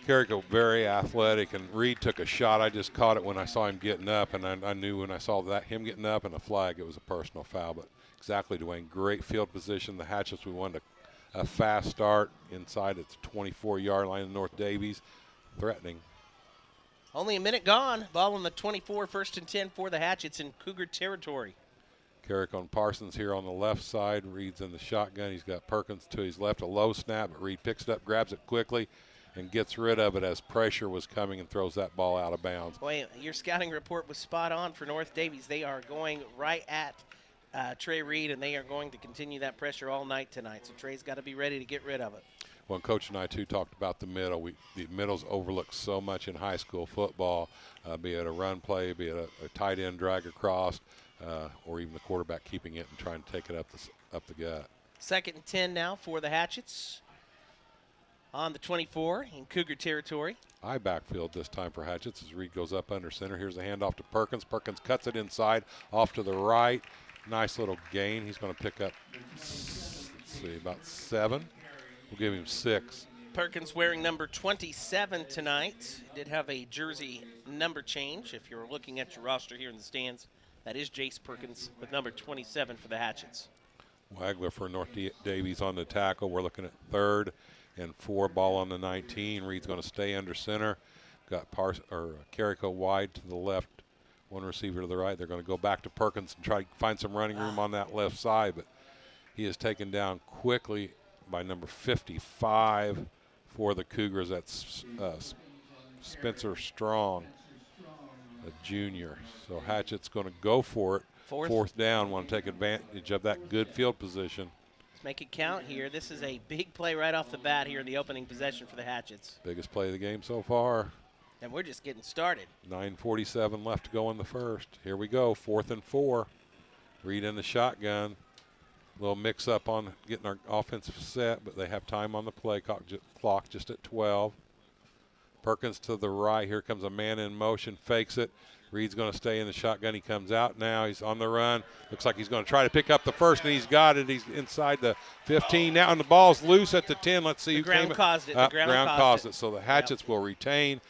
Carrico very athletic, and Reed took a shot. I just caught it when I saw him getting up, and I knew when I saw that him getting up and a flag, it was a personal foul. But exactly, Dwayne, great field position. The Hatchets, we wanted a fast start inside at the 24-yard line of North Davies, threatening. Only a minute gone. Ball on the 24, 1st and 10 for the Hatchets in Cougar territory. Carrico and Parsons here on the left side. Reed's in the shotgun. He's got Perkins to his left, a low snap, but Reed picks it up, grabs it quickly, and gets rid of it as pressure was coming and throws that ball out of bounds. Boy, your scouting report was spot on for North Davies. They are going right at Trey Reed, and they are going to continue that pressure all night tonight. So Trey's got to be ready to get rid of it. Well, Coach and I, too, talked about the middle. The middle's overlooked so much in high school football, be it a run play, be it a tight end drag across, or even the quarterback keeping it and trying to take it up the gut. 2nd and 10 now for the Hatchets on the 24 in Cougar territory. High backfield this time for Hatchets as Reed goes up under center. Here's a handoff to Perkins. Perkins cuts it inside, off to the right. Nice little gain. He's going to pick up, let's see, about 7. We'll give him 6. Perkins wearing number 27 tonight. Did have a jersey number change. If you're looking at your roster here in the stands, that is Jace Perkins with number 27 for the Hatchets. Wagler for North Davies on the tackle. We're looking at 3rd and 4, ball on the 19. Reed's going to stay under center. Got Carrico wide to the left, one receiver to the right. They're going to go back to Perkins and try to find some running room on that left side, but he is taken down quickly by number 55 for the Cougars. That's Spencer Strong, a junior. So Hatchet's going to go for it. 4th down, want to take advantage of that good field position. Let's make it count here. This is a big play right off the bat here in the opening possession for the Hatchets. Biggest play of the game so far. And we're just getting started. 9:47 left to go in the first. Here we go, 4th and 4. Reed in the shotgun. Little mix-up on getting our offensive set, but they have time on the play clock just at 12. Perkins to the right. Here comes a man in motion, fakes it. Reed's going to stay in the shotgun. He comes out now. He's on the run. Looks like he's going to try to pick up the first, and he's got it. He's inside the 15 now, and the ball's loose at the 10. Let's see the who ground came caused it. The ground caused it. So the Hatchets will retain.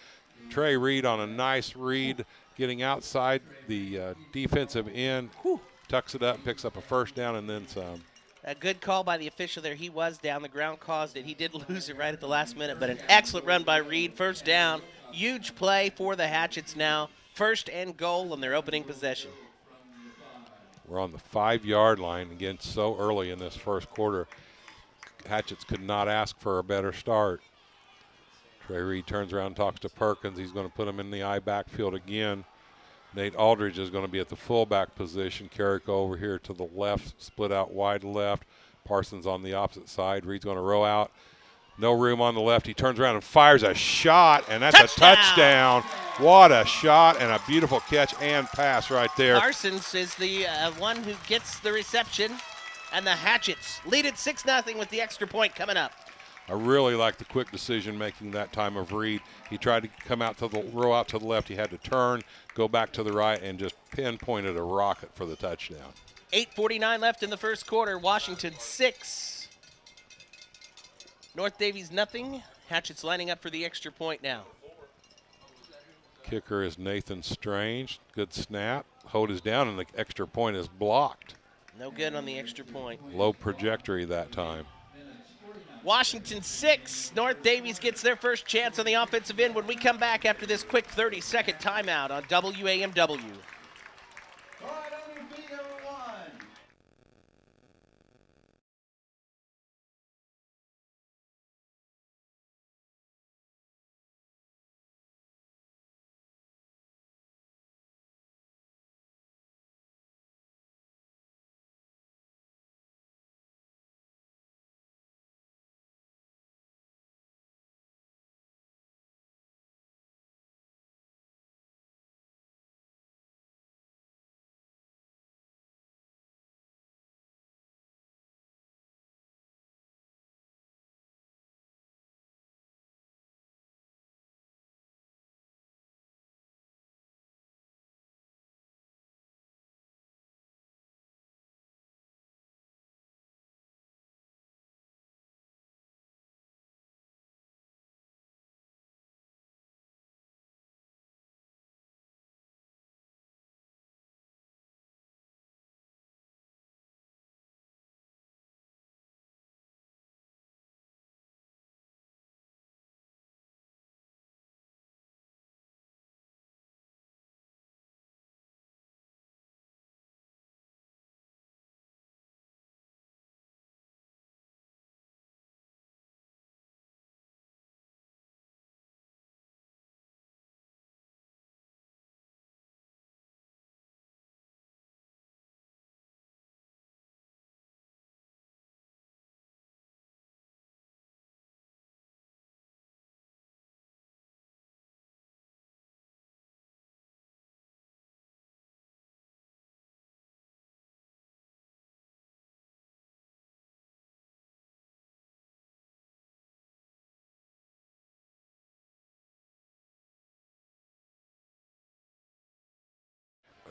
Trey Reed on a nice read, getting outside the defensive end. Whew. Tucks it up, picks up a 1st down, and then some. A good call by the official there. He was down. The ground caused it. He did lose it right at the last minute, but an excellent run by Reed. 1st down. Huge play for the Hatchets now. 1st and goal on their opening possession. We're on the 5-yard line. Again, so early in this first quarter. Hatchets could not ask for a better start. Trey Reed turns around and talks to Perkins. He's going to put him in the I backfield again. Nate Aldridge is going to be at the fullback position. Carrico over here to the left, split out wide left. Parsons on the opposite side. Reed's going to roll out. No room on the left. He turns around and fires a shot, and that's a touchdown. What a shot and a beautiful catch and pass right there. Parsons is the one who gets the reception, and the Hatchets lead it 6-0 with the extra point coming up. I really like the quick decision-making that time of Reed. He tried to come out to the row out to the left. He had to turn, go back to the right, and just pinpointed a rocket for the touchdown. 8:49 left in the first quarter. Washington 6. North Davies nothing. Hatchets lining up for the extra point now. Kicker is Nathan Strange. Good snap. Hold is down, and the extra point is blocked. No good on the extra point. Low trajectory that time. Washington 6. North Davies gets their first chance on the offensive end when we come back after this quick 30-second timeout on WAMW.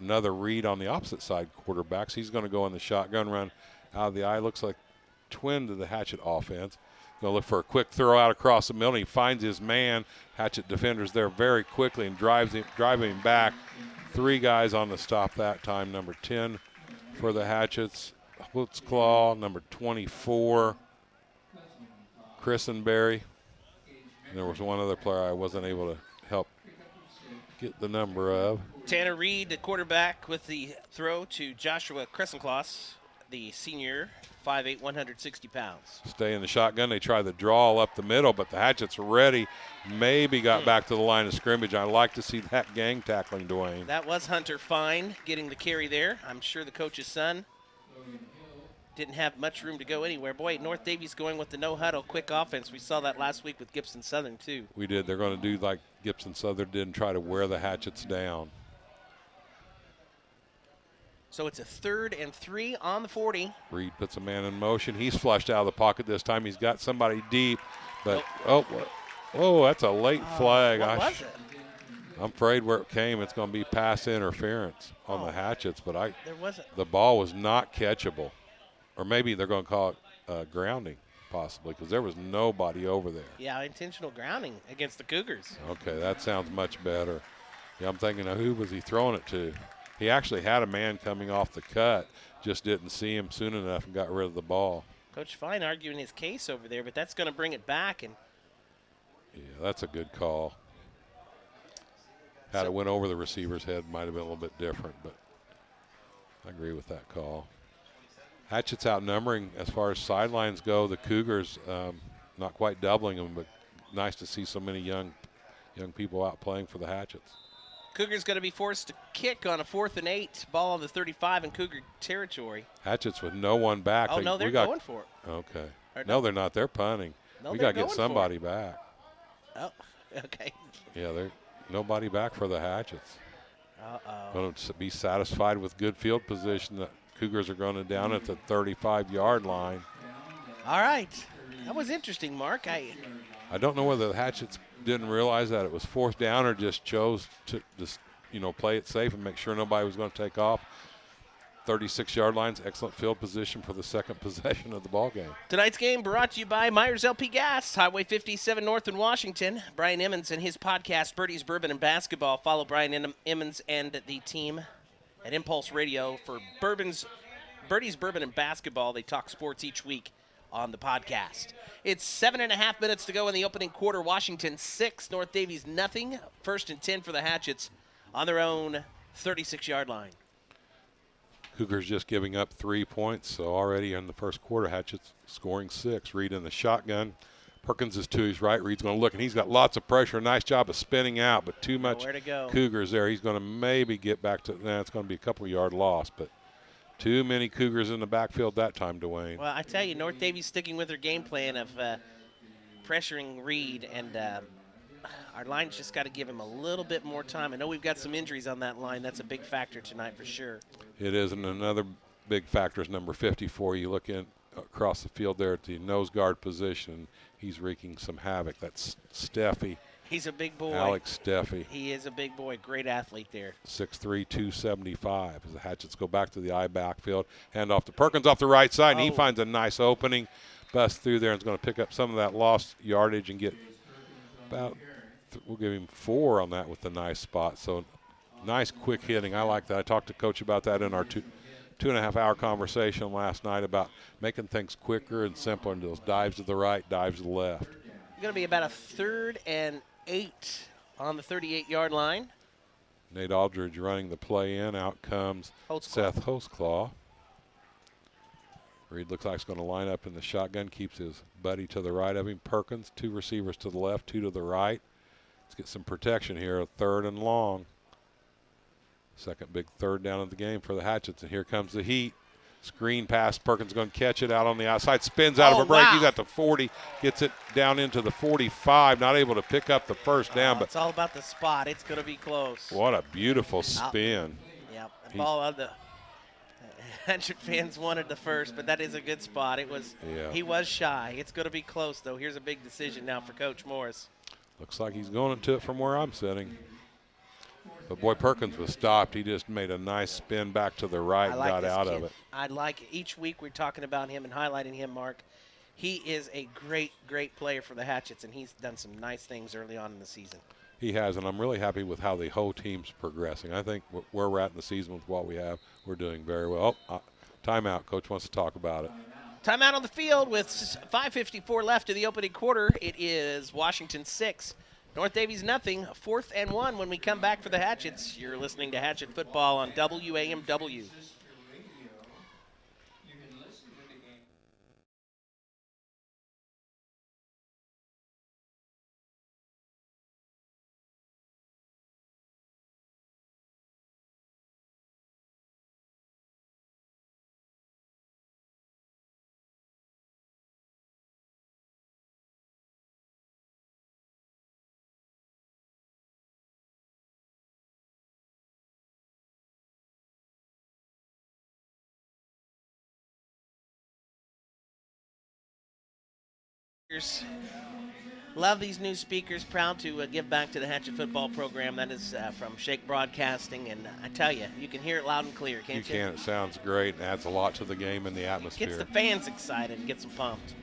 another read on the opposite side quarterbacks. He's going to go in the shotgun run out of the eye. Looks like twin to the Hatchet offense. Going to look for a quick throw out across the middle. He finds his man. Hatchet defenders there very quickly and driving him back. 3 guys on the stop that time. Number 10 for the Hatchets, Hootsclaw. Number 24, Christenberry. And there was one other player I wasn't able to help get the number of. Tanner Reed, the quarterback, with the throw to Joshua Crescencloss, the senior, 5'8", 160 pounds. Stay in the shotgun. They try the draw up the middle, but the Hatchets are ready. Maybe got back to the line of scrimmage. I like to see that gang tackling, Dwayne. That was Hunter Fine getting the carry there. I'm sure the coach's son didn't have much room to go anywhere. Boy, North Davies going with the no-huddle quick offense. We saw that last week with Gibson Southern, too. We did. They're going to do like Gibson Southern did and try to wear the Hatchets down. So it's a 3rd and 3 on the 40. Reed puts a man in motion. He's flushed out of the pocket this time. He's got somebody deep, but whoa, that's a late flag. What was it? I'm afraid where it came, it's going to be pass interference on the Hatchets, but there wasn't. The ball was not catchable, or maybe they're going to call it grounding, possibly, because there was nobody over there. Yeah, intentional grounding against the Cougars. Okay, that sounds much better. Yeah, I'm thinking, who was he throwing it to? He actually had a man coming off the cut, just didn't see him soon enough and got rid of the ball. Coach Fine arguing his case over there, but that's going to bring it back. And yeah, that's a good call. Had it went over the receiver's head, might have been a little bit different, but I agree with that call. Hatchets outnumbering as far as sidelines go. The Cougars not quite doubling them, but nice to see so many young people out playing for the Hatchets. Cougars going to be forced to kick on a 4th and 8, ball on the 35 in Cougar territory. Hatchets with no one back. Oh, no, they're going for it. Okay. Or no, they're not. They're punting. No, we got to get somebody back. Oh, okay. Yeah, there's nobody back for the Hatchets. Uh-oh. Going to be satisfied with good field position. The Cougars are going to down at the 35-yard line. All right. That was interesting, Mark. I don't know whether the Hatchets didn't realize that it was 4th down or just chose to just, play it safe and make sure nobody was going to take off. 36-yard lines, excellent field position for the second possession of the ball game. Tonight's game brought to you by Myers LP Gas, Highway 57 North in Washington. Brian Emmons and his podcast, Birdie's Bourbon and Basketball. Follow Brian Emmons and the team at Impulse Radio for Birdie's Bourbon and Basketball. They talk sports each week on the podcast. It's 7.5 minutes to go in the opening quarter. Washington 6, North Davies nothing. 1st and 10 for the Hatchets on their own 36-yard line. Cougars just giving up 3 points, so already in the first quarter, Hatchets scoring 6. Reed in the shotgun. Perkins is to his right. Reed's going to look, and he's got lots of pressure. Nice job of spinning out, but too much Cougars there. He's going to maybe get back to, it's going to be a couple-yard loss, but too many Cougars in the backfield that time, Dwayne. Well, I tell you, North Davies sticking with their game plan of pressuring Reed, and our line's just got to give him a little bit more time. I know we've got some injuries on that line. That's a big factor tonight for sure. It is, and another big factor is number 54. You look in across the field there at the nose guard position. He's wreaking some havoc. That's Steffi. He's a big boy. Alex Steffi. He is a big boy. Great athlete there. 6'3", 275. As the Hatchets go back to the I backfield. Hand off to Perkins off the right side, and he finds a nice opening. Busts through there and is going to pick up some of that lost yardage and get about, we'll give him 4 on that with the nice spot. So nice quick hitting. I like that. I talked to Coach about that in our 2.5-hour conversation last night about making things quicker and simpler, and those dives to the right, dives to the left. It's going to be about a 3rd and 8 on the 38-yard line. Nate Aldridge running the play in. Out comes Seth Hostclaw. Reed looks like he's going to line up in the shotgun, keeps his buddy to the right of him. Perkins, 2 receivers to the left, 2 to the right. Let's get some protection here, a 3rd and long. Second big 3rd down of the game for the Hatchets, and here comes the heat. Screen pass, Perkins going to catch it out on the outside, spins out of a break. Wow. He's at the 40, gets it down into the 45, not able to pick up the first down. But it's all about the spot. It's going to be close. What a beautiful spin. Yep, the ball on the Hatchet fans wanted the first, but that is a good spot. He was shy. It's going to be close, though. Here's a big decision now for Coach Morris. Looks like he's going into it from where I'm sitting. But boy, Perkins was stopped. He just made a nice spin back to the right and got out of it. I like it. Each week we're talking about him and highlighting him, Mark. He is a great, great player for the Hatchets, and he's done some nice things early on in the season. He has, and I'm really happy with how the whole team's progressing. I think where we're at in the season with what we have, we're doing very well. Timeout. Coach wants to talk about it. Timeout on the field with 5:54 left in the opening quarter. It is Washington 6, North Davies nothing. 4th and 1 when we come back for the Hatchets. You're listening to Hatchet Football on WAMW. Love these new speakers. Proud to give back to the Hatchet Football program. That is from Shake Broadcasting, and I tell you, you can hear it loud and clear, can't you? You can. It sounds great and adds a lot to the game and the atmosphere. Gets the fans excited and gets them pumped.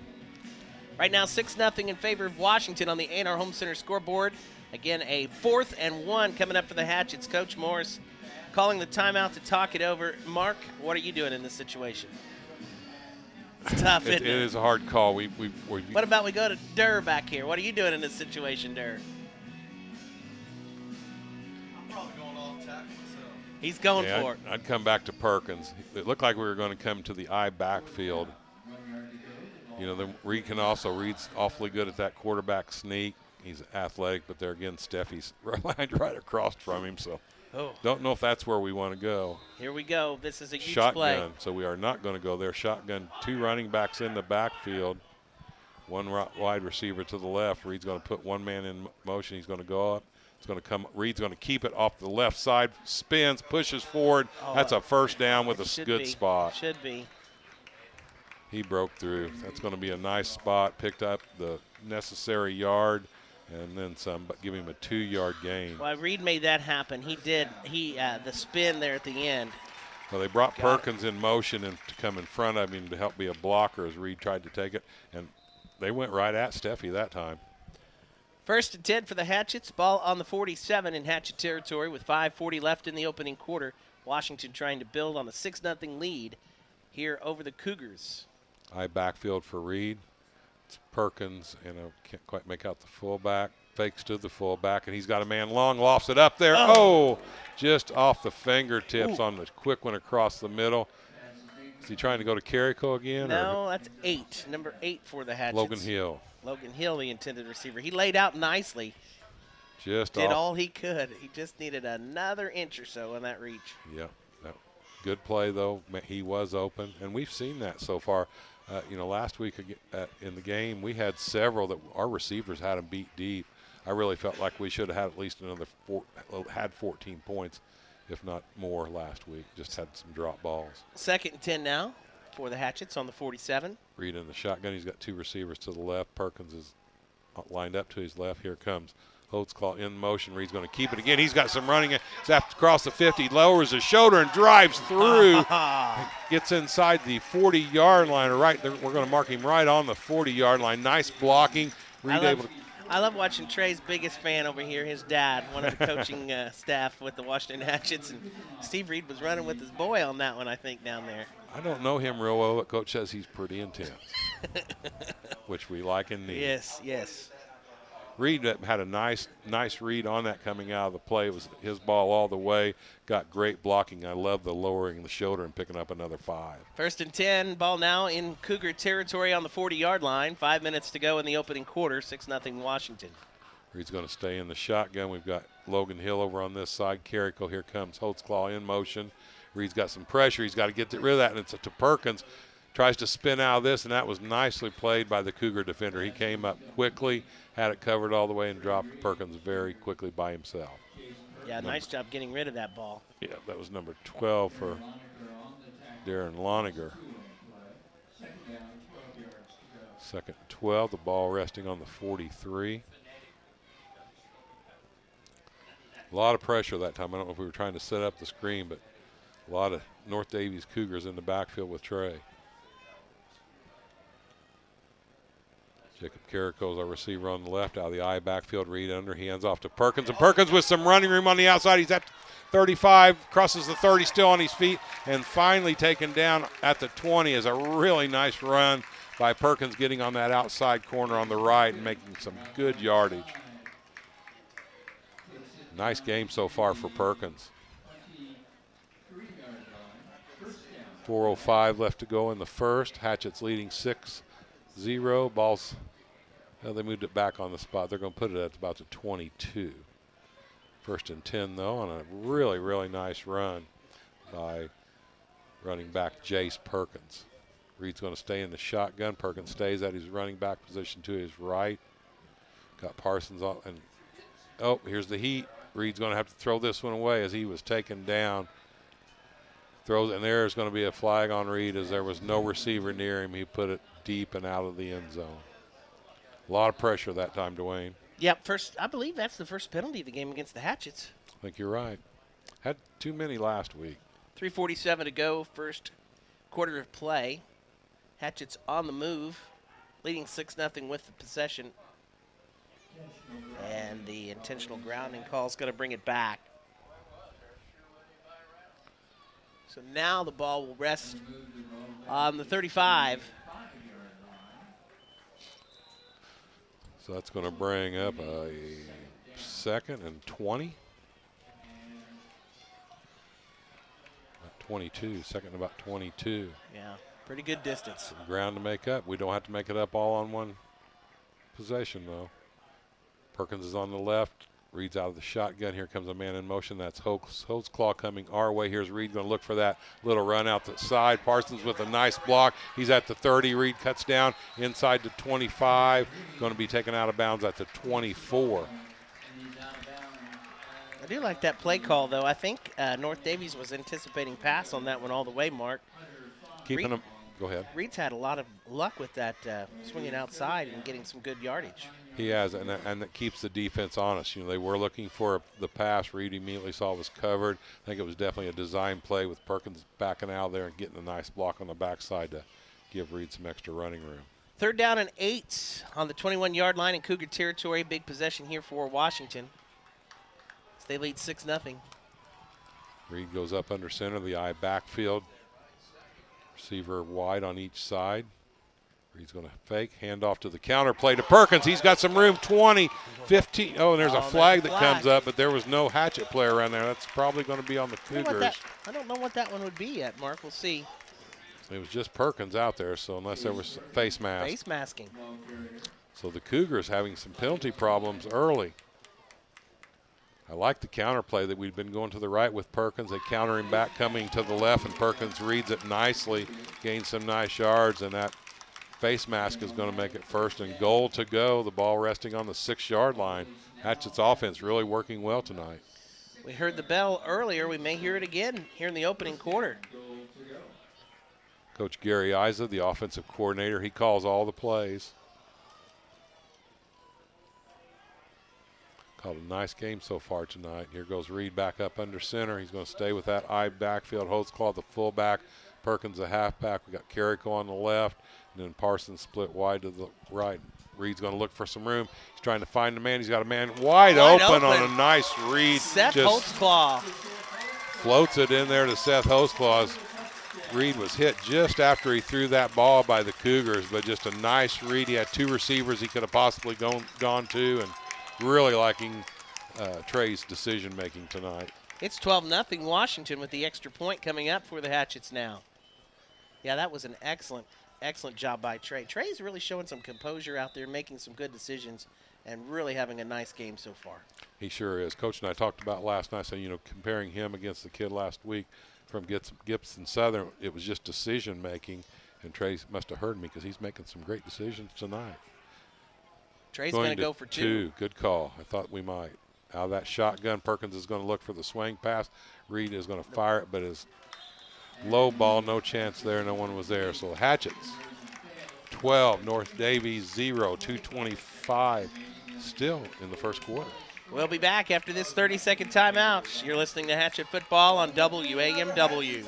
Right now, 6-0 in favor of Washington on the A&R Home Center scoreboard. Again, a 4th and 1 coming up for the Hatchets. Coach Morris calling the timeout to talk it over. Mark, what are you doing in this situation? It's tough, isn't it? It is a hard call. What about we go to Durr back here? What are you doing in this situation, Durr? I'm probably going all attack myself. He's going for it. I'd come back to Perkins. It looked like we were going to come to the I backfield. You know, Reed's awfully good at that quarterback sneak. He's athletic, but there again, Steffi's lined right across from him, so don't know if that's where we want to go. Here we go. This is a huge Shotgun, play. so we are not going to go there. Shotgun, 2 running backs in the backfield. 1 wide receiver to the left. Reed's going to put 1 man in motion. He's going to go up. It's going to come. Reed's going to keep it off the left side. Spins, pushes forward. That's a first down with a good spot. Should be. He broke through. That's going to be a nice spot. Picked up the necessary yard and then some, but give him a 2-yard gain. Well, Reed made that happen. He did. The spin there at the end. Well, they brought Perkins in motion and to come in front of him to help be a blocker as Reed tried to take it, and they went right at Steffi that time. 1st and 10 for the Hatchets. Ball on the 47 in Hatchet territory with 5:40 left in the opening quarter. Washington trying to build on the 6-0 lead here over the Cougars. I backfield for Reed. It's Perkins, and I can't quite make out the fullback. Fakes to the fullback, and he's got a man long, lofts it up there. Oh, just off the fingertips on the quick one across the middle. Is he trying to go to Carrico again? No, that's 8, number 8 for the Hatchets. Logan Hill. Logan Hill, the intended receiver. He laid out nicely. Did all he could. He just needed another inch or so on that reach. Yeah, good play, though. He was open, and we've seen that so far. Last week in the game, we had several that our receivers had them beat deep. I really felt like we should have had at least another 14 points, if not more, last week. Just had some drop balls. 2nd and 10 now for the Hatchets on the 47. Reed in the shotgun. He's got 2 receivers to the left. Perkins is lined up to his left. Here comes Holtzclaw in motion. Reed's going to keep it again. He's got some running. He's across the 50. Lowers his shoulder and drives through. Gets inside the 40-yard line. Right there, we're going to mark him right on the 40-yard line. Nice blocking. Reed I love watching Trey's biggest fan over here, his dad, one of the coaching staff with the Washington Hatchets. And Steve Reed was running with his boy on that one, I think, down there. I don't know him real well, but Coach says he's pretty intense, which we like and need. Yes. Reed had a nice read on that coming out of the play. It was his ball all the way. Got great blocking. I love the lowering the shoulder and picking up another 5. 1st and 10. Ball now in Cougar territory on the 40-yard line. 5 minutes to go in the opening quarter. 6-0 Washington. Reed's going to stay in the shotgun. We've got Logan Hill over on this side. Carrico, here comes Holtzclaw in motion. Reed's got some pressure. He's got to get rid of that, and it's to Perkins. Tries to spin out of this, and that was nicely played by the Cougar defender. He came up quickly, had it covered all the way, and dropped Perkins very quickly by himself. Yeah, nice job getting rid of that ball. Yeah, that was number 12 for Darren Loniger. 2nd and 12, the ball resting on the 43. A lot of pressure that time. I don't know if we were trying to set up the screen, but a lot of North Davies Cougars in the backfield with Trey. Jacob Carrico's our receiver on the left, out of the I backfield. Reed under, he hands off to Perkins, and Perkins with some running room on the outside. He's at 35, crosses the 30, still on his feet, and finally taken down at the 20 is a really nice run by Perkins, getting on that outside corner on the right and making some good yardage. Nice game so far for Perkins. 4:05 left to go in the first. Hatchets leading 6-0. Ball's, they moved it back on the spot. They're going to put it at about the 22. 1st and 10, though, on a really, really nice run by running back Jace Perkins. Reed's going to stay in the shotgun. Perkins stays at his running back position to his right. Got Parsons on, and oh, here's the heat. Reed's going to have to throw this one away as he was taken down. Throws, and there's going to be a flag on Reed as there was no receiver near him. He put it deep and out of the end zone. A lot of pressure that time, Dwayne. Yep, I believe that's the first penalty of the game against the Hatchets. I think you're right. Had too many last week. 3:47 to go, first quarter of play. Hatchets on the move, leading 6-0 with the possession. And the intentional grounding call is going to bring it back. So now the ball will rest on the 35. So that's going to bring up a 2nd and 20. 22, 2nd and about 22. Yeah, pretty good distance. Some ground to make up. We don't have to make it up all on one possession, though. Perkins is on the left. Reed's out of the shotgun. Here comes a man in motion. That's Holtzclaw coming our way. Here's Reed going to look for that little run out the side. Parsons with a nice block. He's at the 30. Reed cuts down inside to 25. Going to be taken out of bounds at the 24. I do like that play call, though. I think North Davies was anticipating pass on that one all the way, Mark. Keeping him. Go ahead. Reed's had a lot of luck with that swinging outside and getting some good yardage. He has, and that keeps the defense honest. You know, they were looking for the pass. Reed immediately saw it was covered. I think it was definitely a design play with Perkins backing out there and getting a nice block on the backside to give Reed some extra running room. 3rd down and 8 on the 21-yard line in Cougar territory. Big possession here for Washington. So they lead 6-0. Reed goes up under center, the I backfield. Receiver wide on each side. Reed's going to fake, hand off to the counter play to Perkins. He's got some room, 20, 15. Oh, and there's a flag that comes up, but there was no Hatchet player around there. That's probably going to be on the Cougars. I don't know what that one would be yet, Mark. We'll see. It was just Perkins out there, so unless there was face mask. Face masking. So the Cougars having some penalty problems early. I like the counter play that we've been going to the right with Perkins. They counter him back coming to the left, and Perkins reads it nicely, gains some nice yards, and that face mask is going to make it 1st and goal to go. The ball resting on the 6-yard line. Hatchet's offense really working well tonight. We heard the bell earlier. We may hear it again here in the opening quarter. Coach Gary Isa, the offensive coordinator, he calls all the plays. Called a nice game so far tonight. Here goes Reed back up under center. He's going to stay with that I backfield. Holtzclaw the fullback. Perkins the halfback. We got Carrico on the left. And then Parsons split wide to the right. Reed's going to look for some room. He's trying to find the man. He's got a man wide open on a nice read. Seth Holtzclaw floats it in there to Seth Holtzclaw. Reed was hit just after he threw that ball by the Cougars, but just a nice read. He had 2 receivers he could have possibly gone to, and really liking Trey's decision-making tonight. It's 12-0 Washington with the extra point coming up for the Hatchets now. Yeah, that was an excellent job by Trey. Trey's really showing some composure out there, making some good decisions, and really having a nice game so far. He sure is. Coach and I talked about last night, so, comparing him against the kid last week from Gibson Southern, it was just decision-making, and Trey must have heard me because he's making some great decisions tonight. Trey's going to go for 2. Good call. I thought we might. Out of that shotgun, Perkins is going to look for the swing pass. Reed is going to fire it, but his low ball, no chance there. No one was there. So Hatchets, 12, North Davies 0, 2:25 still in the first quarter. We'll be back after this 30-second timeout. You're listening to Hatchet Football on WAMW.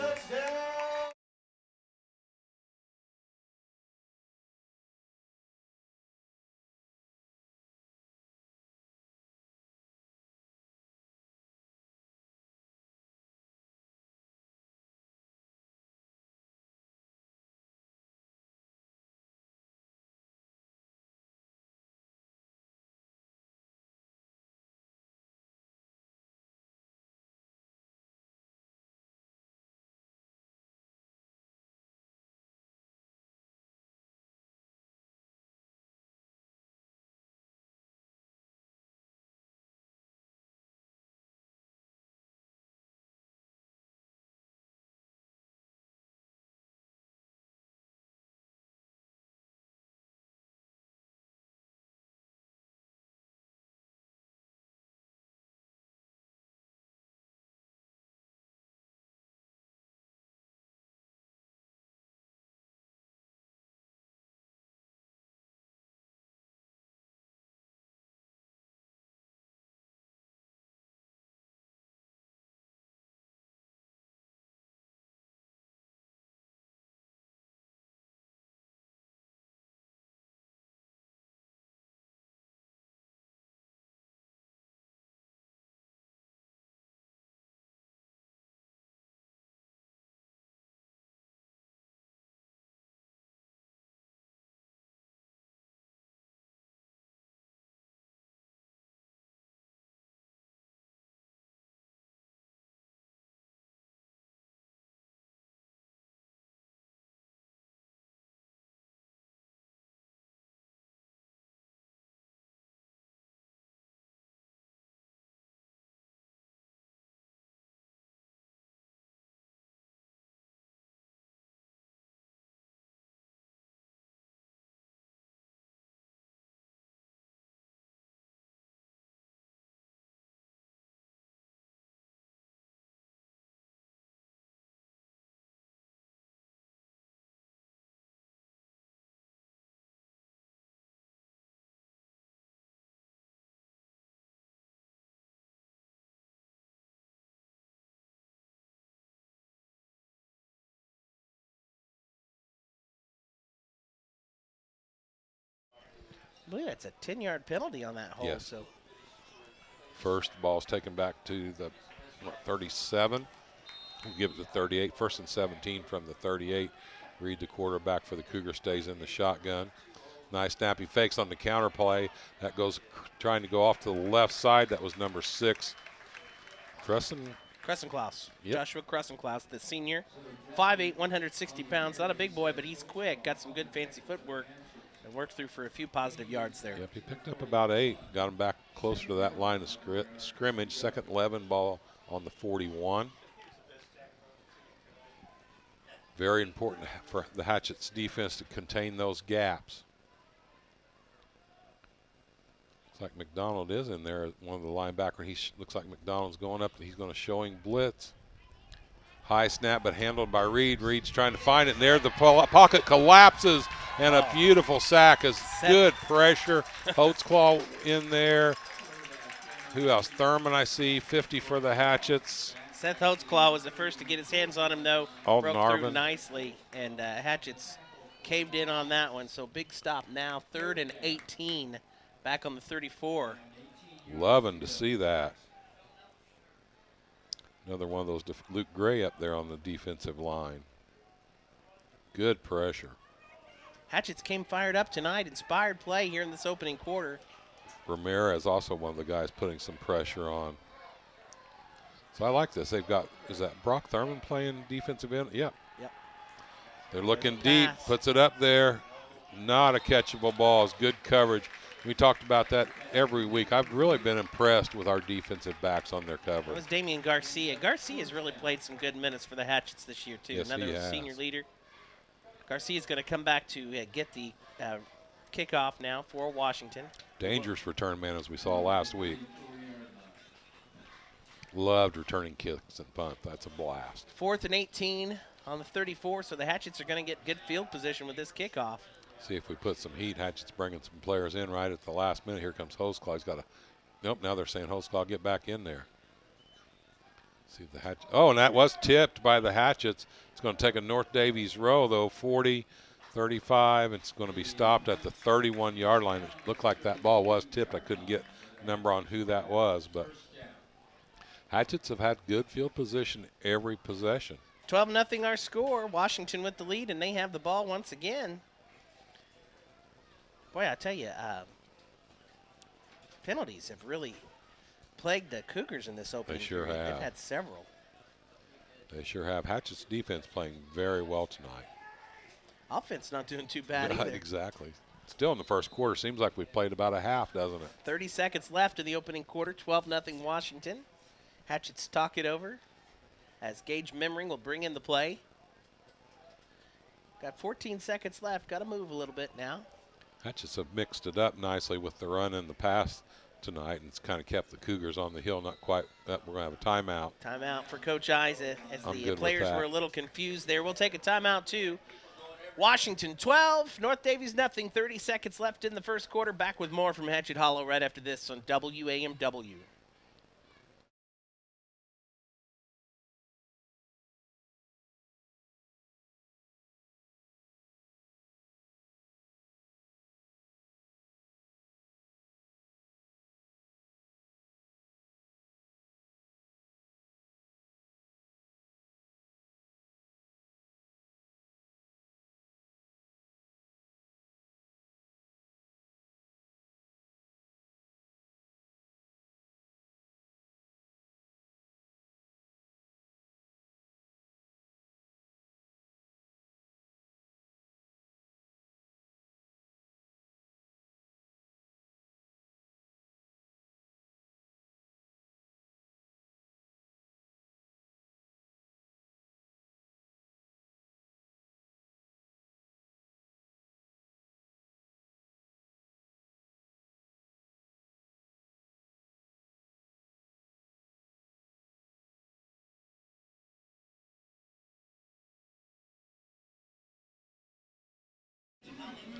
I believe that's a 10-yard penalty on that hole. Yes. So First ball's taken back to the 37. We'll give it to 38. First and 17 from the 38. Reed, the quarterback for the Cougars, stays in the shotgun. Nice snap. He fakes on the counter play. That goes trying to go off to the left side. That was number 6. Crescenklaus. Yep. Joshua Crescenklaus, the senior. 5'8", 160 pounds. Not a big boy, but he's quick. Got some good fancy footwork and worked through for a few positive yards there. Yep, he picked up about 8. Got him back closer to that line of scrimmage. Second 11 ball on the 41. Very important for the Hatchets defense to contain those gaps. Looks like McDonald is in there, one of the linebackers. He looks like McDonald's going up. He's going to showing blitz. High snap, but handled by Reed. Reed's trying to find it, and there the pocket collapses, and a beautiful sack is good pressure. Holtzclaw in there. Who else? Thurman, I see, 50 for the Hatchets. Seth Holtzclaw was the first to get his hands on him, though. Alden Broke through Arvin. nicely, and Hatchets caved in on that one. So big stop now, 3rd and 18, back on the 34. Loving to see that. Another one of those, Luke Gray up there on the defensive line. Good pressure. Hatchets came fired up tonight. Inspired play here in this opening quarter. Ramirez also one of the guys putting some pressure on. So I like this. They've got, is that Brock Thurman playing defensive end? Yep. Yep. They're looking There's deep, pass. puts it up there. Not a catchable ball. It's good coverage. We talked about that every week. I've really been impressed with our defensive backs on their That coverage. was Damian Garcia. Garcia's really played some good minutes for the Hatchets this year, too. Yes, he Another has. senior leader. Garcia's going to come back to get the kickoff now for Washington. Dangerous return man, as we saw last week. Loved returning kicks and punt. That's a blast. 4th and 18 on the 34, so the Hatchets are going to get good field position with this kickoff. See if we put some heat. Hatchet's bringing some players in right at the last minute. Here comes Holtzclaw. He's got a Nope, now they're saying Holtzclaw get back in there. See if the Hatch. Oh, and that was tipped by the Hatchets. It's going to take a North Davies row, though, 40, 35. It's going to be stopped at the 31-yard line. It looked like that ball was tipped. I couldn't get a number on who that was, but Hatchets have had good field position every possession. 12-0 our score. Washington with the lead, and they have the ball once again. Boy, I tell you, penalties have really plagued the Cougars in this opening. They sure period. have. They've had several. They sure have. Hatchet's defense playing very well tonight. Offense not doing too bad either. Exactly. Still in the first quarter. Seems like we played about a half, doesn't it? 30 seconds left in the opening quarter. 12-0 Washington. Hatchets talk it over as Gage Memring will bring in the play. Got 14 seconds left. Got to move a little bit now. Hatchets have mixed it up nicely with the run and the pass tonight, and it's kind of kept the Cougars on the hill. Not quite. We're going to have a timeout. Timeout for Coach Eyes as the players were a little confused there. We'll take a timeout too. Washington 12, North Davies nothing. 30 seconds left in the first quarter. Back with more from Hatchet Hollow right after this on WAMW.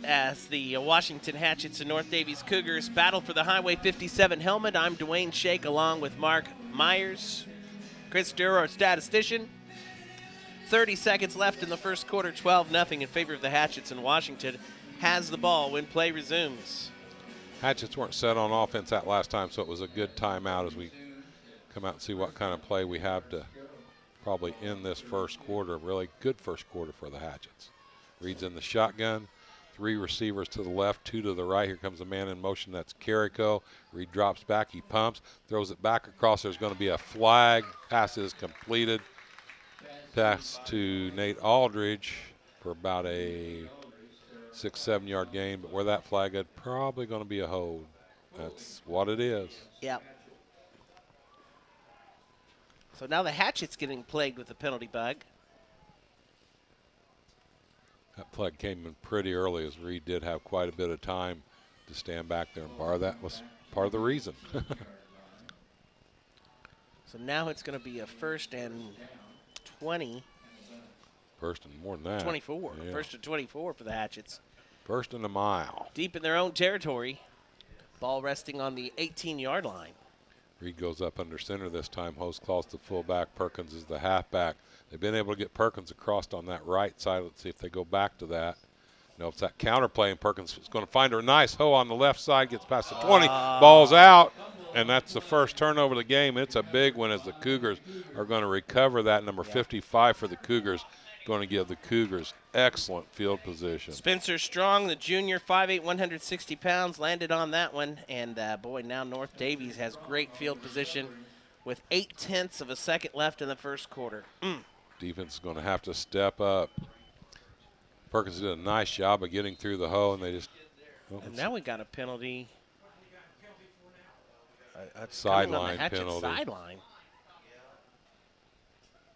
As the Washington Hatchets and North Davies Cougars battle for the Highway 57 helmet, I'm Dwayne Shake along with Mark Myers, Chris Durr, our statistician. 30 seconds left in the first quarter, 12-0 in favor of the Hatchets, and Washington has the ball when play resumes. Hatchets weren't set on offense that last time, so it was a good timeout as we come out and see what kind of play we have to probably end this first quarter. A really good first quarter for the Hatchets. Reed's in the shotgun. 3 receivers to the left, 2 to the right. Here comes a man in motion. That's Carrico. Reed drops back. He pumps, throws it back across. There's going to be a flag. Pass is completed. Pass to Nate Aldridge for about a 6-7 yard gain. But where that flag is, probably going to be a hold. That's what it is. Yep. So now the Hatchet's getting plagued with the penalty bug. That flag came in pretty early as Reed did have quite a bit of time to stand back there and bar. That was part of the reason. So now it's going to be a 1st and 20. First and more than that. 24. Yeah. 1st and 24 for the Hatchets. 1st and a mile. Deep in their own territory. Ball resting on the 18-yard line. Reed goes up under center this time. Holtzclaw's the fullback. Perkins is the halfback. They've been able to get Perkins across on that right side. Let's see if they go back to that. No, it's that counterplay, and Perkins is going to find a nice hoe on the left side, gets past the 20, ball's out, and that's the first turnover of the game. It's a big one as the Cougars are going to recover that. Number 55 for the Cougars, going to give the Cougars excellent field position. Spencer Strong, the junior, 5'8", 160 pounds, landed on that one, and boy, now North Davies has great field position with 0.8 of a second left in the first quarter. Defense is going to have to step up. Perkins did a nice job of getting through the hole, and they just. Oh, and now we got a penalty. Sideline penalty. Sideline.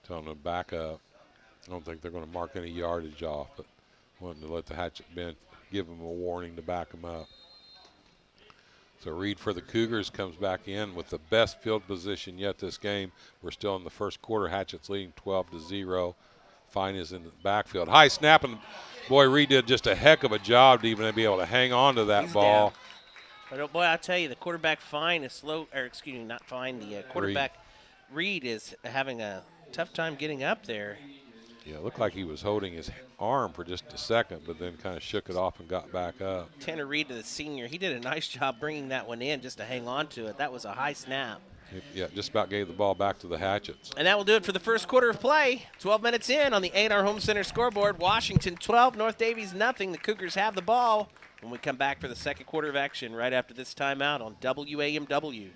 Telling them to back up. I don't think they're going to mark any yardage off, but wanting to let the Hatchet bench give them a warning to back them up. So Reed for the Cougars comes back in with the best field position yet this game. We're still in the first quarter. Hatchet's leading 12-0. Fine is in the backfield. High snap, and boy, Reed did just a heck of a job to even be able to hang on to that ball. But oh boy, I'll tell you, the quarterback Fine is slow, or excuse me, not Fine. The quarterback Reed is having a tough time getting up there. Yeah, it looked like he was holding his arm for just a second, but then kind of shook it off and got back up. Tanner Reed, to the senior, he did a nice job bringing that one in just to hang on to it. That was a high snap. Yeah, just about gave the ball back to the Hatchets. And that will do it for the first quarter of play. 12 minutes in on the A&R Home Center scoreboard. Washington 12, North Davies nothing. The Cougars have the ball when we come back for the second quarter of action right after this timeout on WAMW.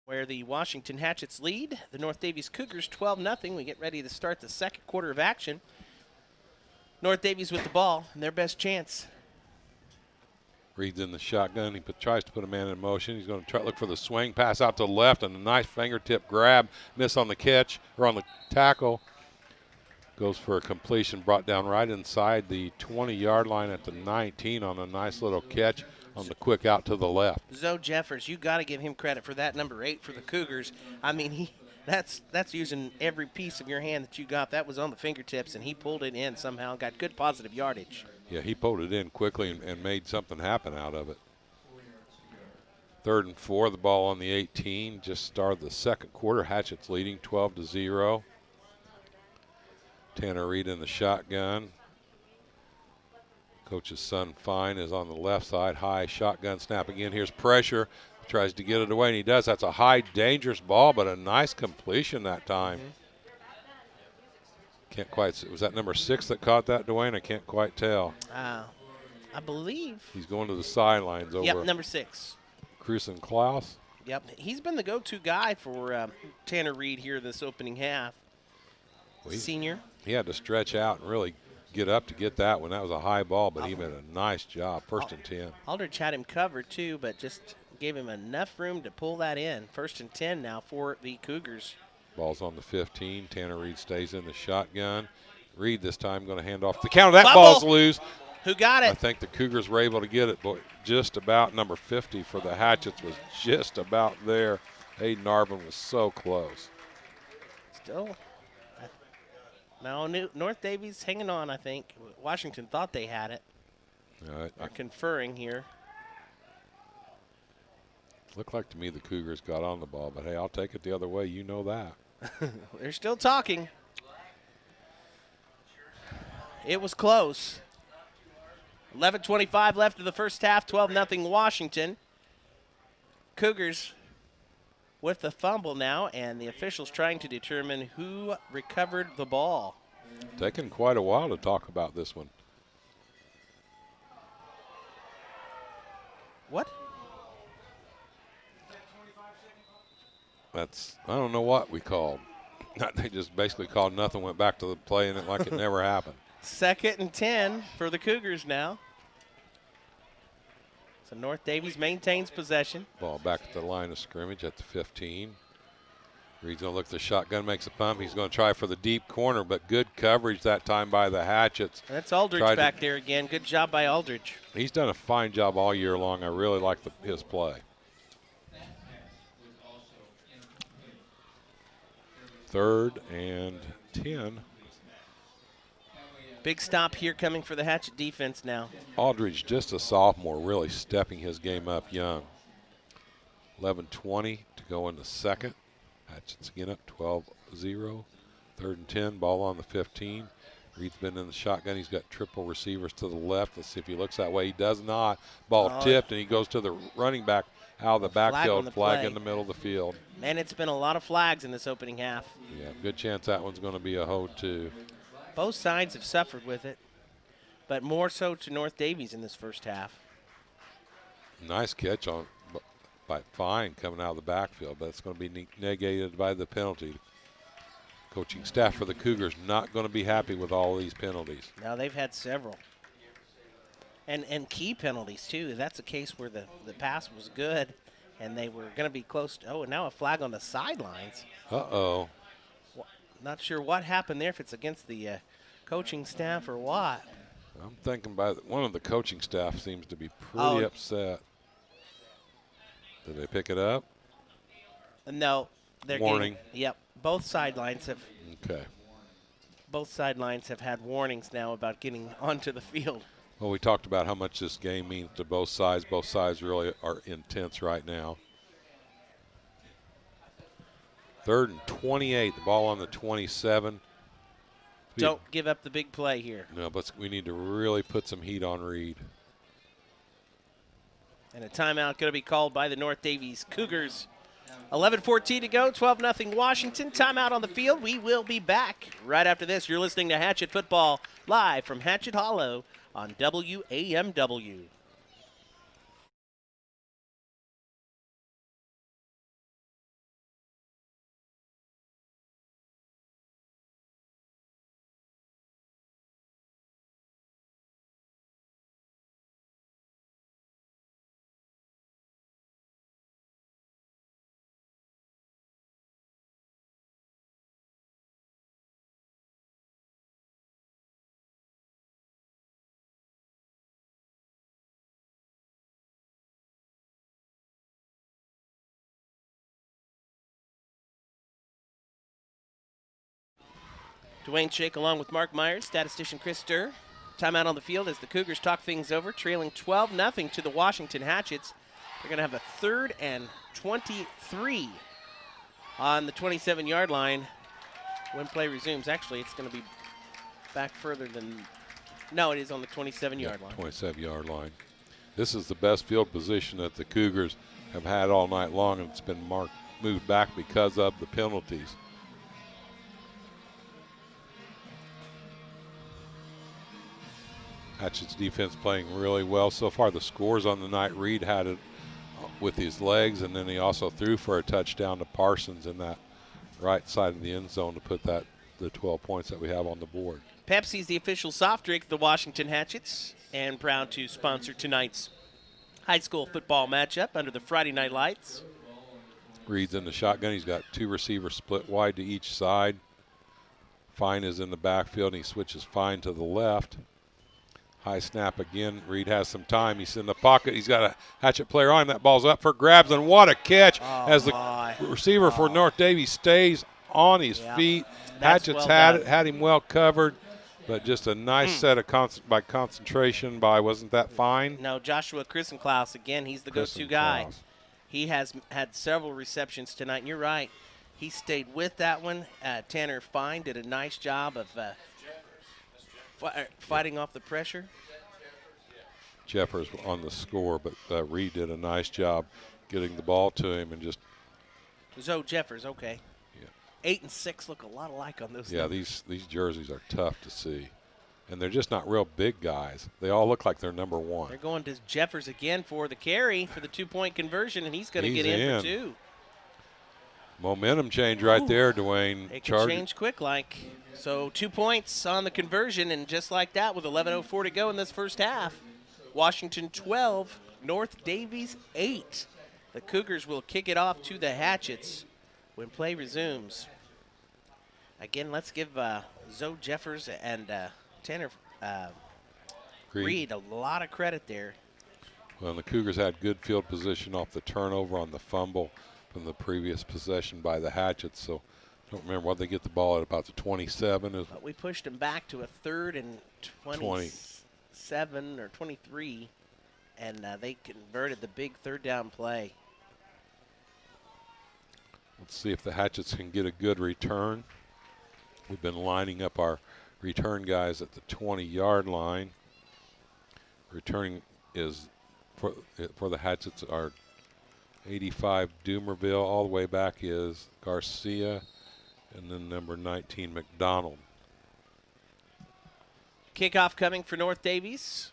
Where the Washington Hatchets lead, the North Davies Cougars 12-0. We get ready to start the second quarter of action. North Davies with the ball and their best chance. Reed's in the shotgun. He tries to put a man in motion. He's going to try to look for the swing pass out to the left, and a nice fingertip grab. Miss on the catch, or on the tackle. Goes for a completion, brought down right inside the 20-yard line at the 19 on a nice little catch on the quick out to the left. Zoe Jeffers, you got to give him credit for that number 8 for the Cougars. I mean, that's using every piece of your hand that you got. That was on the fingertips, and he pulled it in somehow. Got good positive yardage. Yeah, he pulled it in quickly and made something happen out of it. 3rd and 4, the ball on the 18. Just started the second quarter. Hatchets leading 12-0. Tanner Reed in the shotgun. Coach's son Fine is on the left side. High shotgun snap again. Here's pressure. Tries to get it away, and he does. That's a high, dangerous ball, but a nice completion that time. Can't quite. Was that number 6 that caught that, Dwayne? I can't quite tell. I believe. He's going to the sidelines over. Yep, number 6. Cruz and Klaus. Yep, he's been the go-to guy for Tanner Reed here this opening half. Well, Senior. He had to stretch out and really get up to get that one. That was a high ball, but he made a nice job. 1st and 10. Aldridge had him covered too, but just gave him enough room to pull that in. 1st and 10 now for the Cougars. Ball's on the 15. Tanner Reed stays in the shotgun. Reed this time going to hand off the counter. That Bubble. Ball's loose. Who got I it? think the Cougars were able to get it, but just about. Number 50 for the Hatchets was just about there. Hayden Arvin was so close. Still. No, North Davies hanging on, I think. Washington thought they had it. They're conferring here. Looked like to me the Cougars got on the ball, but hey, I'll take it the other way. You know that. They're still talking. It was close. 11:25 left of the first half, 12-0 Washington. Cougars with the fumble now, and the officials trying to determine who recovered the ball. Taking quite a while to talk about this one. What? That's, I don't know what we called. They just basically called nothing, went back to the play, and it like it never happened. 2nd and 10 for the Cougars now. So North Davies maintains possession. Ball back at the line of scrimmage at the 15. Reed's going to look at the shotgun, makes a pump. He's going to try for the deep corner, but good coverage that time by the Hatchets. And that's Aldridge back there again. Good job by Aldridge. He's done a fine job all year long. I really like his play. 3rd and 10. Big stop here coming for the Hatchet defense now. Aldridge, just a sophomore, really stepping his game up young. 11:20 to to go in the second. Hatchets again up 12-0. 3rd and 10, ball on the 15. Reed's been in the shotgun. He's got triple receivers to the left. Let's see if he looks that way. He does not. Ball tipped, and he goes to the running back out of the backfield, flag in the middle of the field. Man, it's been a lot of flags in this opening half. Yeah, good chance that one's going to be a hold, too. Both sides have suffered with it, but more so to North Davies in this first half. Nice catch by Fine coming out of the backfield, but it's going to be negated by the penalty. Coaching staff for the Cougars not going to be happy with all these penalties. Now they've had several. And key penalties, too. That's a case where the pass was good, and they were going to be close to, and now a flag on the sidelines. Uh-oh. Not sure what happened there, if it's against the coaching staff or what. I'm thinking one of the coaching staff seems to be pretty upset. Did they pick it up? No. They're warning. Yep. Both sidelines have. Okay. Both sidelines have had warnings now about getting onto the field. Well, we talked about how much this game means to both sides. Both sides really are intense right now. 3rd and 28, the ball on the 27. Don't give up the big play here. No, but we need to really put some heat on Reed. And a timeout going to be called by the North Davies Cougars. 11:14 to go, 12-0 Washington. Timeout on the field. We will be back right after this. You're listening to Hatchet Football live from Hatchet Hollow on WAMW. Dwayne Shake along with Mark Myers, statistician Chris Sturr. Timeout on the field as the Cougars talk things over, trailing 12-0 to the Washington Hatchets. They're going to have a 3rd and 23 on the 27-yard line when play resumes. Actually, it's going to be back further than – no, it is on the 27-yard line. 27-yard line. This is the best field position that the Cougars have had all night long, and it's been moved back because of the penalties. Hatchet's defense playing really well so far. The scores on the night, Reed had it with his legs, and then he also threw for a touchdown to Parsons in that right side of the end zone to put the 12 points that we have on the board. Pepsi's the official soft drink of the Washington Hatchets, and proud to sponsor tonight's high school football matchup under the Friday night lights. Reed's in the shotgun. He's got 2 receivers split wide to each side. Fine is in the backfield, and he switches Fine to the left. High snap again. Reed has some time. He's in the pocket. He's got a Hatchet player on him. That ball's up for grabs, and what a catch as the receiver for North Davies stays on his feet. Hatchet's had him well covered, but just a nice set of concentration by, wasn't that Fine? No, Joshua Chrisenklaus again. He's the go-to guy. He has had several receptions tonight, and you're right. He stayed with that one. Tanner Fine did a nice job of fighting off the pressure. Jeffers on the score, but Reed did a nice job getting the ball to him and just. Zoe Jeffers, okay. Yeah. 8 and 6 look a lot alike on those. Yeah, these jerseys are tough to see, and they're just not real big guys. They all look like they're number 1. They're going to Jeffers again for the carry for the 2-point conversion, and he's going to get in for 2. Momentum change right there, Dwayne. It can change quick like. So 2 points on the conversion, and just like that with 11:04 to go in this first half. Washington 12, North Davies 8. The Cougars will kick it off to the Hatchets when play resumes. Again, let's give Zoe Jeffers and Tanner Reed a lot of credit there. Well, the Cougars had good field position off the turnover on the fumble from the previous possession by the Hatchets. So I don't remember what they get the ball at about the 27. But we pushed them back to a 3rd and 27 or 23, and they converted the big 3rd down play. Let's see if the Hatchets can get a good return. We've been lining up our return guys at the 20-yard line. Returning is for the Hatchets are 85 Doomerville. All the way back is Garcia, and then number 19 McDonald. Kickoff coming for North Davies.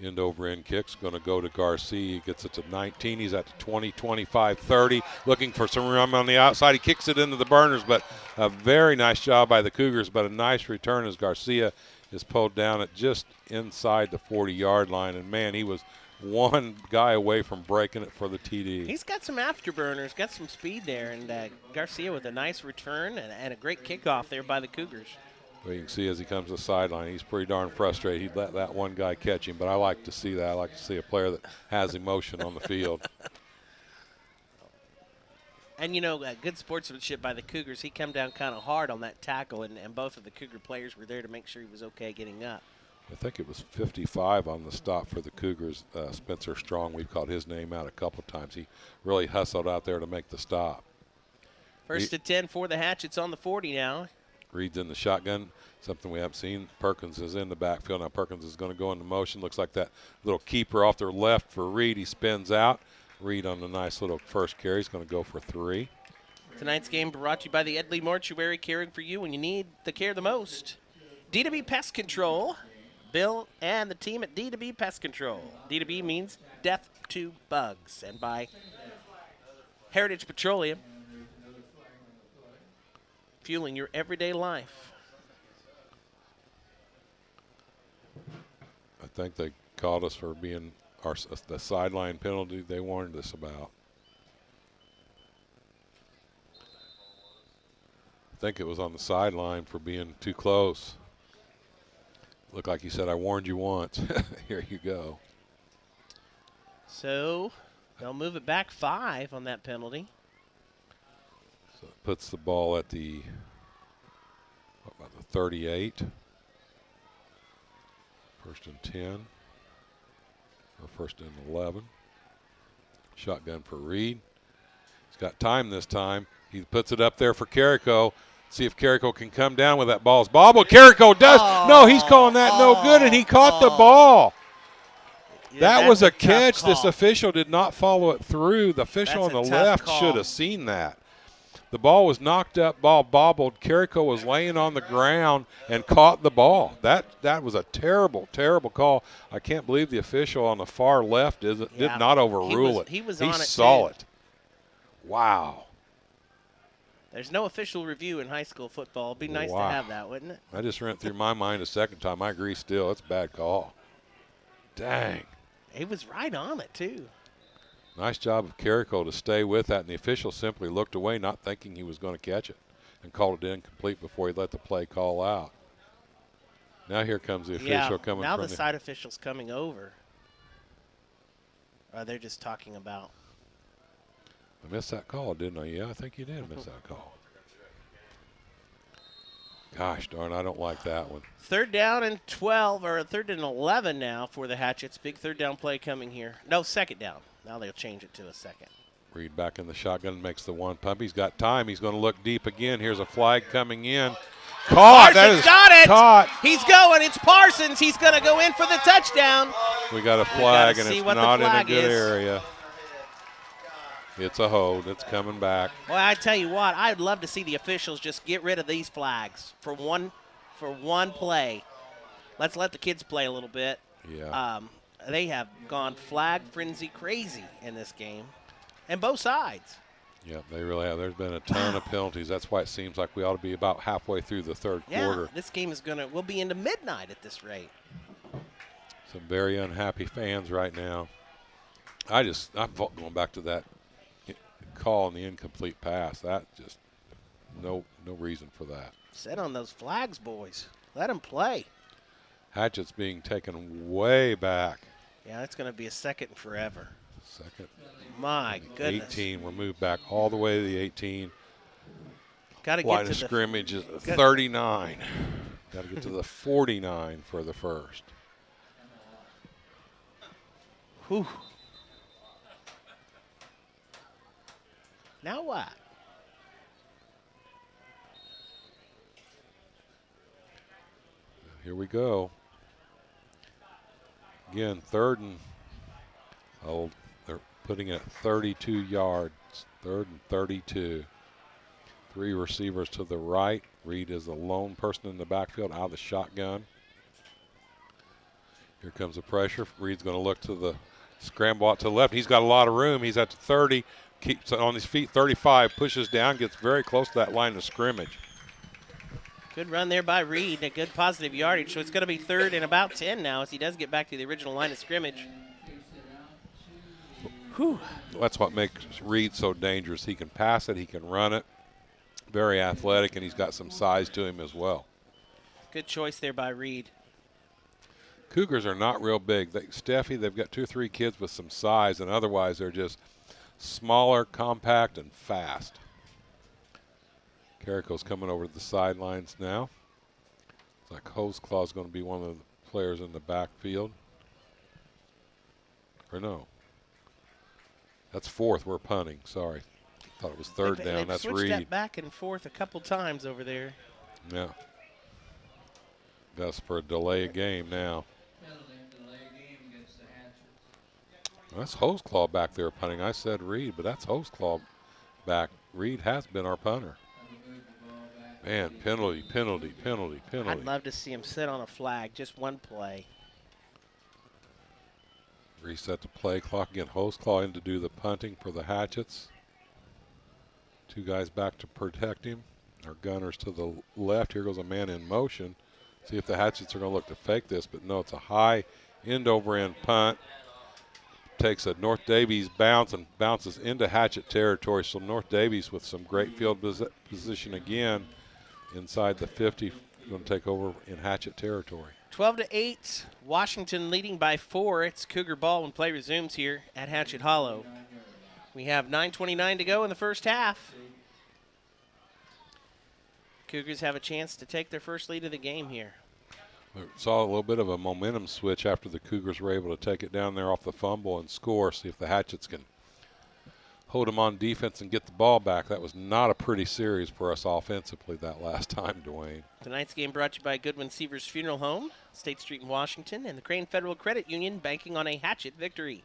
End over end kick's going to go to Garcia. He gets it to 19. He's at the 20, 25, 30. Looking for some room on the outside. He kicks it into the burners, but a very nice job by the Cougars. But a nice return as Garcia is pulled down at just inside the 40-yard line. And, man, he was one guy away from breaking it for the TD. He's got some afterburners, got some speed there. And Garcia with a nice return and a great kickoff there by the Cougars. Well, you can see as he comes to the sideline, he's pretty darn frustrated. He'd let that one guy catch him, but I like to see that. I like to see a player that has emotion on the field. And, you know, good sportsmanship by the Cougars. He come down kind of hard on that tackle, and both of the Cougar players were there to make sure he was okay getting up. I think it was 55 on the stop for the Cougars. Spencer Strong, we've called his name out a couple times. He really hustled out there to make the stop. First and 10 for the Hatchets on the 40 now. Reed's in the shotgun, something we haven't seen. Perkins is in the backfield. Now Perkins is going to go into motion. Looks like that little keeper off their left for Reed. He spins out. Reed on the nice little first carry is going to go for 3. Tonight's game brought to you by the Edley Mortuary, caring for you when you need the care the most. D2B Pest Control. Bill and the team at D2B Pest Control. D2B means death to bugs. And by Heritage Petroleum, fueling your everyday life. I think they called us for being the sideline penalty they warned us about. I think it was on the sideline for being too close. Looked like he said, I warned you once. Here you go. So they'll move it back 5 on that penalty. So it puts the ball at the, what about the 38? First and 10. Or first and 11. Shotgun for Reed. He's got time this time. He puts it up there for Carrico. See if Carrico can come down with that ball's bobbled. Carrico does. No, he's calling that no good, and he caught the ball. Yeah, that was a tough catch. call. This official did not follow it through. The official on the That's a tough left call. should have seen that. The ball was knocked up, ball bobbled. Carrico was laying on the ground and caught the ball. That was a terrible, terrible call. I can't believe the official on the far left did not overrule it. He was he on it, saw too. it. Wow. There's no official review in high school football. It'd be nice Wow. to have that, wouldn't it? I just ran through my mind a second time. I agree still. It's a bad call. Dang. He was right on it, too. Nice job of Carrico to stay with that, and the official simply looked away, not thinking he was going to catch it, and called it incomplete before he let the play call out. Now here comes the official coming now from the side official's coming over. They're just talking about. I missed that call, didn't I? Yeah, I think you did miss that call. Gosh darn, I don't like that one. 3rd down and 12, or 3rd and 11 now for the Hatchets. Big 3rd down play coming here. No, 2nd down. Now they'll change it to a 2nd. Reed back in the shotgun, makes the one pump. He's got time. He's going to look deep again. Here's a flag coming in. Caught. That Parsons is got it. caught. He's going. It's Parsons. He's going to go in for the touchdown. We got a flag, and see it's what the not in a flag good is. area. It's a hold. It's coming back. Well, I tell you what, I'd love to see the officials just get rid of these flags for one play. Let's let the kids play a little bit. Yeah. They have gone flag frenzy crazy in this game, and both sides. Yeah, they really have. There's been a ton of penalties. That's why it seems like we ought to be about halfway through the 3rd quarter. This game is we'll be into midnight at this rate. Some very unhappy fans right now. I'm going back to that call on the incomplete pass. That just no reason for that. Set on those flags, boys. Let them play. Hatchets being taken way back. Yeah, it's going to be a 2nd and forever. 2nd. My goodness. 18. We're moved back all the way to the 18. Got to Line get of to the scrimmage is 39. Got to get to the 49 for the first. Whew. Now what? Here we go. Again, third and, oh, they're putting it at 32 yards. Third and 32. 3 receivers to the right. Reed is the lone person in the backfield out of the shotgun. Here comes the pressure. Reed's going to look to the scramble out to the left. He's got a lot of room. He's at the 30, keeps it on his feet. 35, pushes down, gets very close to that line of scrimmage. Good run there by Reed, a good positive yardage. So it's going to be 3rd and about 10 now as he does get back to the original line of scrimmage. Whew. That's what makes Reed so dangerous. He can pass it, he can run it. Very athletic, and he's got some size to him as well. Good choice there by Reed. Cougars are not real big. Steffi, they've got 2 or 3 kids with some size, and otherwise they're just smaller, compact, and fast. Carrico's coming over to the sidelines now. It's like Hoseclaw's going to be one of the players in the backfield. Or no. That's 4th. We're punting. Sorry. Thought it was 3rd down. They've That's switched Reed. that back and forth a couple times over there. Yeah. That's for a delay of game now. That's Hoseclaw back there punting. I said Reed, but that's Hoseclaw back. Reed has been our punter. Man, penalty. I'd love to see him sit on a flag, just one play. Reset the play clock. Again, Hoseclaw in to do the punting for the Hatchets. 2 guys back to protect him. Our gunners to the left. Here goes a man in motion. See if the Hatchets are going to look to fake this, but no, it's a high end-over-end punt. Takes a North Davies bounce and bounces into Hatchet territory. So North Davies with some great field position again inside the 50, going to take over in Hatchet territory. 12-8, Washington leading by 4. It's Cougar ball when play resumes here at Hatchet Hollow. We have 9:29 to go in the first half. Cougars have a chance to take their first lead of the game here. We saw a little bit of a momentum switch after the Cougars were able to take it down there off the fumble and score. See if the Hatchets can hold them on defense and get the ball back. That was not a pretty series for us offensively that last time, Dwayne. Tonight's game brought to you by Goodwin Seavers Funeral Home, State Street in Washington, and the Crane Federal Credit Union, banking on a Hatchet victory.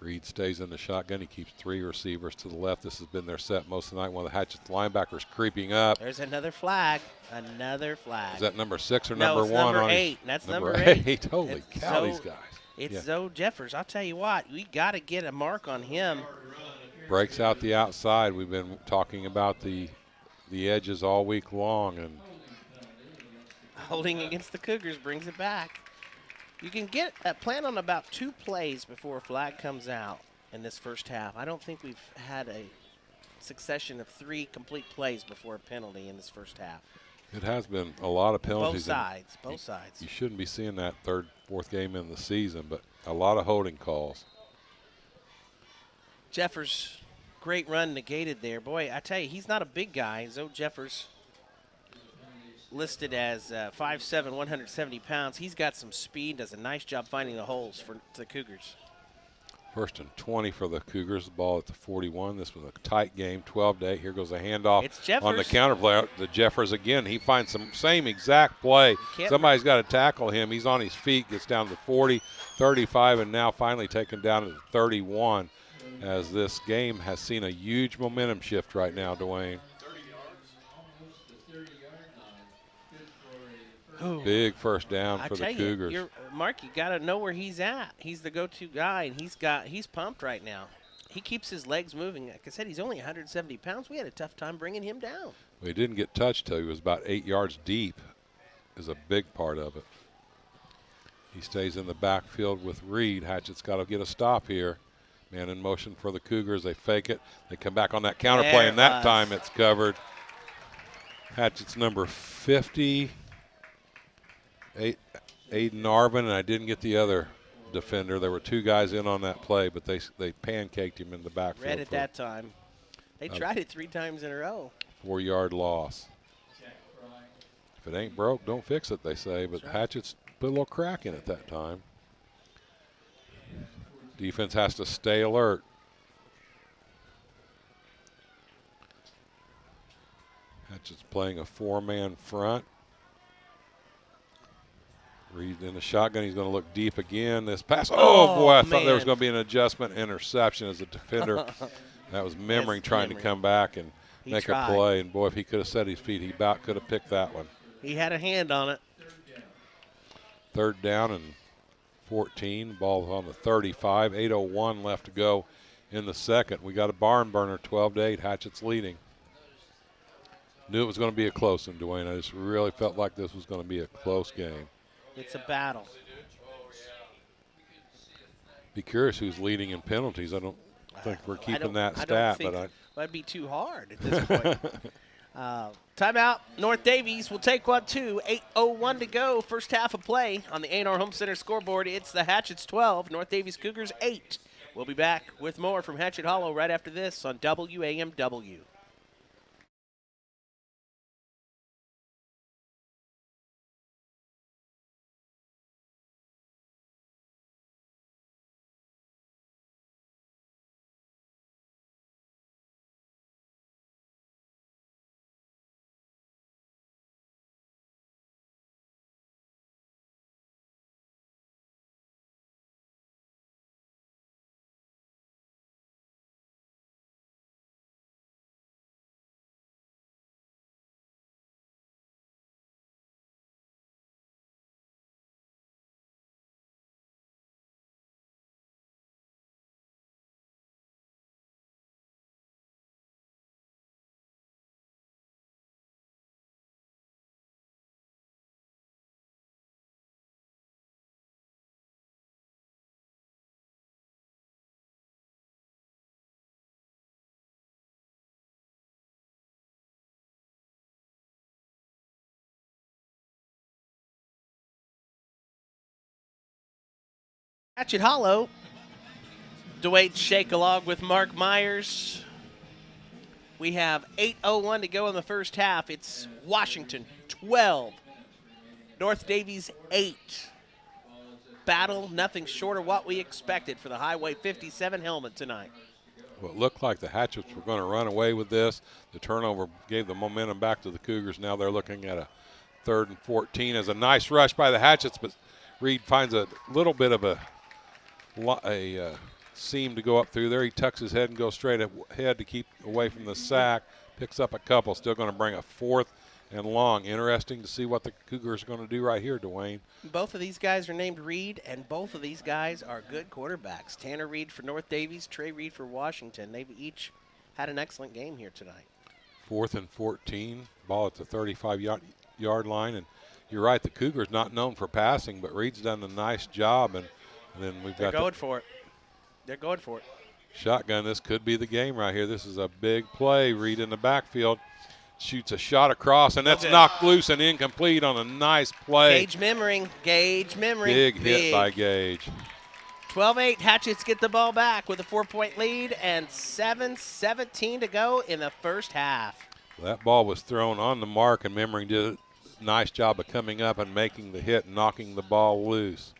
Reed stays in the shotgun. He keeps 3 receivers to the left. This has been their set most of the night. One of the Hatchets linebackers creeping up. There's another flag. Another flag. Is that number 6 or no, number it's 1? number On 8. That's number 8. Holy it's cow, these guys. It's Zoe Jeffers. I'll tell you what, we got to get a mark on him. Breaks out the outside. We've been talking about the edges all week long, and holding against the Cougars brings it back. You can plan on about 2 plays before a flag comes out in this first half. I don't think we've had a succession of 3 complete plays before a penalty in this first half. It has been a lot of penalties. Both sides. You shouldn't be seeing that 3rd, 4th game in the season, but a lot of holding calls. Jeffers, great run negated there. Boy, I tell you, he's not a big guy. Zoe Jeffers listed as 5'7", 170 pounds. He's got some speed, does a nice job finding the holes for the Cougars. 1st and 20 for the Cougars. The ball at the 41. This was a tight game, 12-8. Here goes a handoff on the counter play. The Jeffers again. He finds some same exact play. Somebody's got to tackle him. He's on his feet, gets down to 40, 35, and now finally taken down to 31. As this game has seen a huge momentum shift right now, Dwayne. Big first down for the Cougars. Mark, you got to know where he's at. He's the go-to guy, and he's pumped right now. He keeps his legs moving. Like I said, he's only 170 pounds. We had a tough time bringing him down. Well, he didn't get touched till he was about 8 yards deep. Is a big part of it. He stays in the backfield with Reed. Hatchet's got to get a stop here. Man in motion for the Cougars. They fake it. They come back on that counter play, and that time it's covered. Hatchet's number 50. Aiden Arvin, and I didn't get the other defender. There were 2 guys in on that play, but they pancaked him in the backfield. Read it that time. They tried it 3 times in a row. 4-yard loss. If it ain't broke, don't fix it, they say, but Hatchets put a little crack in it that time. Defense has to stay alert. Hatchets playing a 4-man front. Reed in the shotgun. He's going to look deep again. This pass. Oh, boy, I thought there was going to be an adjustment interception as a defender. That was Memmering trying to come back and make a play. And, boy, if he could have set his feet, he about could have picked that one. He had a hand on it. 3rd down and 14. Ball on the 35. 8:01 left to go in the second. We got a barn burner, 12-8. Hatchets leading. Knew it was going to be a close one, Dwayne. I just really felt like this was going to be a close game. It's a battle. Be curious who's leading in penalties. I don't think we're keeping that stat, but that'd be too hard at this point. Timeout. North Davies will take one, too. 8:01 to go. First half of play on the A&R Home Center scoreboard. It's the Hatchets 12, North Davies Cougars 8. We'll be back with more from Hatchet Hollow right after this on WAMW. Hatchet Hollow. Dwayne Shake along with Mark Myers. We have 8:01 to go in the first half. It's Washington 12, North Davies 8. Battle, nothing short of what we expected for the Highway 57 helmet tonight. Well, it looked like the Hatchets were going to run away with this. The turnover gave the momentum back to the Cougars. Now they're looking at a 3rd and 14 as a nice rush by the Hatchets, but Reed finds a little bit of a seam to go up through there. He tucks his head and goes straight ahead to keep away from the sack. Picks up a couple. Still going to bring a 4th and long. Interesting to see what the Cougars are going to do right here, Dwayne. Both of these guys are named Reed, and both of these guys are good quarterbacks. Tanner Reed for North Davies, Trey Reed for Washington. They've each had an excellent game here tonight. 4th and 14. Ball at the 35-yard line. And you're right, the Cougars not known for passing, but Reed's done a nice job. And then we've got going for it. They're going for it. Shotgun. This could be the game right here. This is a big play. Reed in the backfield shoots a shot across, and that's knocked loose and incomplete on a nice play. Gage Memmering. Big hit by Gage. 12-8. Hatchets get the ball back with a 4-point lead and 7:17 to go in the first half. That ball was thrown on the mark, and Memmering did a nice job of coming up and making the hit and knocking the ball loose.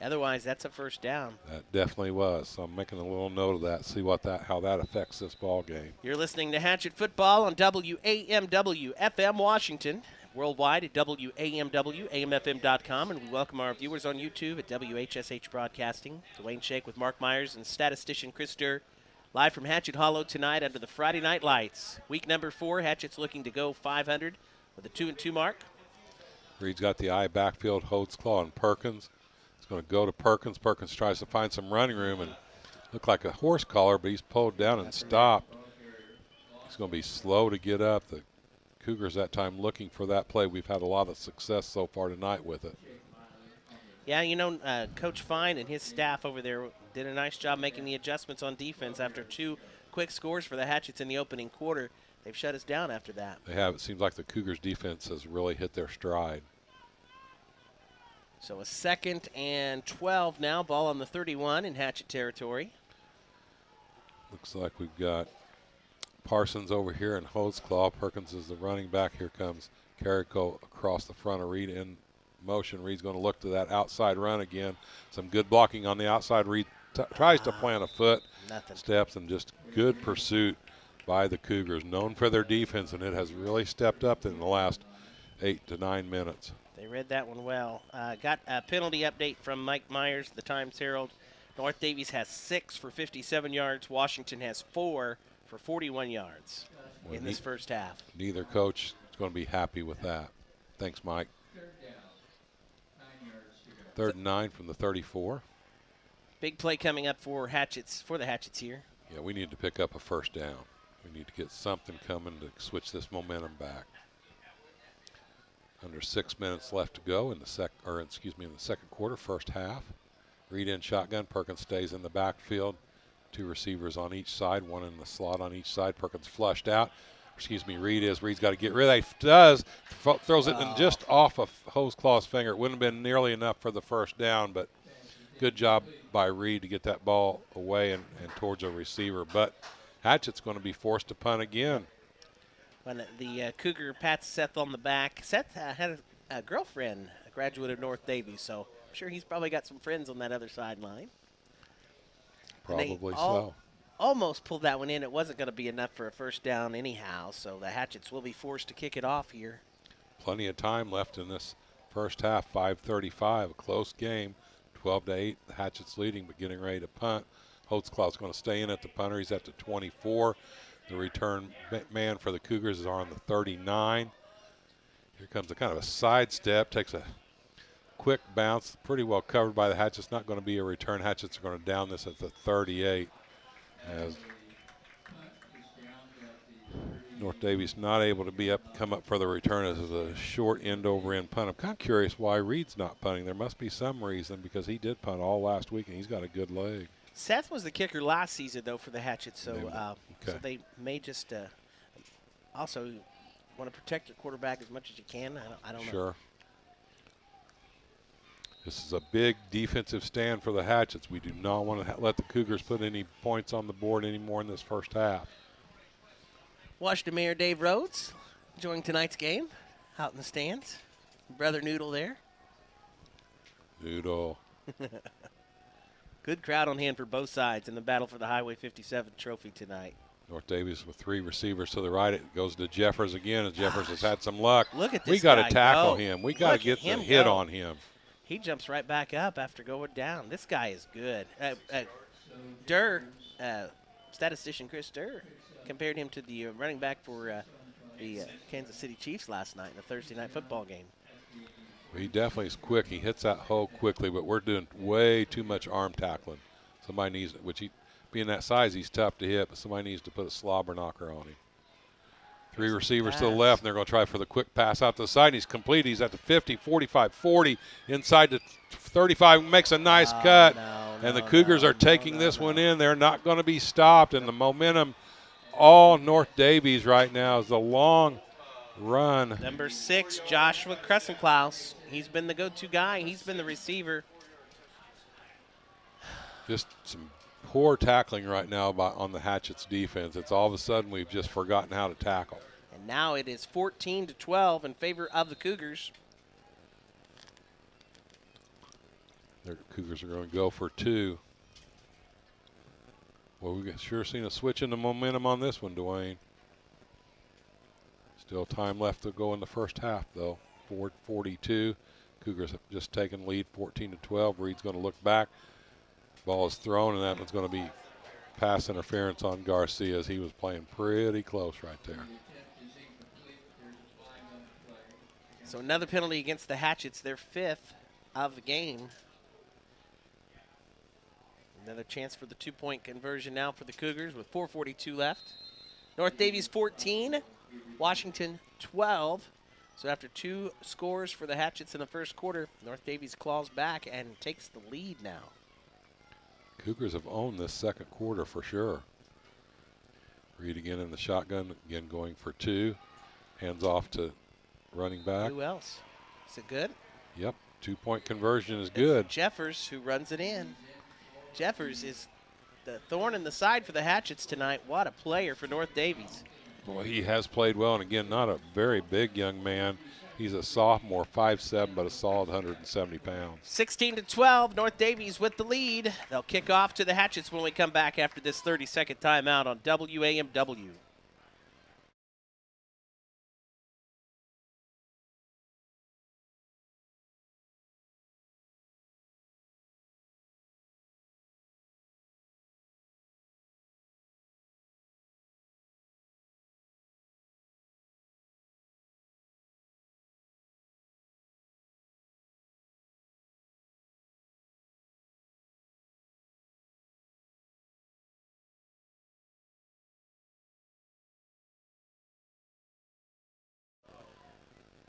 Otherwise, that's a first down. That definitely was. So I'm making a little note of that, see how that affects this ball game. You're listening to Hatchet Football on WAMW FM Washington, worldwide at WAMW, and we welcome our viewers on YouTube at WHSH Broadcasting. Dwayne Shake with Mark Myers and statistician Chris Durr, live from Hatchet Hollow tonight under the Friday Night Lights. Week number 4, Hatchet's looking to go 500 with a 2-2 mark. Reed's got the eye backfield, Holtzclaw and Perkins. Going to go to Perkins. Perkins tries to find some running room and looked like a horse collar, but he's pulled down and stopped. He's going to be slow to get up. The Cougars that time looking for that play. We've had a lot of success so far tonight with it. Yeah, you know, Coach Fine and his staff over there did a nice job making the adjustments on defense after 2 quick scores for the Hatchets in the opening quarter. They've shut us down after that. They have. It seems like the Cougars defense has really hit their stride. So a 2nd and 12 now, ball on the 31 in Hatchet territory. Looks like we've got Parsons over here and Holtzclaw. Perkins is the running back. Here comes Carrico across the front of Reed in motion. Reed's going to look to that outside run again. Some good blocking on the outside. Reed tries to plant a foot, Nothing. steps, and just good pursuit by the Cougars, known for their defense, and it has really stepped up in the last 8 to 9 minutes. They read that one well. Got a penalty update from Mike Myers, the Times-Herald. North Davies has 6 for 57 yards. Washington has 4 for 41 yards in this first half. Neither coach is going to be happy with that. Thanks, Mike. 3rd and 9 from the 34. Big play coming up for the Hatchets here. Yeah, we need to pick up a first down. We need to get something coming to switch this momentum back. Under 6 minutes left to go in the second quarter, first half. Reed in shotgun. Perkins stays in the backfield. 2 receivers on each side, 1 in the slot on each side. Perkins flushed out. Reed's got to get rid of that. He does. Throws it in just off of Hoseclaw's finger. It wouldn't have been nearly enough for the first down, but good job by Reed to get that ball away and towards a receiver. But Hatchet's going to be forced to punt again. When the Cougar pats Seth on the back. Seth had a girlfriend, a graduate of North Davies, so I'm sure he's probably got some friends on that other sideline. Probably so. Almost pulled that one in. It wasn't going to be enough for a first down anyhow, so the Hatchets will be forced to kick it off here. Plenty of time left in this first half, 5:35, a close game, 12-8. The Hatchets leading but getting ready to punt. Holtzclaw's going to stay in at the punter. He's at the 24. The return man for the Cougars is on the 39. Here comes a kind of a sidestep, takes a quick bounce, pretty well covered by the Hatchets. Not going to be a return. Hatchets are going to down this at the 38. As North Davies not able to come up for the return as a short end-over-end punt. I'm kind of curious why Reed's not punting. There must be some reason because he did punt all last week and he's got a good leg. Seth was the kicker last season, though, for the Hatchets, so okay. So they may just also want to protect your quarterback as much as you can. I don't know. Sure. This is a big defensive stand for the Hatchets. We do not want to let the Cougars put any points on the board anymore in this first half. Washington Mayor Dave Rhodes enjoying tonight's game out in the stands. Brother Noodle there. Noodle. Good crowd on hand for both sides in the battle for the Highway 57 trophy tonight. North Davies with 3 receivers to the right. It goes to Jeffers again, and Jeffers has had some luck. Look at this We got to guy tackle go. him. We got to get the him hit go. on him. He jumps right back up after going down. This guy is good. Durr, statistician Chris Durr, compared him to the running back for the Kansas City Chiefs last night in the Thursday night football game. He definitely is quick. He hits that hole quickly, but we're doing way too much arm tackling. Somebody needs, being that size, he's tough to hit, but somebody needs to put a slobber knocker on him. 3 receivers to the left, and they're going to try for the quick pass out to the side. And he's complete. He's at the 50, 45, 40, inside the 35, makes a nice cut. And the Cougars are taking this one in. They're not going to be stopped, and the momentum all North Davies right now is the long run. Number 6, Joshua Crescenklaus. He's been the go-to guy. He's been the receiver. Just some poor tackling right now on the Hatchets defense. It's all of a sudden we've just forgotten how to tackle. And now it is 14-12 in favor of the Cougars. The Cougars are going to go for 2. Well, we've sure seen a switch in the momentum on this one, Dwayne. Still time left to go in the first half, though. 4:42. Cougars have just taken lead 14-12. Reed's going to look back. Ball is thrown, and that one's going to be pass interference on Garcia as he was playing pretty close right there. So another penalty against the Hatchets, their 5th of the game. Another chance for the 2-point conversion now for the Cougars with 4:42 left. North Davies 14, Washington 12. So after 2 scores for the Hatchets in the first quarter, North Davies claws back and takes the lead now. Cougars have owned this second quarter for sure. Reed again in the shotgun, again going for 2. Hands off to running back. Who else? Is it good? Yep, 2-point conversion is good. It's Jeffers who runs it in. Jeffers is the thorn in the side for the Hatchets tonight. What a player for North Davies. Boy, he has played well, and again, not a very big young man. He's a sophomore, 5'7", but a solid 170 pounds. 16-12, North Davies with the lead. They'll kick off to the Hatchets when we come back after this 30-second timeout on WAMW.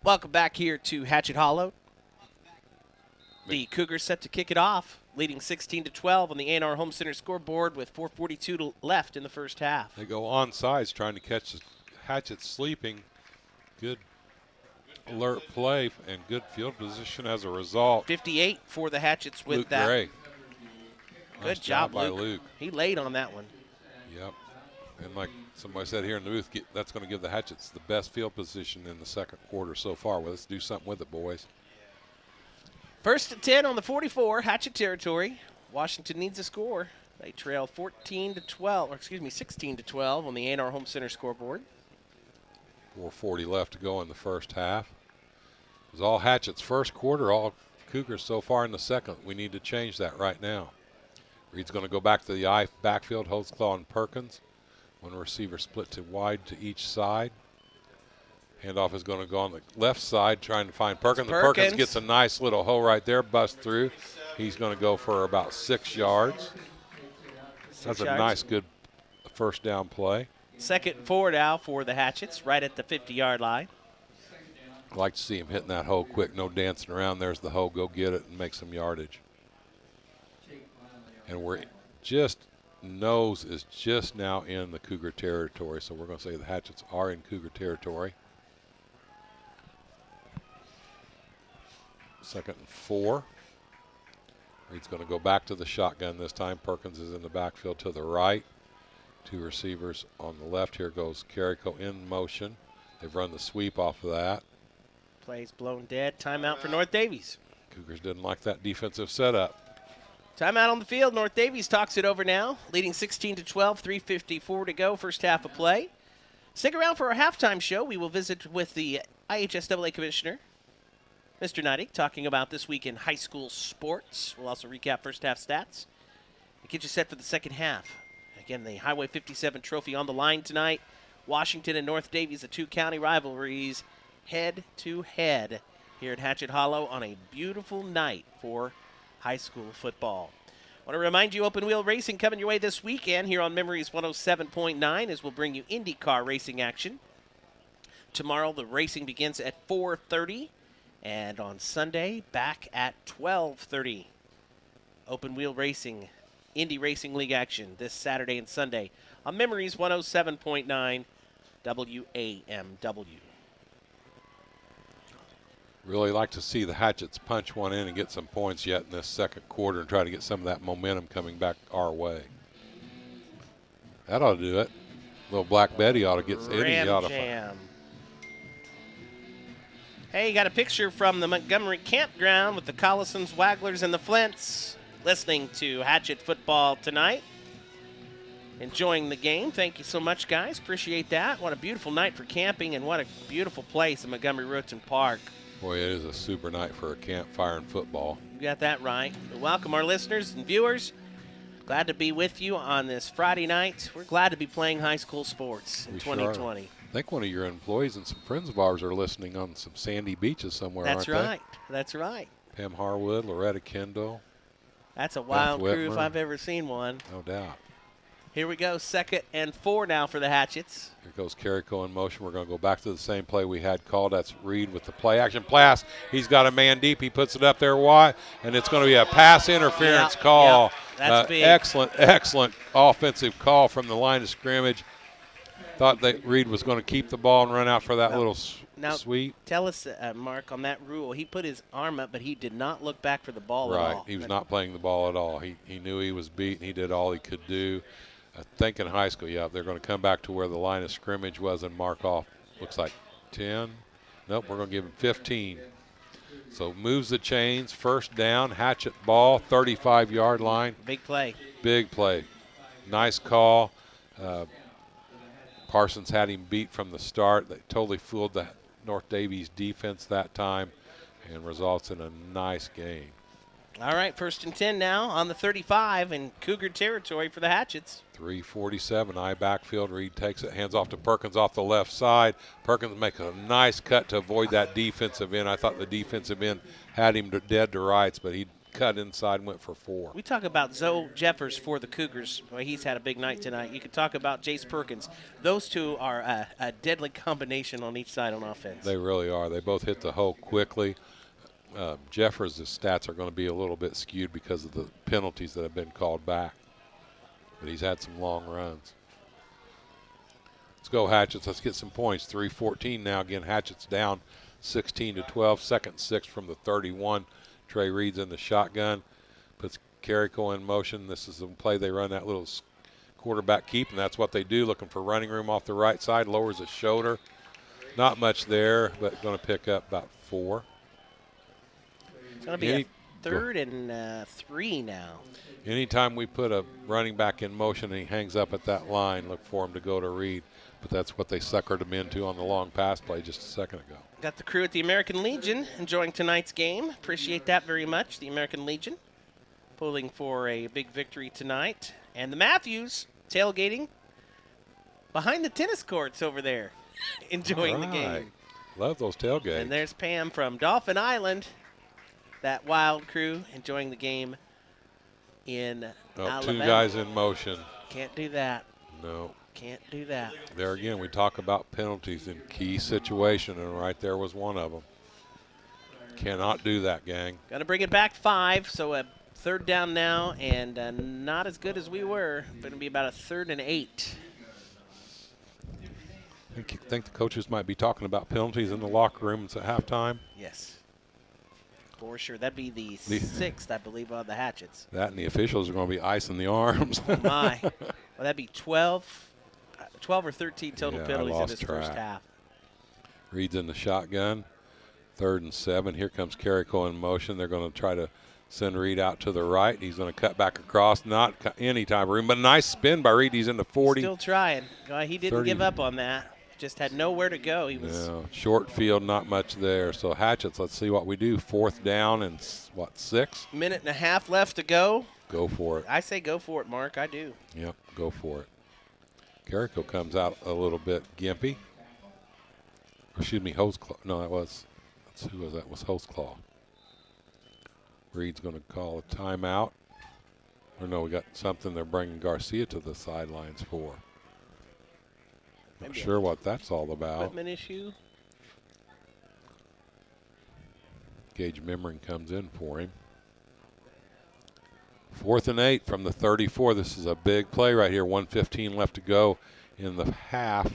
Welcome back here to Hatchet Hollow. The Cougars set to kick it off, leading 16-12 on the A&R Home Center scoreboard with 4:42 left in the first half. They go onside trying to catch the Hatchets sleeping. Good alert play and good field position as a result. 58 for the Hatchets with Luke that. Gray. Good Nice job by Luke. Luke. He laid on that one. Yep. And like somebody said here in the booth, that's going to give the Hatchets the best field position in the second quarter so far. Well, let's do something with it, boys. First and 10 on the 44, Hatchet territory. Washington needs a score. They trail 16-12 on the A&R Home Center scoreboard. 4:40 left to go in the first half. It was all Hatchets first quarter, all Cougars so far in the second. We need to change that right now. Reed's going to go back to the I backfield, Holtzclaw and Perkins. One receiver split to wide to each side. Handoff is going to go on the left side, trying to find Perkins. Perkins gets a nice little hole right there, bust through. He's going to go for about 6 yards. That's a nice, good first down play. Second and 4 now for the Hatchets, right at the 50-yard line. I'd like to see him hitting that hole quick, no dancing around. There's the hole. Go get it and make some yardage. And we're just, nose is just now in the Cougar territory, so we're going to say the Hatchets are in Cougar territory. Second and 4. Reed's going to go back to the shotgun this time. Perkins is in the backfield to the right. 2 receivers on the left. Here goes Carrico in motion. They've run the sweep off of that. Plays blown dead. Timeout for North Davies. Cougars didn't like that defensive setup. Timeout on the field. North Davies talks it over now, leading 16-12, 3:54 to go, first half of play. Stick around for our halftime show. We will visit with the IHSAA Commissioner, Mr. Neidig, talking about this week in high school sports. We'll also recap first half stats and get you set for the second half. Again, the Highway 57 trophy on the line tonight. Washington and North Davies, the 2 county rivalries, head-to-head here at Hatchet Hollow on a beautiful night for high school football. I want to remind you, open wheel racing coming your way this weekend here on Memories 107.9 as we'll bring you IndyCar racing action. Tomorrow the racing begins at 4:30 and on Sunday back at 12:30. Open wheel racing, Indy Racing League action this Saturday and Sunday on Memories 107.9 WAMW. Really like to see the Hatchets punch one in and get some points yet in this second quarter and try to get some of that momentum coming back our way. That ought to do it. Little Black Betty ought to get Eddie ought to Jam. Hey, you got a picture from the Montgomery campground with the Collisons, Wagglers, and the Flints listening to Hatchet football tonight. Enjoying the game. Thank you so much, guys. Appreciate that. What a beautiful night for camping and what a beautiful place in Montgomery Roten Park. Boy, it is a super night for a campfire and football. You got that right. Welcome our listeners and viewers. Glad to be with you on this Friday night. We're glad to be playing high school sports in 2020. Sure. I think one of your employees and some friends of ours are listening on some sandy beaches somewhere, That's aren't right. That's right. Pam Harwood, Loretta Kendall. That's a wild Beth crew if Whitmer. I've ever seen one. No doubt. Here we go. 2nd and 4 now for the Hatchets. Here goes Carrico in motion. We're going to go back to the same play we had called. That's Reed with the play action pass. He's got a man deep. He puts it up there wide, and it's going to be a pass interference call. That's big. Excellent offensive call from the line of scrimmage. Thought that Reed was going to keep the ball and run out for that little sweep. Tell us, Mark, on that rule. He put his arm up, but he did not look back for the ball at all. Right. He was not playing the ball at all. He knew he was beaten. He did all he could do. I think in high school, they're going to come back to where the line of scrimmage was and mark off, looks like 10. Nope, we're going to give him 15. So moves the chains, first down, Hatchet ball, 35-yard line. Big play. Big play. Nice call. Parsons had him beat from the start. They totally fooled the North Davies defense that time and results in a nice game. All right, 1st and 10 now on the 35 in Cougar territory for the Hatchets. 3:47, I backfield. Reed takes it, hands off to Perkins off the left side. Perkins makes a nice cut to avoid that defensive end. I thought the defensive end had him dead to rights, but he cut inside and went for 4. We talk about Zoe Jeffers for the Cougars. Well, he's had a big night tonight. You could talk about Jace Perkins. Those two are a deadly combination on each side on offense. They really are. They both hit the hole quickly. Jeffers' stats are going to be a little bit skewed because of the penalties that have been called back. But he's had some long runs. Let's go, Hatchets. Let's get some points. 3:14 now. Again, Hatchets down 16-12. Second 6 from the 31. Trey Reed's in the shotgun. Puts Carrico in motion. This is the play they run, that little quarterback keep, and that's what they do, looking for running room off the right side. Lowers his shoulder. Not much there, but going to pick up about 4. It's going to be a 3rd and 3 now. Anytime we put a running back in motion and he hangs up at that line, look for him to go to Reed. But that's what they suckered him into on the long pass play just a second ago. Got the crew at the American Legion enjoying tonight's game. Appreciate that very much, the American Legion. Pulling for a big victory tonight. And the Matthews tailgating behind the tennis courts over there, enjoying the game. Love those tailgates. And there's Pam from Dolphin Island, that wild crew, enjoying the game in Alabama. 2 guys in motion. Can't do that. No. Can't do that. There again, we talk about penalties in key situation, and right there was one of them. Cannot do that, gang. Got to bring it back 5, so a 3rd down now, and not as good as we were. Going to be about a 3rd and 8. Think the coaches might be talking about penalties in the locker rooms at halftime? Yes. For sure. That'd be the 6th, I believe, on the Hatchets. That and the officials are going to be icing the arms. Oh my. Well, that'd be 12 or 13 total penalties in this track. first half. Reed's in the shotgun. 3rd and 7. Here comes Carrico in motion. They're going to try to send Reed out to the right. He's going to cut back across. Not any time room, but a nice spin by Reed. He's in the 40. Still trying. He didn't 30. give up on that. Just had nowhere to go. He was short field, not much there. So Hatchets, let's see what we do. 4th down and, 6? Minute and a half left to go. Go for it. I say go for it, Mark. I do. Yep, go for it. Carrico comes out a little bit gimpy. Excuse me, Hoseclaw. No, that was, who was that? It was Hoseclaw. Reed's going to call a timeout. Or no, we got something they're bringing Garcia to the sidelines for. Not sure what that's all about. Equipment issue. Gage Memmering comes in for him. 4th and 8 from the 34. This is a big play right here. 1:15 left to go in the half.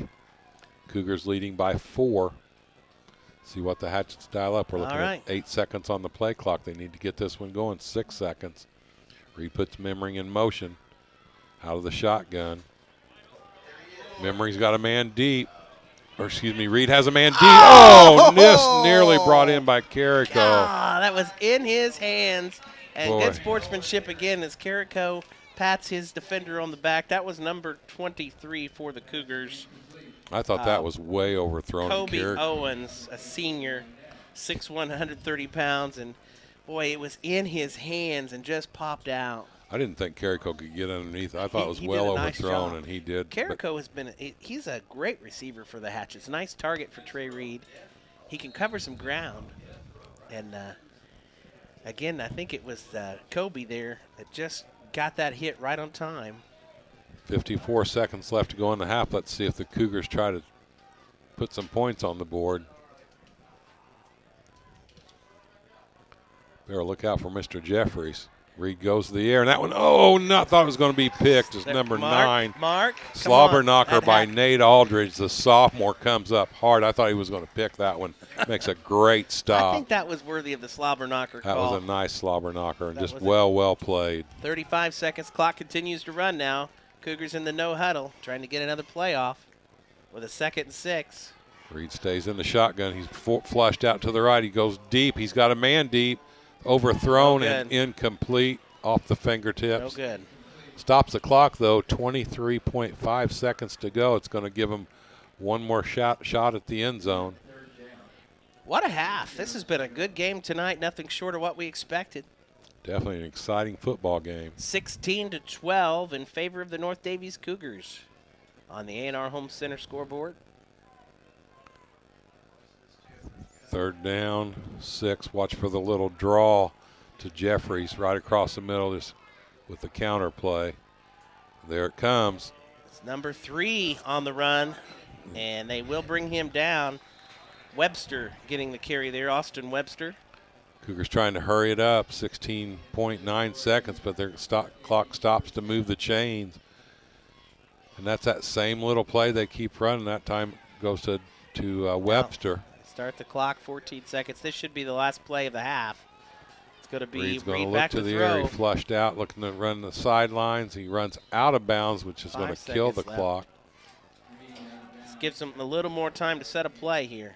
Cougars leading by 4. See what the Hatchets dial up. We're looking at 8 seconds on the play clock. They need to get this one going. 6 seconds. Reed puts Memmering in motion. Out of the shotgun. Memmering's got a man deep. Or excuse me, Reed has a man deep. Oh, nearly brought in by Carrico. That was in his hands. And good sportsmanship again as Carrico pats his defender on the back. That was number 23 for the Cougars. I thought that was way overthrown. Kobe Owens, a senior, 6'1", 130 pounds. And, boy, it was in his hands and just popped out. I didn't think Carrico could get underneath. I thought it was well overthrown, and he did. Carrico has been he's a great receiver for the Hatchets. Nice target for Trey Reed. He can cover some ground. And, again, I think it was Kobe there that just got that hit right on time. 54 seconds left to go in the half. Let's see if the Cougars try to put some points on the board. Better look out for Mr. Jeffries. Reed goes to the air, and that one, thought it was going to be picked. It's number 9. Slobber knocker by Nate Aldridge. The sophomore comes up hard. I thought he was going to pick that one. Makes a great stop. I think that was worthy of the slobber knocker call. That was a nice slobber knocker, and just well played. 35 seconds. Clock continues to run now. Cougars in the no huddle, trying to get another playoff with a 2nd and 6. Reed stays in the shotgun. He's flushed out to the right. He goes deep. He's got a man deep. Overthrown and incomplete off the fingertips. No good. Stops the clock, though. 23.5 seconds to go. It's going to give him one more shot at the end zone. What a half. This has been a good game tonight. Nothing short of what we expected. Definitely an exciting football game. 16-12 in favor of the North Davies Cougars on the A&R Home Center scoreboard. 3rd down, 6. Watch for the little draw. to Jeffries right across the middle just with the counter play. There it comes. It's number 3 on the run, and they will bring him down. Webster getting the carry there, Austin Webster. Cougars trying to hurry it up, 16.9 seconds, but their clock stops to move the chains. And that's that same little play they keep running. That time goes to Webster. Start the clock, 14 seconds. This should be the last play of the half. It's going to be Reed's going Reed to back look to the throw. air. He flushed out, looking to run the sidelines. He runs out of bounds, which is going to kill the clock. This gives him a little more time to set a play here.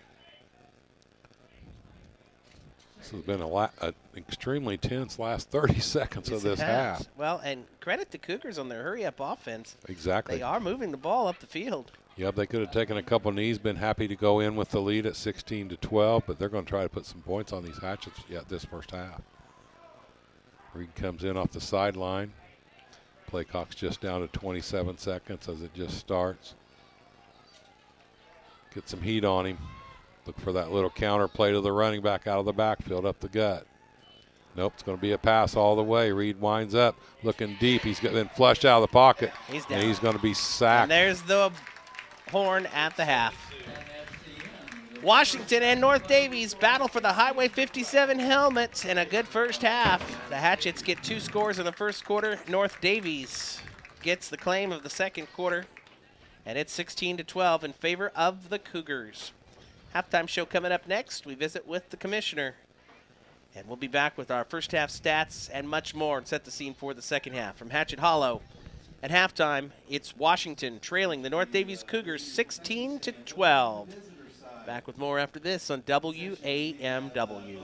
This has been an extremely tense last 30 seconds of this half. Well, and credit to Cougars on their hurry-up offense. Exactly. They are moving the ball up the field. Yep, they could have taken a couple knees, been happy to go in with the lead at 16-12, but they're going to try to put some points on these Hatchets yet this first half. Reed comes in off the sideline. Play clock's just down to 27 seconds as it just starts. Get some heat on him. Look for that little counter play to the running back out of the backfield up the gut. Nope, it's going to be a pass all the way. Reed winds up, looking deep. He's been flushed out of the pocket. He's down. And he's going to be sacked. And there's the horn at the half. Washington and North Davies battle for the Highway 57 helmet and a good first half. The Hatchets get 2 scores in the first quarter. North Davies gets the claim of the second quarter, and it's 16-12 in favor of the Cougars. Halftime show coming up next. We visit with the commissioner, and we'll be back with our first half stats and much more and set the scene for the second half. From Hatchet Hollow at halftime, it's Washington trailing the North Davies Cougars 16-12. Back with more after this on WAMW.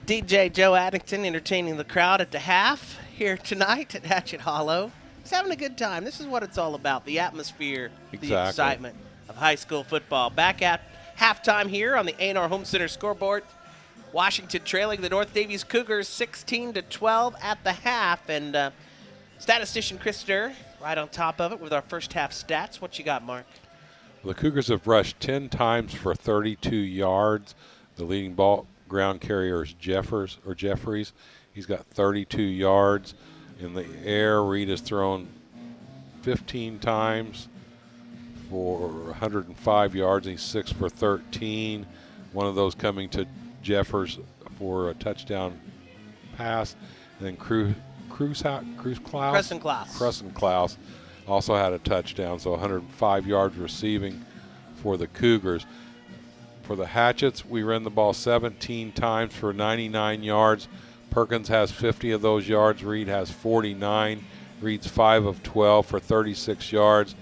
DJ Joe Addington entertaining the crowd at the half here tonight at Hatchet Hollow. He's having a good time. This is what it's all about, the atmosphere, Exactly. the excitement of high school football. Back at halftime here on the A&R Home Center scoreboard. Washington trailing the North Davies Cougars 16-12 at the half. And statistician Chris Durr right on top of it with our first half stats. What you got, Mark? The Cougars have rushed 10 times for 32 yards. The leading ball ground carrier is Jeffries. He's got 32 yards. In the air, Reed has thrown 15 times for 105 yards. He's 6 for 13. One of those coming to Jeffers for a touchdown pass. And then Crescent Klaus also had a touchdown, so 105 yards receiving for the Cougars. For the Hatchets, we ran the ball 17 times for 99 yards. Perkins has 50 of those yards. Reed has 49. Reed's 5 of 12 for 36 yards.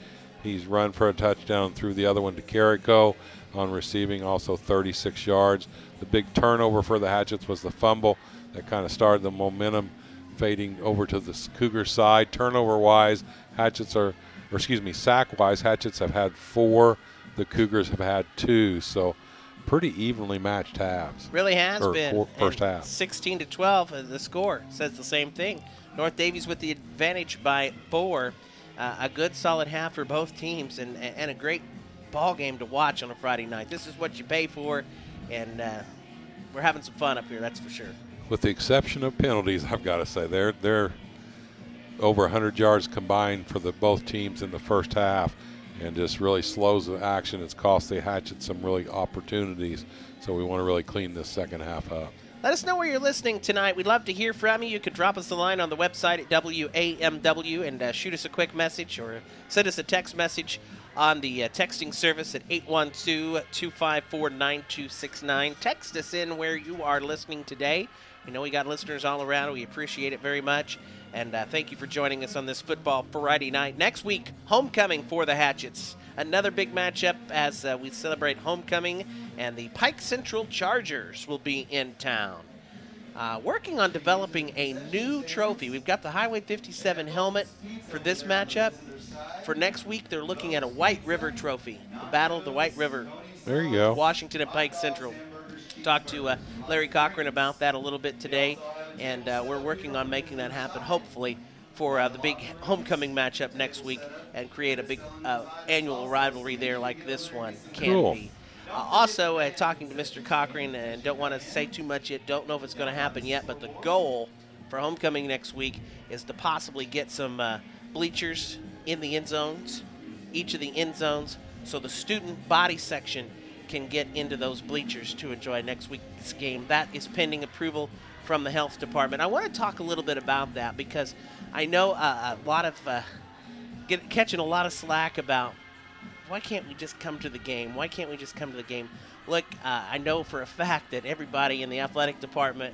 He's run for a touchdown, threw the other one to Carrico on receiving, also 36 yards. The big turnover for the Hatchets was the fumble that kind of started the momentum fading over to the Cougar side. Turnover-wise, sack-wise, Hatchets have had 4. The Cougars have had 2. So pretty evenly matched halves. Really has been. First half. 16-12, the score says the same thing. North Davies with the advantage by 4. A good solid half for both teams and a great ball game to watch on a Friday night. This is what you pay for, and we're having some fun up here, that's for sure. With the exception of penalties, I've got to say, they're over 100 yards combined for both teams in the first half, and just really slows the action. It's cost the Hatchet some really opportunities, so we want to really clean this second half up. Let us know where you're listening tonight. We'd love to hear from you. You can drop us a line on the website at WAMW and shoot us a quick message or send us a text message on the texting service at 812-254-9269. Text us in where you are listening today. We know we got listeners all around. We appreciate it very much. And thank you for joining us on this Football Friday night. Next week, homecoming for the Hatchets. Another big matchup as we celebrate homecoming, and the Pike Central Chargers will be in town. Working on developing a new trophy. We've got the Highway 57 helmet for this matchup. For next week, they're looking at a White River trophy, the Battle of the White River. There you go. Washington and Pike Central. Talked to Larry Cochran about that a little bit today, and we're working on making that happen, hopefully, for the big homecoming matchup next week and create a big annual rivalry there like this one can be. Also, talking to Mr. Cochran, and don't want to say too much yet, don't know if it's going to happen yet, but the goal for homecoming next week is to possibly get some bleachers in the end zones, each of the end zones, so the student body section can get into those bleachers to enjoy next week's game. That is pending approval from the health department. I want to talk a little bit about that because I know a lot of catching a lot of slack about why can't we just come to the game? Why can't we just come to the game? Look, I know for a fact that everybody in the athletic department,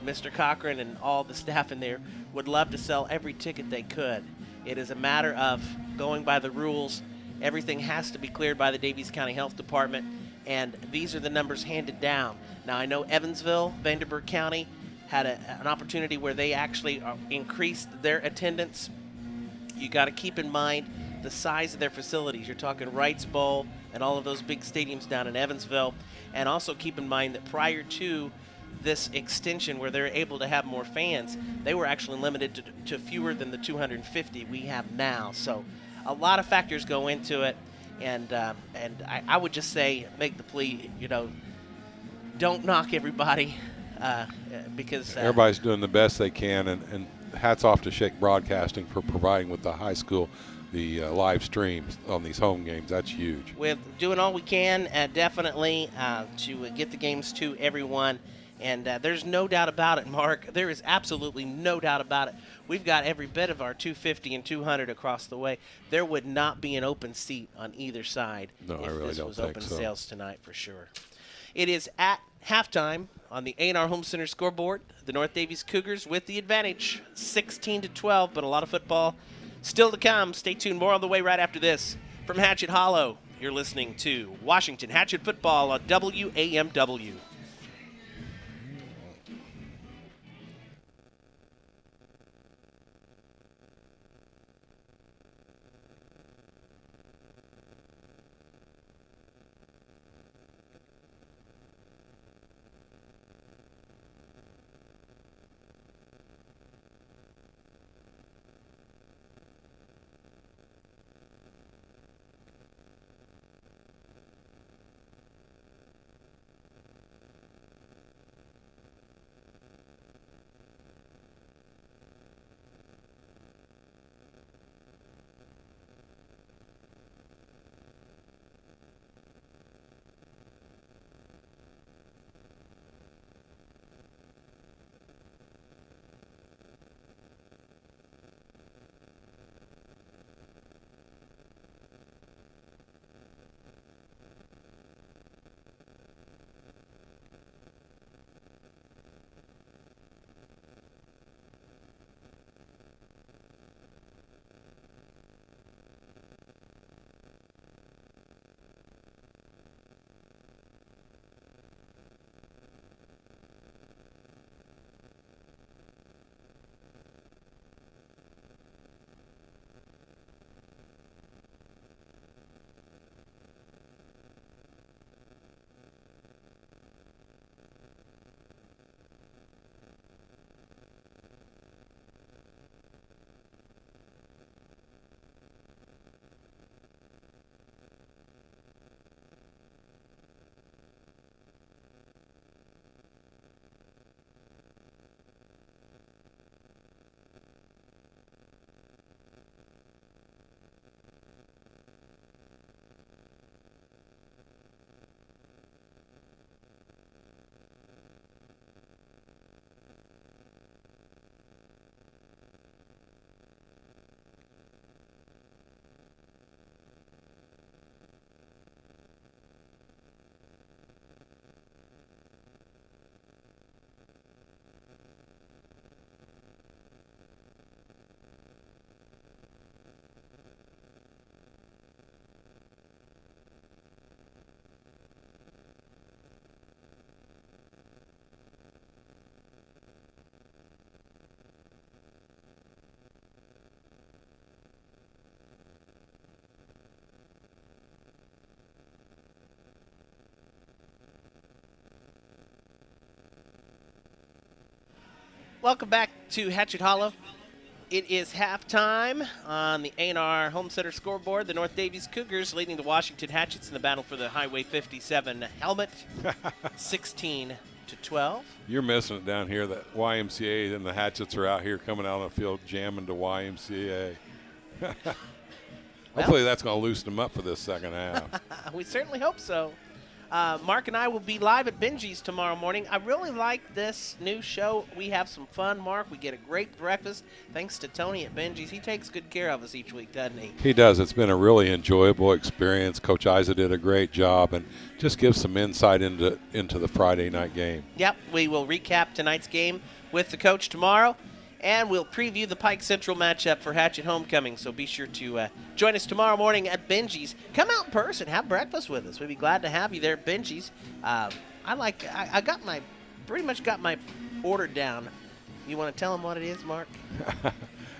Mr. Cochran and all the staff in there, would love to sell every ticket they could. It is a matter of going by the rules. Everything has to be cleared by the Davies County Health Department, and these are the numbers handed down. Now, I know Evansville, Vanderburgh County, had an opportunity where they actually increased their attendance. You got to keep in mind the size of their facilities. You're talking Wrights Bowl and all of those big stadiums down in Evansville. And also keep in mind that prior to this extension where they're able to have more fans, they were actually limited to fewer than the 250 we have now. So a lot of factors go into it. And I would just say, make the plea, don't knock everybody because everybody's doing the best they can, and hats off to Shake Broadcasting for providing with the high school the live streams on these home games. That's huge. We're doing all we can, definitely, to get the games to everyone. And there's no doubt about it, Mark. There is absolutely no doubt about it. We've got every bit of our 250 and 200 across the way. There would not be an open seat on either side if I really this don't was think open so. sales tonight for sure. It is at halftime on the A&R Home Center scoreboard. The North Davies Cougars with the advantage, 16-12, but a lot of football still to come. Stay tuned. More on the way right after this. From Hatchet Hollow, you're listening to Washington Hatchet Football on WAMW. Welcome back to Hatchet Hollow. It is halftime on the A&R Home Center scoreboard. The North Davies Cougars leading the Washington Hatchets in the battle for the Highway 57 helmet, 16-12. You're missing it down here. That YMCA and the Hatchets are out here coming out on the field jamming to YMCA. Hopefully that's going to loosen them up for this second half. We certainly hope so. Mark and I will be live at Benji's tomorrow morning. I really like this new show. We have some fun, Mark. We get a great breakfast thanks to Tony at Benji's. He takes good care of us each week, doesn't he? He does. It's been a really enjoyable experience. Coach Isa did a great job and just gives some insight into the Friday night game. Yep, we will recap tonight's game with the coach tomorrow, and we'll preview the Pike Central matchup for Hatchet Homecoming. So be sure to join us tomorrow morning at Benji's. Come out in person, have breakfast with us. We'd be glad to have you there at Benji's. I pretty much got my order down. You want to tell them what it is, Mark?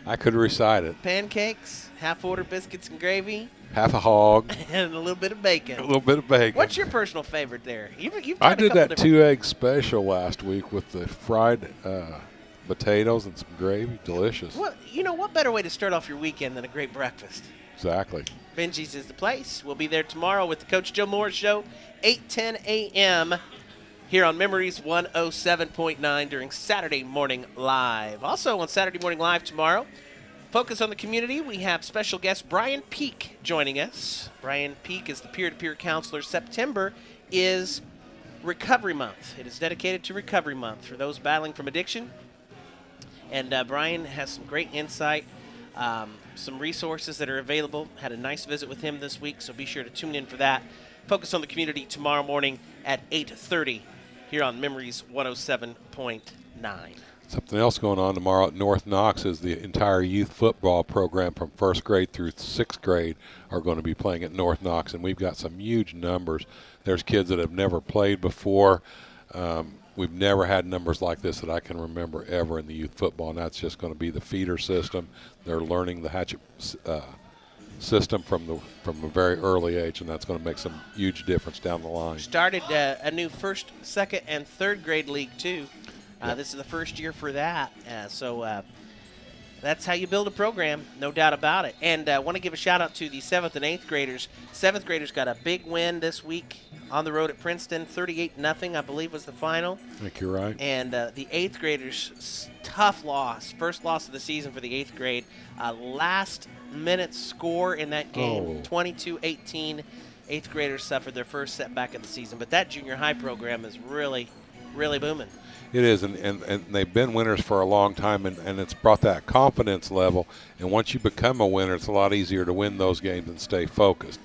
I could recite it. Pancakes, half-order biscuits and gravy. Half a hog. And a little bit of bacon. A little bit of bacon. What's your personal favorite there? You've I tried did a couple that 2-egg special last week with the fried potatoes and some gravy. Delicious. What better way to start off your weekend than a great breakfast? Exactly. Benji's is the place. We'll be there tomorrow with the Coach Joe Moore Show, 8:10 a.m. here on Memories 107.9 during Saturday Morning Live. Also on Saturday Morning Live tomorrow, Focus on the Community, we have special guest Brian Peak joining us. Brian Peak is the peer-to-peer counselor. September is Recovery Month. It is dedicated to Recovery Month for those battling from addiction. And Brian has some great insight, some resources that are available. Had a nice visit with him this week, so be sure to tune in for that. Focus on the Community tomorrow morning at 8:30 here on Memories 107.9. Something else going on tomorrow at North Knox is the entire youth football program from 1st grade through 6th grade are going to be playing at North Knox, and we've got some huge numbers. There's kids that have never played before. We've never had numbers like this that I can remember ever in the youth football, and that's just going to be the feeder system. They're learning the Hatchet system from a very early age, and that's going to make some huge difference down the line. Started a new 1st, 2nd, and 3rd grade league, too. Yep. This is the first year for that, so that's how you build a program, no doubt about it. And I want to give a shout-out to the 7th and 8th graders. 7th graders got a big win this week on the road at Princeton. 38-0, I believe, was the final. I think you're right. And the 8th graders, tough loss. First loss of the season for the 8th grade. Last-minute score in that game, 22-18. 8th graders suffered their first setback of the season. But that junior high program is really, really booming. It is, and they've been winners for a long time, and it's brought that confidence level. And once you become a winner, it's a lot easier to win those games and stay focused.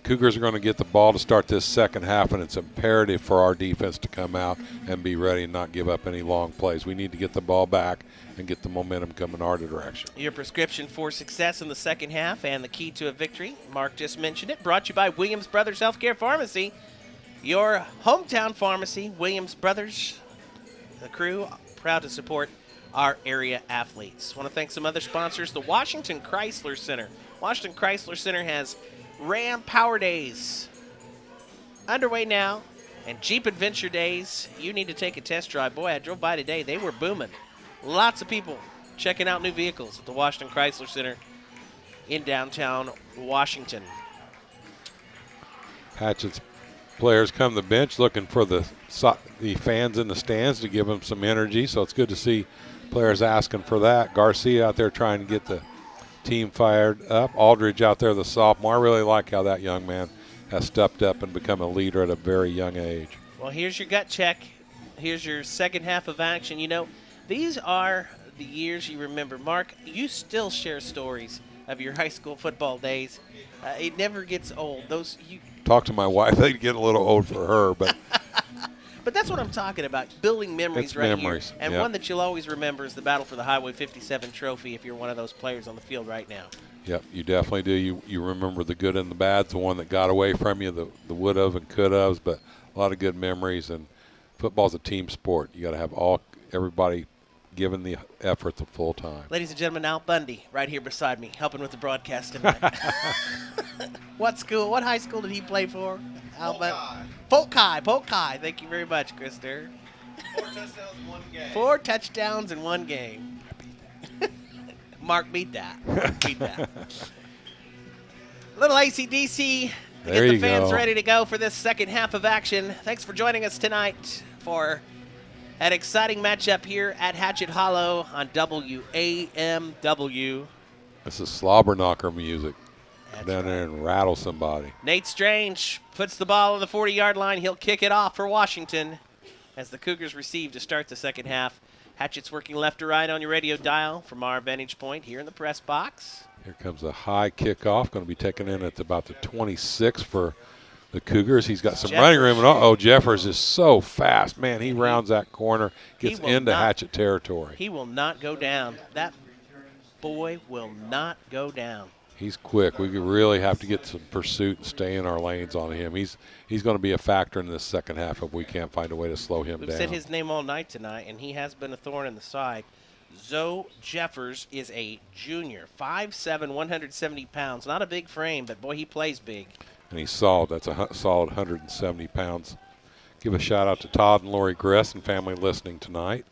Cougars are going to get the ball to start this second half, and it's imperative for our defense to come out and be ready and not give up any long plays. We need to get the ball back and get the momentum coming our direction. Your prescription for success in the second half and the key to a victory, Mark just mentioned it, brought to you by Williams Brothers Healthcare Pharmacy, your hometown pharmacy. Williams Brothers, the crew, proud to support our area athletes. Want to thank some other sponsors. The Washington Chrysler Center. Washington Chrysler Center has Ram Power Days underway now, and Jeep Adventure Days. You need to take a test drive. Boy, I drove by today. They were booming. Lots of people checking out new vehicles at the Washington Chrysler Center in downtown Washington. Hatchets players come to the bench looking for the fans in the stands to give them some energy, so it's good to see players asking for that. Garcia out there trying to get the team fired up. Aldridge out there, the sophomore. I really like how that young man has stepped up and become a leader at a very young age. Well, here's your gut check. Here's your second half of action. You know, these are the years you remember. Mark, you still share stories of your high school football days. It never gets old. Talk to my wife. They get a little old for her, but but that's what I'm talking about, building memories it's right memories. Here. And one that you'll always remember is the battle for the Highway 57 trophy if you're one of those players on the field right now. Yep, you definitely do. You remember the good and the bad, the one that got away from you, the would have and could haves, but a lot of good memories. And football's a team sport. You got to have everybody giving the effort the full time. Ladies and gentlemen, Al Bundy right here beside me, helping with the broadcast tonight. What high school did he play for? Al Bundy. Polk High. Thank you very much, Krister. 4 touchdowns, 1 game. 4 touchdowns in 1 game. Mark beat that. Mark beat that. Little AC/DC to There get the you fans go. ready to go for this second half of action. Thanks for joining us tonight for an exciting matchup here at Hatchet Hollow on WAMW. This is slobber knocker music. That's Down there and rattle somebody. Nate Strange puts the ball on the 40-yard line. He'll kick it off for Washington as the Cougars receive to start the second half. Hatchet's working left to right on your radio dial from our vantage point here in the press box. Here comes a high kickoff. Going to be taken in at about the 26 for the Cougars. He's got some running room. And uh-oh, Jeffers is so fast. Man, he rounds that corner, gets into Hatchet territory. He will not go down. That boy will not go down. He's quick. We really have to get some pursuit and stay in our lanes on him. He's going to be a factor in this second half if we can't find a way to slow him down. We've said his name all night tonight, and he has been a thorn in the side. Zoe Jeffers is a junior, 5'7", 170 pounds. Not a big frame, but boy, he plays big. And he's solid. That's a solid 170 pounds. Give a shout out to Todd and Lori Gress and family listening tonight.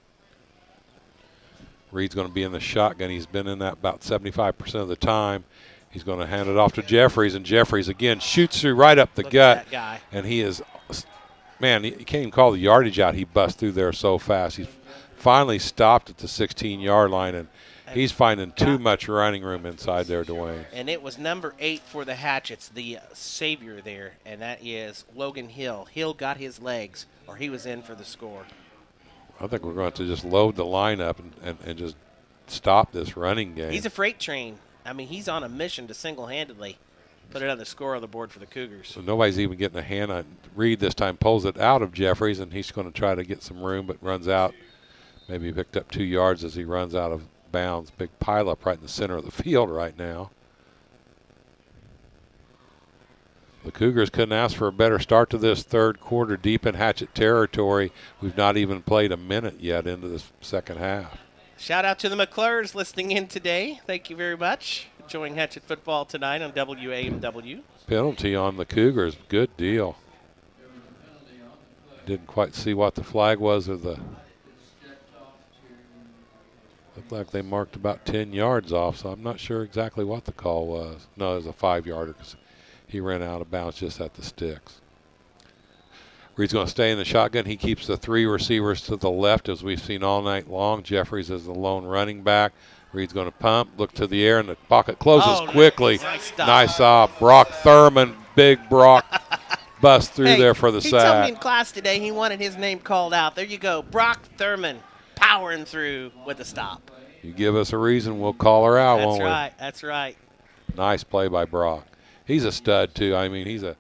Reed's going to be in the shotgun. He's been in that about 75% of the time. He's going to hand it off to Jeffries, and Jeffries again shoots through right up the gut. That guy. And he is, man, you can't even call the yardage out. He busts through there so fast. He's finally stopped at the 16-yard line, and he's finding too much running room inside there, Dwayne. And it was number 8 for the Hatchets, the savior there, and that is Logan Hill. Hill got his legs, or he was in for the score. I think we're going to just load the lineup and just stop this running game. He's a freight train. I mean, he's on a mission to single-handedly put another score on the board for the Cougars. So nobody's even getting a hand on Reed this time. Pulls it out of Jeffries, and he's going to try to get some room, but runs out. Maybe he picked up 2 yards as he runs out of bounds. Big pileup right in the center of the field right now. The Cougars couldn't ask for a better start to this third quarter, deep in Hatchet territory. We've not even played a minute yet into this second half. Shout out to the McClures listening in today. Thank you very much. Enjoying Hatchet football tonight on WAMW. Penalty on the Cougars. Good deal. Didn't quite see what the flag was or the. Looked like they marked about 10 yards off, so I'm not sure exactly what the call was. No, it was a 5-yarder because he ran out of bounds just at the sticks. Reed's going to stay in the shotgun. He keeps the 3 receivers to the left, as we've seen all night long. Jeffries is the lone running back. Reed's going to pump, look to the air, and the pocket closes quickly. Nice stop. Brock Thurman, big Brock, bust through there for the He told me sack. in class today he wanted his name called out. There you go. Brock Thurman powering through with a stop. You give us a reason, we'll call her out, won't we? That's right. That's right. Nice play by Brock. He's a stud, too. I mean, he's a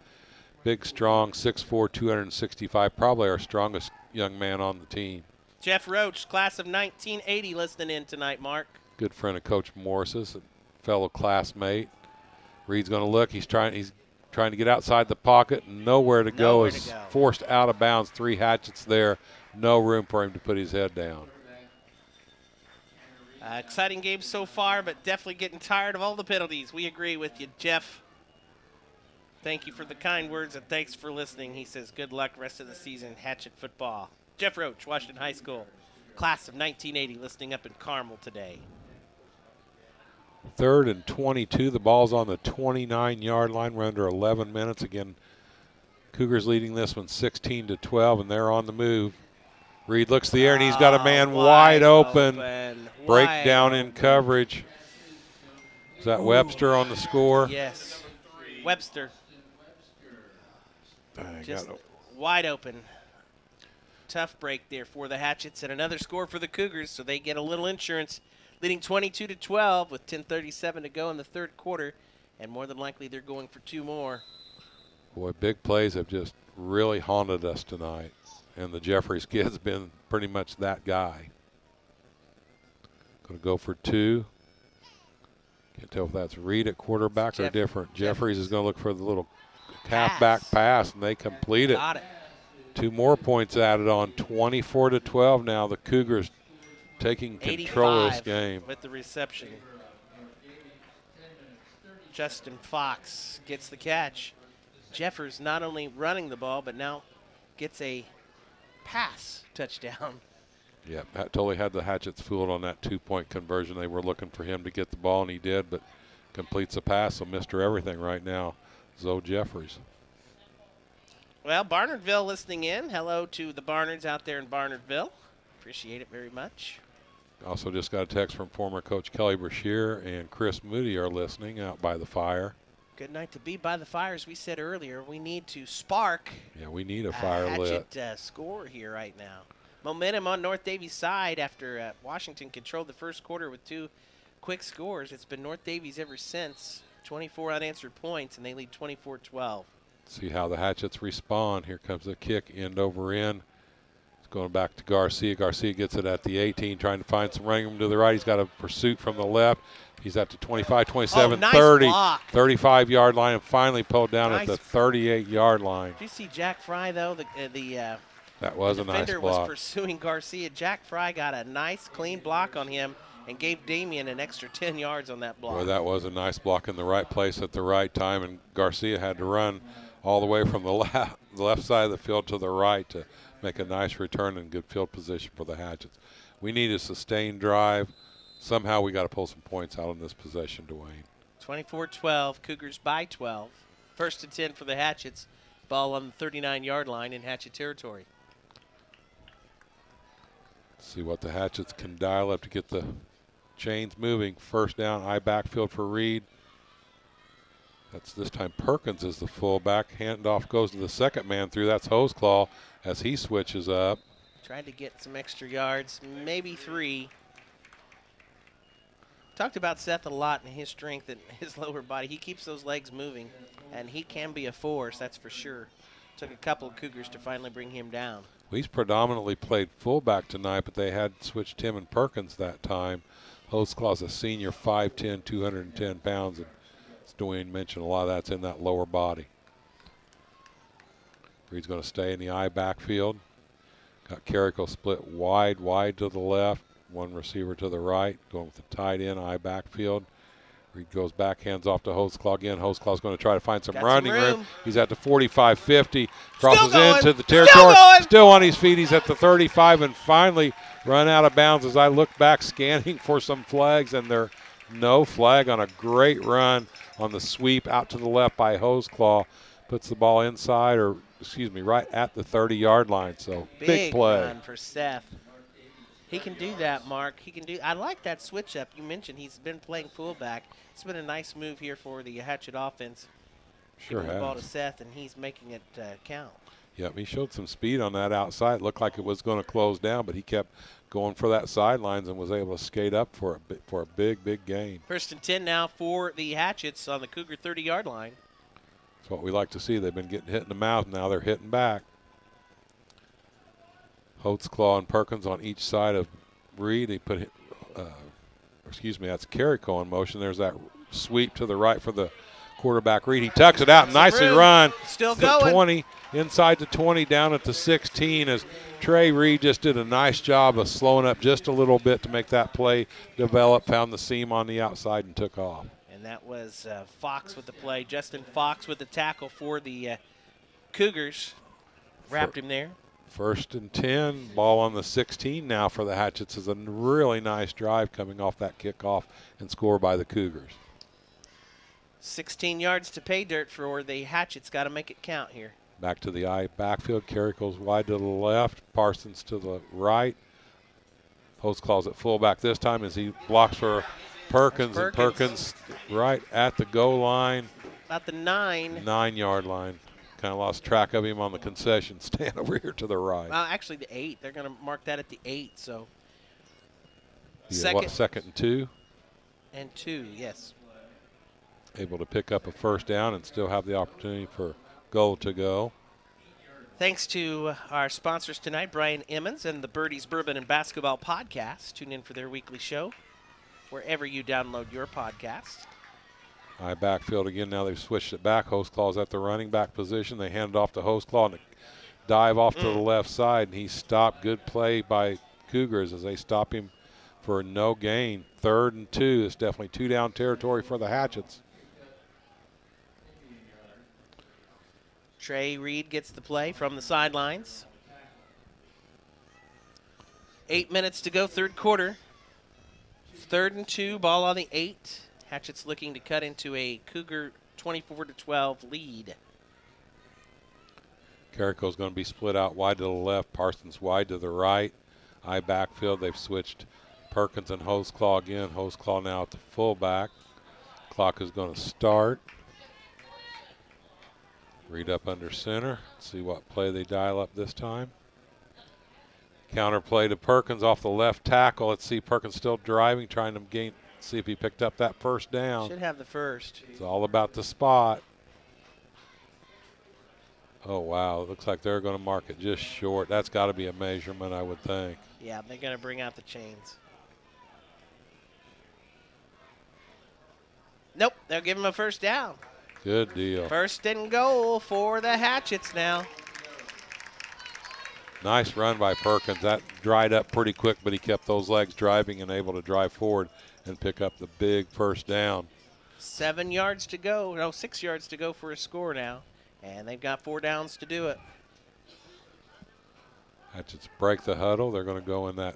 big, strong, 6'4", 265, probably our strongest young man on the team. Jeff Roach, class of 1980, listening in tonight, Mark. Good friend of Coach Morris's, a fellow classmate. Reed's going to look. He's trying to get outside the pocket. Nowhere to go. Is forced out of bounds. 3 Hatchets there. No room for him to put his head down. Exciting game so far, but definitely getting tired of all the penalties. We agree with you, Jeff. Thank you for the kind words, and thanks for listening. He says, good luck rest of the season, Hatchet football. Jeff Roach, Washington High School, class of 1980, listening up in Carmel today. 3rd and 22. The ball's on the 29-yard line. We're under 11 minutes. Again, Cougars leading this one 16-12, and they're on the move. Reed looks to the air, and he's got a man wide open. Breakdown in coverage. Is that Webster on the score? Yes. Webster. Dang, just wide open. Tough break there for the Hatchets, and another score for the Cougars, so they get a little insurance, leading 22-12 with 10:37 to go in the third quarter, and more than likely they're going for 2 more. Boy, big plays have just really haunted us tonight, and the Jeffries kid's been pretty much that guy. Going to go for 2. Can't tell if that's Reed at quarterback or different. Jeffries is going to look for the little halfback pass, and they complete it. Got it. 2 more points added on. 24-12 now. The Cougars taking control of this game. With the reception. Justin Fox gets the catch. Jeffers not only running the ball, but now gets a pass touchdown. Yeah, that totally had the Hatchets fooled on that 2-point conversion. They were looking for him to get the ball, and he did, but completes the pass, so Mr. Everything right now, Zoe Jeffries. Well, Barnardville listening in. Hello to the Barnards out there in Barnardville. Appreciate it very much. Also just got a text from former coach Kelly Brashear and Chris Moody are listening out by the fire. Good night to be by the fire. As we said earlier, we need to spark Yeah, we need a fire lit. Hatchet score here right now. Momentum on North Davies' side after Washington controlled the first quarter with 2 quick scores. It's been North Davies ever since. 24 unanswered points, and they lead 24-12. See how the Hatchets respond. Here comes the kick, end over end. It's going back to Garcia. Garcia gets it at the 18, trying to find some running room to the right. He's got a pursuit from the left. He's at the 25, 27, nice 30, block. 35-yard line, and finally pulled down Nice. at the 38-yard line. Did you see Jack Fry, though? That was a nice defender block. was pursuing Garcia. Jack Fry got a nice, clean block on him and gave Damian an extra 10 yards on that block. Boy, that was a nice block in the right place at the right time, and Garcia had to run all the way from the left side of the field to the right to make a nice return and good field position for the Hatchets. We need a sustained drive. Somehow we got to pull some points out on this possession, Dwayne. 24-12, Cougars by 12. 1st and 10 for the Hatchets. Ball on the 39-yard line in Hatchet territory. See what the Hatchets can dial up to get the chains moving. First down, I backfield for Reed. That's this time Perkins is the fullback. Handoff goes to the second man through. That's Hoseclaw as he switches up. Tried to get some extra yards, maybe 3. Talked about Seth a lot and his strength and his lower body. He keeps those legs moving, and he can be a force, that's for sure. Took a couple of Cougars to finally bring him down. Well, he's predominantly played fullback tonight, but they had switched him and Perkins that time. Hoseclaw's a senior, 5'10", 210 pounds, and as Dwayne mentioned, a lot of that's in that lower body. Reed's going to stay in the I backfield. Got Carrico split wide to the left. One receiver to the right, going with the tight end, I backfield. Reed goes back, hands off to Hoseclaw again. Hoseclaw's going to try to find some running room. He's at the 45-50, crosses into the territory. Still on his feet, he's at the 35 and finally run out of bounds as I look back scanning for some flags, and there no flag on a great run on the sweep out to the left by Hoseclaw. Puts the ball inside, or excuse me, right at the 30-yard line. So big play. Run for Seth. He can do that, Mark. He can do. I like that switch up. You mentioned he's been playing fullback. It's been a nice move here for the Hatchet offense. Sure Giving the ball to has. Seth, and he's making it count. Yep, he showed some speed on that outside. It looked like it was going to close down, but he kept going for that sidelines and was able to skate up for a big gain. 1st and 10 now for the Hatchets on the Cougar 30-yard line. That's what we like to see. They've been getting hit in the mouth. Now they're hitting back. Hoseclaw and Perkins on each side of Reed. They put, that's Carrico in motion. There's that sweep to the right for the quarterback Reed. He tucks it out, nicely run. Still The going. 20, inside the 20, down at the 16 as Trey Reed just did a nice job of slowing up just a little bit to make that play develop, found the seam on the outside and took off. And that was Fox with the play. Justin Fox with the tackle for the Cougars. Wrapped him there. 1st and 10, ball on the 16 now for the Hatchets. Is a really nice drive coming off that kickoff and score by the Cougars. 16 yards to pay dirt for the Hatchets. Got to make it count here. Back to the I backfield. Carrico's wide to the left. Parsons to the right. Hoseclaw's at fullback this time as he blocks for Perkins. And Perkins right at the goal line. About the 9-yard line. Kind of lost track of him on the concession stand over here to the right. Well, actually the 8. They're going to mark that at the 8. So Second and 2. And 2, yes. Able to pick up a first down and still have the opportunity for goal to go. Thanks to our sponsors tonight, Brian Emmons and the Birdies Bourbon and Basketball Podcast. Tune in for their weekly show wherever you download your podcast. I backfield again. Now they've switched it back. Hoseclaw's at the running back position. They hand it off to Hoseclaw and dive off to the left side, and he stopped. Good play by Cougars as they stop him for no gain. 3rd and 2. It's definitely 2-down territory for the Hatchets. Trey Reed gets the play from the sidelines. 8 minutes to go, third quarter. 3rd and 2, ball on the 8. Hatchets looking to cut into a Cougar 24-12 lead. Carrico's going to be split out wide to the left. Parsons wide to the right. I backfield. They've switched Perkins and Hoseclaw again. Hoseclaw now at the fullback. Clock is going to start. Reed up under center. See what play they dial up this time. Counter play to Perkins off the left tackle. Let's see, Perkins still driving, trying to gain, see if he picked up that first down. Should have the first. It's all about the spot. Oh, wow. It looks like they're going to mark it just short. That's got to be a measurement, I would think. Yeah, they're going to bring out the chains. Nope, they'll give him a first down. Good deal. 1st and goal for the Hatchets now. Nice run by Perkins. That dried up pretty quick, but he kept those legs driving and able to drive forward and pick up the big first down. 7 yards to go. No, 6 yards to go for a score now. And they've got 4 downs to do it. Hatchets break the huddle. They're going to go in that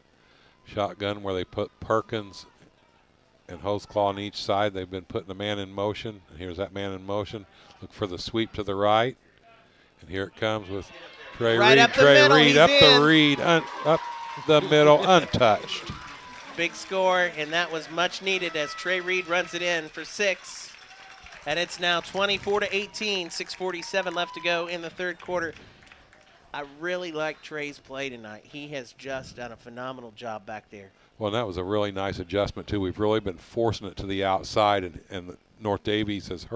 shotgun where they put Perkins and Hoseclaw on each side. They've been putting a man in motion. And here's that man in motion. Look for the sweep to the right. And here it comes with Trey right Reed. Up the Trey middle, Reed he's up in. the Reed, up the middle, untouched. Big score, and that was much needed as Trey Reed runs it in for 6. And it's now 24-18, 6:47 left to go in the third quarter. I really like Trey's play tonight. He has just done a phenomenal job back there. Well, that was a really nice adjustment, too. We've really been forcing it to the outside, and North Davies has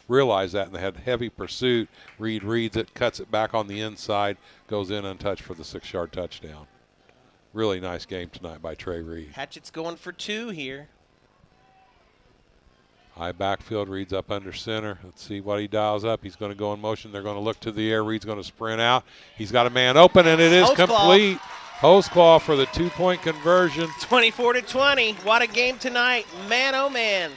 realized that, and they had heavy pursuit. Reed reads it, cuts it back on the inside, goes in untouched for the 6-yard touchdown. Really nice game tonight by Trey Reed. Hatchet's going for 2 here. High backfield, Reed's up under center. Let's see what he dials up. He's going to go in motion. They're going to look to the air. Reed's going to sprint out. He's got a man open, and it is complete. Hoseclaw for the 2-point conversion. 24-20. What a game tonight. Man, oh, man.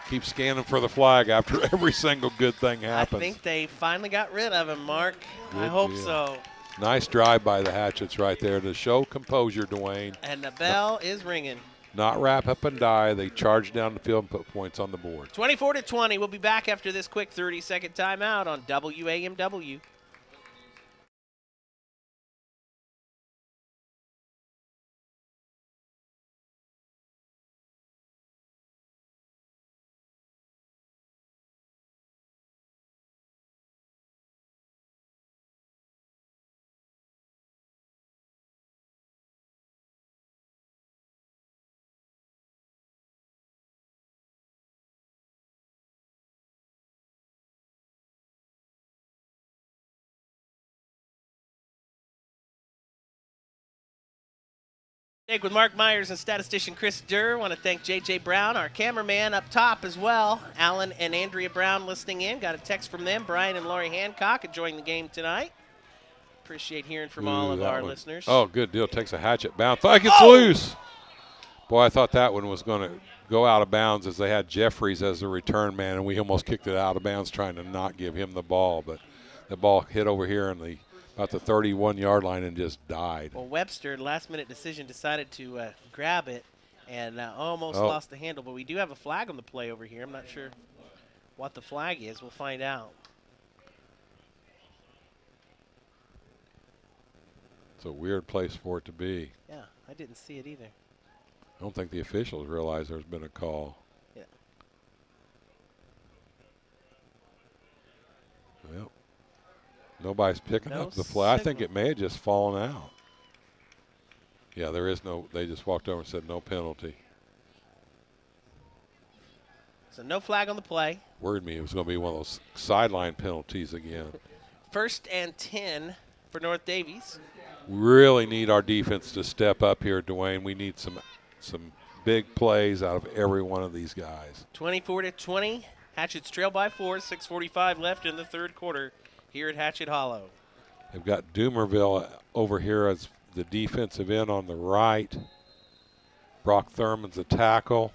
Keep scanning for the flag after every single good thing happens. I think they finally got rid of him, Mark. Good I hope deal. so. Nice drive by the Hatchets right there to show composure, Dwayne. And the bell is ringing. Not wrap up and die. They charge down the field and put points on the board. 24-20. We'll be back after this quick 30-second timeout on WAMW. Jake with Mark Myers and statistician Chris Durr. Want to thank J.J. Brown, our cameraman up top as well. Alan and Andrea Brown listening in. Got a text from them. Brian and Lori Hancock enjoying the game tonight. Appreciate hearing from all of our listeners. Oh, good deal. Takes a hatchet bounce. Like it's loose. Boy, I thought that one was going to go out of bounds as they had Jeffries as the return man, and we almost kicked it out of bounds trying to not give him the ball. But the ball hit over here in the about the 31-yard line and just died. Well, Webster, last-minute decision, decided to grab it and almost lost the handle. But we do have a flag on the play over here. I'm not sure what the flag is. We'll find out. It's a weird place for it to be. Yeah, I didn't see it either. I don't think the officials realize there's been a call. Yeah. Well, nobody's picking up the flag. I think it may have just fallen out. Yeah, there is no, they just walked over and said no penalty. So no flag on the play. Worried me it was going to be one of those sideline penalties again. 1st and 10 for North Davies. We really need our defense to step up here, Dwayne. We need some big plays out of every one of these guys. 24-20. Hatchets trail by 4. 6:45 left in the third quarter here at Hatchet Hollow. They've got Doomerville over here as the defensive end on the right. Brock Thurman's a tackle.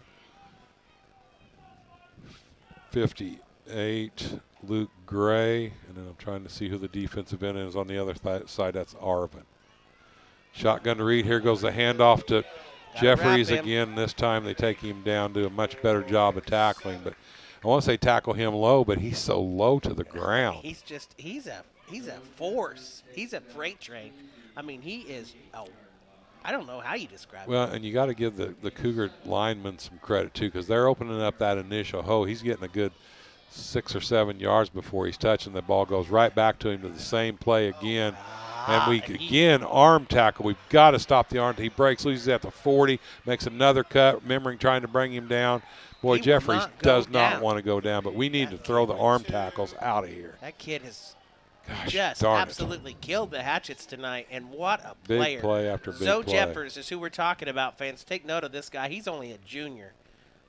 58, Luke Gray. And then I'm trying to see who the defensive end is on the other side. That's Arvin. Shotgun to Reed. Here goes the handoff to Jeffries wrap him. again. This time they take him down, do a much better job of tackling. But I want to say tackle him low, but he's so low to the ground. He's a force. He's a freight train. I mean, he is. I don't know how you describe Well, it. and you got to give the Cougar linemen some credit too, because they're opening up that initial hole. He's getting a good 6 or 7 yards before he's touching the ball. Goes right back to him to the same play again. And we again arm tackle. We've got to stop the arm. He breaks loose at the 40, makes another cut, remembering trying to bring him down. Boy, Jeffries does not want to go down, but we need to throw the arm tackles out of here. That kid has Gosh, just absolutely killed the Hatchets tonight, and what a player. Big play after big Zoe play. Jeffers is who we're talking about, fans. Take note of this guy. He's only a junior,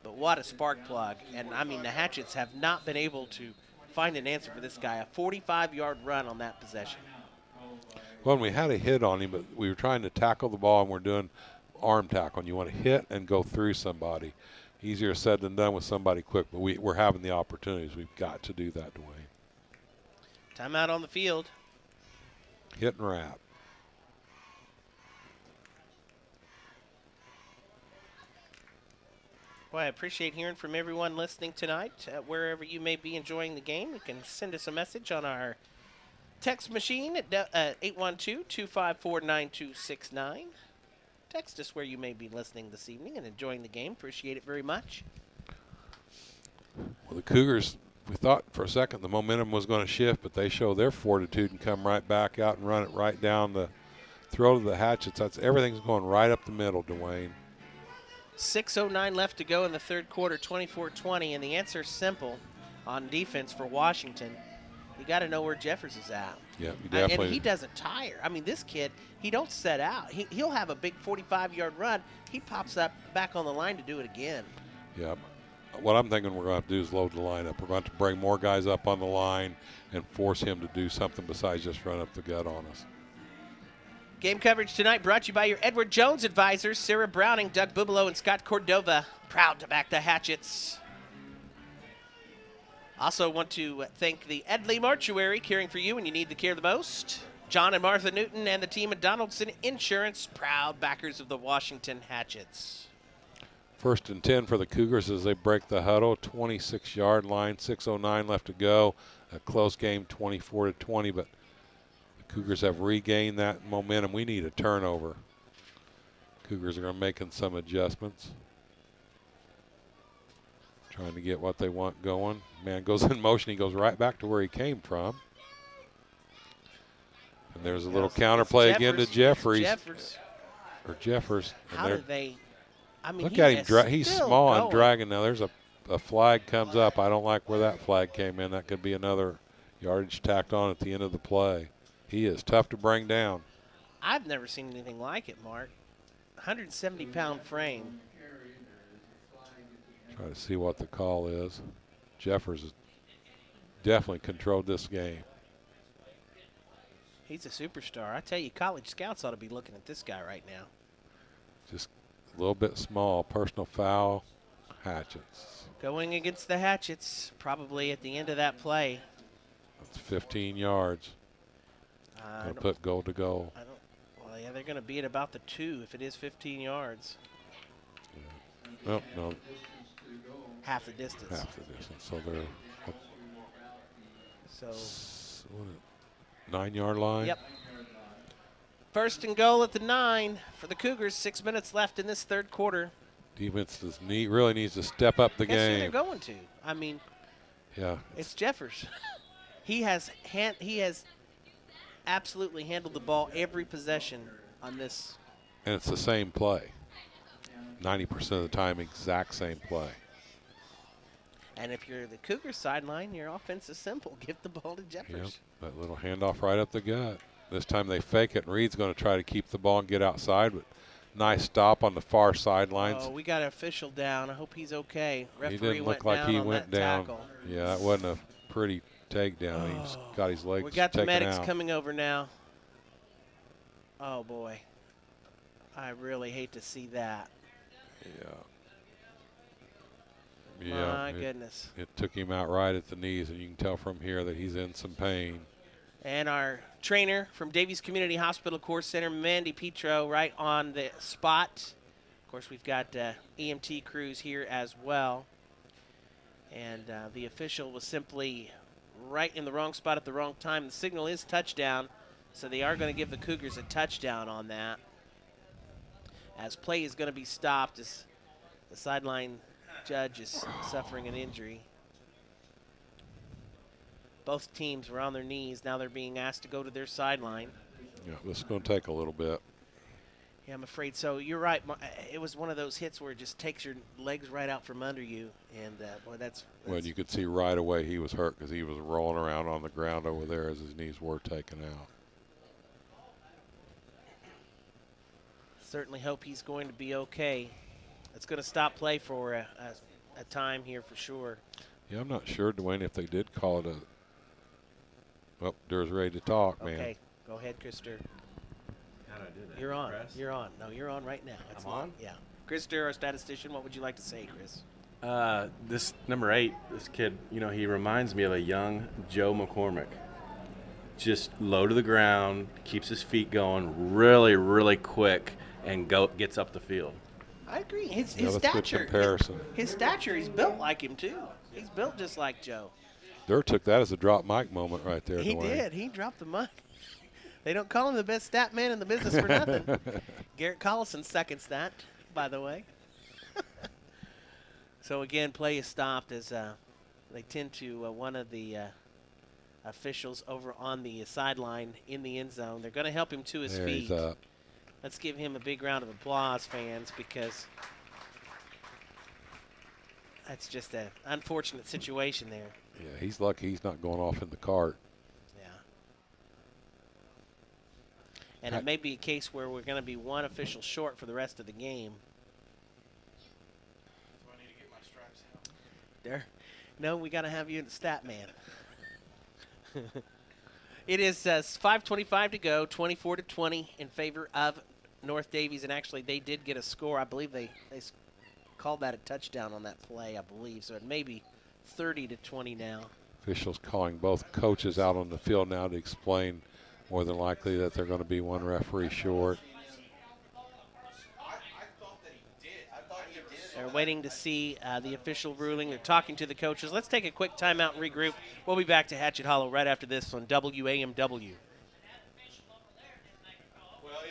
but what a spark plug. And, I mean, the Hatchets have not been able to find an answer for this guy. A 45-yard run on that possession. Well, we had a hit on him, but we were trying to tackle the ball, and we're doing arm tackle. And you want to hit and go through somebody. Easier said than done with somebody quick, but we're having the opportunities. We've got to do that, Dwayne. Timeout on the field. Hit and wrap. Well, I appreciate hearing from everyone listening tonight. Wherever you may be enjoying the game, you can send us a message on our text machine at 812-254-9269. Text us where you may be listening this evening and enjoying the game. Appreciate it very much. Well, the Cougars, we thought for a second the momentum was going to shift, but they show their fortitude and come right back out and run it right down the throat of the Hatchets. Everything's going right up the middle, Dwayne. 6:09 left to go in the third quarter, 24-20, and the answer is simple on defense for Washington. You got to know where Jeffers is at. Yeah, you definitely. And he doesn't tire. I mean, this kid, he don't set out. He'll have a big 45-yard run. He pops up back on the line to do it again. Yeah. What I'm thinking we're going to have to do is load the lineup. We're going to bring more guys up on the line and force him to do something besides just run up the gut on us. Game coverage tonight brought to you by your Edward Jones advisors, Sarah Browning, Doug Bubalo, and Scott Cordova. Proud to back the Hatchets. Also want to thank the Edley Mortuary, caring for you when you need the care the most. John and Martha Newton and the team at Donaldson Insurance, proud backers of the Washington Hatchets. 1st and 10 for the Cougars as they break the huddle, 26-yard line, 6:09 left to go. A close game, 24-20, but the Cougars have regained that momentum. We need a turnover. Cougars are making some adjustments. Trying to get what they want going. Man goes in motion. He goes right back to where he came from. And there's a little counterplay again to Jeffries. Or Jeffers. How did they? I mean, look at him. He's small and dragging. Now there's a flag comes up. I don't like where that flag came in. That could be another yardage tacked on at the end of the play. He is tough to bring down. I've never seen anything like it, Mark. 170-pound frame. Try to see what the call is. Jeffers has definitely controlled this game. He's a superstar. I tell you, college scouts ought to be looking at this guy right now. Just a little bit small. Personal foul. Hatchets. Going against the Hatchets, probably at the end of that play. That's 15 yards. Gonna put goal to goal. Well, yeah, they're going to be at about the 2 if it is 15 yards. Yeah. No. Half the distance. Half the distance. So they're. So. 9-yard line. Yep. 1st and goal at the 9 for the Cougars. 6 minutes left in this third quarter. Defense really needs to step up the Guess who game. they're going to? I mean, yeah, it's Jeffers. He has absolutely handled the ball every possession on this. And it's the same play. 90% of the time, exact same play. And if you're the Cougars sideline, your offense is simple. Give the ball to Jeffers. Yep, that little handoff right up the gut. This time they fake it, and Reed's going to try to keep the ball and get outside, but nice stop on the far sidelines. Oh, we got an official down. I hope he's okay. Referee he didn't look like he went down. Tackle. Yeah, that wasn't a pretty takedown. He's got his legs taken out. We got the medics coming over now. Oh, boy. I really hate to see that. Yeah. My goodness. It took him out right at the knees, and you can tell from here that he's in some pain. And our trainer from Davies Community Hospital Core Center, Mandy Petro, right on the spot. Of course, we've got EMT crews here as well. And the official was simply right in the wrong spot at the wrong time. The signal is touchdown, so they are going to give the Cougars a touchdown on that. As play is going to be stopped as the sideline judge is suffering an injury. Both teams were on their knees. Now they're being asked to go to their sideline. Yeah, this is going to take a little bit. Yeah, I'm afraid so. You're right. It was one of those hits where it just takes your legs right out from under you. And, boy, that's Well, you could see right away he was hurt because he was rolling around on the ground over there as his knees were taken out. certainly hope he's going to be okay. It's going to stop play for a time here for sure. Yeah, I'm not sure, Dwayne, if they did call it a. Well, Durr's ready to talk, man. Okay, go ahead, Krister. How do I do that? You're on. Press? You're on. No, you're on right now. It's I'm on? Yeah. Krister, our statistician, what would you like to say, Chris? This number 8, this kid, he reminds me of a young Joe McCormick. Just low to the ground, keeps his feet going really, really quick, and gets up the field. I agree. His Yeah, that's a good stature. comparison. His stature, he's built like him, too. He's built just like Joe. Durr took that as a drop mic moment right there, He Dwayne. did. He dropped the mic. They don't call him the best stat man in the business for nothing. Garrett Collison seconds that, by the way. So, again, play is stopped as they tend to one of the officials over on the sideline in the end zone. They're going to help him to his There feet. he's up. Let's give him a big round of applause, fans, because that's just an unfortunate situation there. Yeah, he's lucky he's not going off in the cart. Yeah. And it may be a case where we're going to be one official short for the rest of the game. Do I need to get my stripes out? There. No, we got to have you in the stat man. It is 5:25 to go, 24-20 in favor of North Davies, and actually they did get a score. I believe they called that a touchdown on that play, I believe. So it may be 30-20 now. Officials calling both coaches out on the field now to explain more than likely that they're going to be one referee short. They're waiting to see the official ruling. They're talking to the coaches. Let's take a quick timeout and regroup. We'll be back to Hatchet Hollow right after this on WAMW. Well, yeah,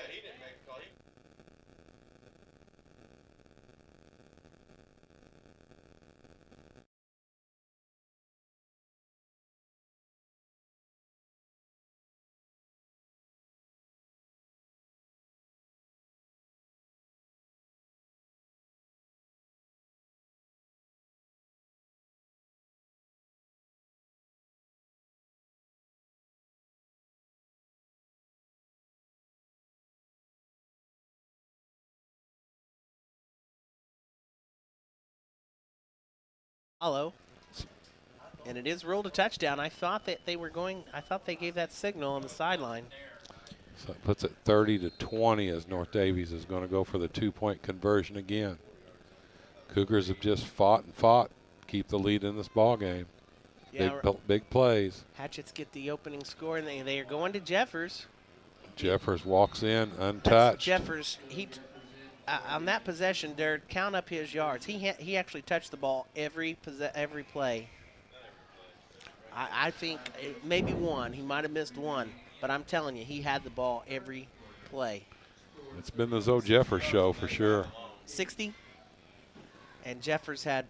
he didn't make a call. Hollow. And it is ruled a touchdown. I thought they gave that signal on the sideline. So it puts it 30-20 as North Davies is going to go for the 2-point conversion again. Cougars have just fought and fought, keep the lead in this ball game. Yeah, Big plays. Hatchets get the opening score, and they are going to Jeffers. Jeffers walks in That's untouched. Jeffers, on that possession, Derek, count up his yards. He actually touched the ball every play. I think maybe one. He might have missed one, but I'm telling you, he had the ball every play. It's been the Zoe Jeffers show for sure. 60, and Jeffers had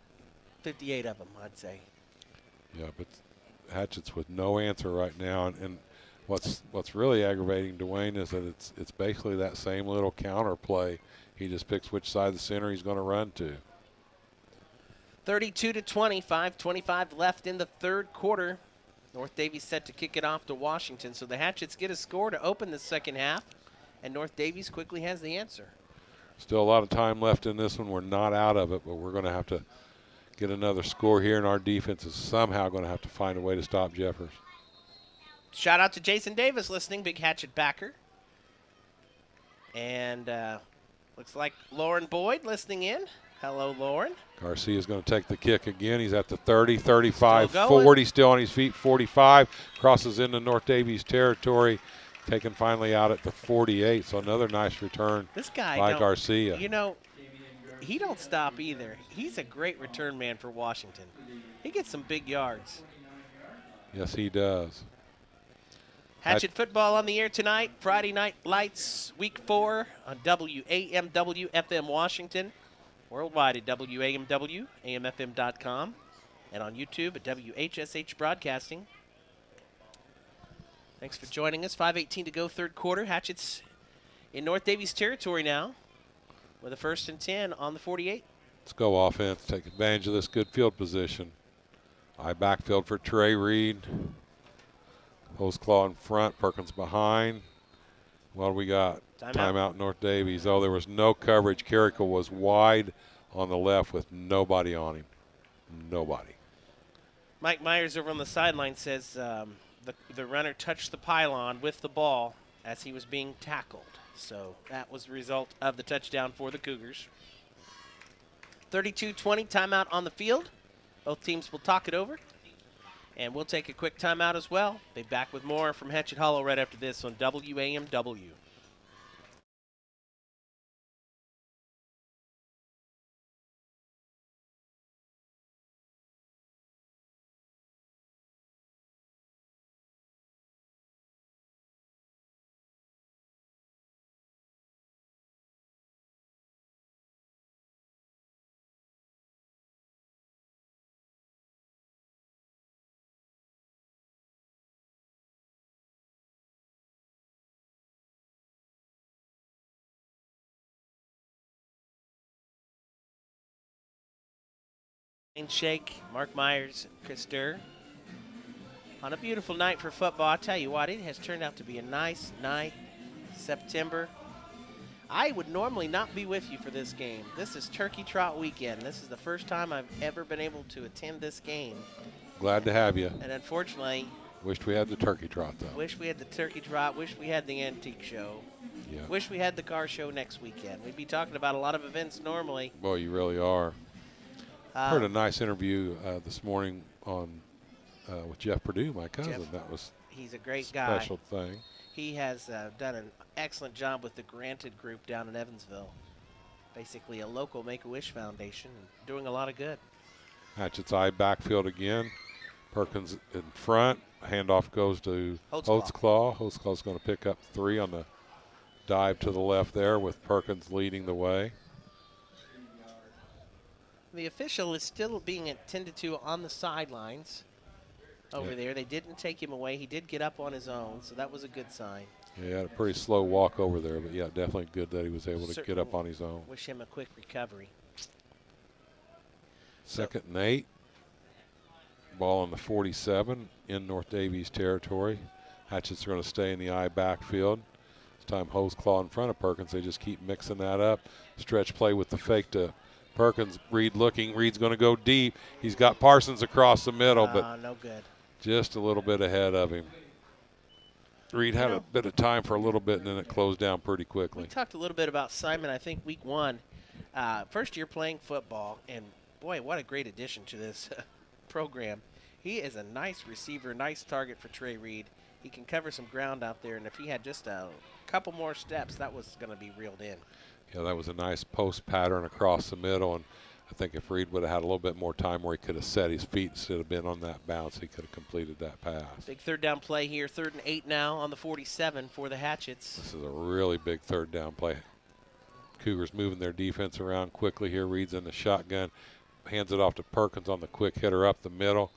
58 of them, I'd say. Yeah, but Hatchets with no answer right now, and what's really aggravating, Dwayne, is that it's basically that same little counter play. He just picks which side of the center he's going to run to. 32-20, 5:25 left in the third quarter. North Davies set to kick it off to Washington, so the Hatchets get a score to open the second half, and North Davies quickly has the answer. Still a lot of time left in this one. We're not out of it, but we're going to have to get another score here, and our defense is somehow going to have to find a way to stop Jeffers. Shout out to Jason Davis listening, big Hatchet backer. And looks like Lauren Boyd listening in. Hello, Lauren. Garcia's going to take the kick again. He's at the 30, 35, Still going. 40, still on his feet, 45. Crosses into North Davies territory, taken finally out at the 48. So another nice return This guy by don't- Garcia. You know, he don't stop either. He's a great return man for Washington. He gets some big yards. Yes, he does. Hatchet football on the air tonight. Friday Night Lights, Week 4 on WAMW FM Washington. Worldwide at WAMW, AMFM.com, and on YouTube at WHSH Broadcasting. Thanks for joining us. 5:18 to go, third quarter. Hatchets in North Davies territory now with a 1st and 10 on the 48. Let's go offense. Take advantage of this good field position. High backfield for Trey Reed. Hose claw in front. Perkins behind. Well, we got timeout North Davies. Oh, there was no coverage. Carrico was wide on the left with nobody on him. Nobody. Mike Myers over on the sideline says the runner touched the pylon with the ball as he was being tackled. So that was the result of the touchdown for the Cougars. 32-20, timeout on the field. Both teams will talk it over. And we'll take a quick timeout as well. Be back with more from Hatchet Hollow right after this on WAMW. Shake, Mark Myers, Chris Durr. On a beautiful night for football, I tell you what, it has turned out to be a nice night. September. I would normally not be with you for this game. This is Turkey Trot weekend. This is the first time I've ever been able to attend this game. Glad to have you. And unfortunately, Wished we had the turkey trot, though. wish we had the Turkey Trot, wish we had the Antique Show, Yeah. wish we had the car show next weekend. We'd be talking about a lot of events normally. Boy, you really are. Heard a nice interview this morning on with Jeff Perdue, my cousin. Jeff, that was he's a great guy. special thing. He has done an excellent job with the Granted Group down in Evansville. Basically a local Make-A-Wish Foundation and doing a lot of good. Hatchet's eye backfield again. Perkins in front. Handoff goes to Holtzclaw. Holtzclaw's going to pick up 3 on the dive to the left there with Perkins leading the way. The official is still being attended to on the sidelines over there. They didn't take him away. He did get up on his own, so that was a good sign. Yeah, he had a pretty slow walk over there, but yeah, definitely good that he was able to get up on his own. Wish him a quick recovery. 2nd and 8. Ball on the 47 in North Davies territory. Hatchets are going to stay in the I backfield. This time Holtzclaw in front of Perkins. They just keep mixing that up. Stretch play with the fake to Perkins. Reed looking. Reed's going to go deep. He's got Parsons across the middle, but no good. just a little bit ahead of him. Reed had a bit of time for a little bit, and then it closed down pretty quickly. We talked a little bit about Simon, I think, week 1. First year playing football, and boy, what a great addition to this program. He is a nice receiver, nice target for Trey Reed. He can cover some ground out there, and if he had just a couple more steps, that was going to be reeled in. Yeah, that was a nice post pattern across the middle, and I think if Reed would have had a little bit more time where he could have set his feet instead of been on that bounce, he could have completed that pass. Big third down play here, 3rd and 8 now on the 47 for the Hatchets. This is a really big third down play. Cougars moving their defense around quickly here. Reed's in the shotgun, hands it off to Perkins on the quick hitter up the middle.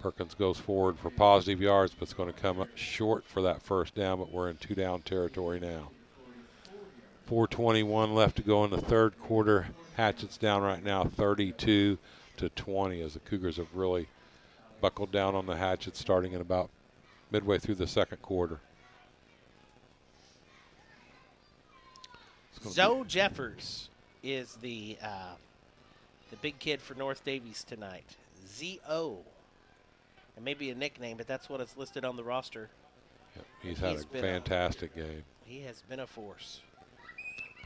Perkins goes forward for positive yards, but it's going to come up short for that first down, but we're in 2-down territory now. 4:21 left to go in the third quarter. Hatchets down right now 32-20 as the Cougars have really buckled down on the Hatchets starting in about midway through the second quarter. Zoe Jeffers is the big kid for North Davies tonight. Z-O. It may be a nickname, but that's what it's listed on the roster. Yep, he's had a fantastic game. He has been a force.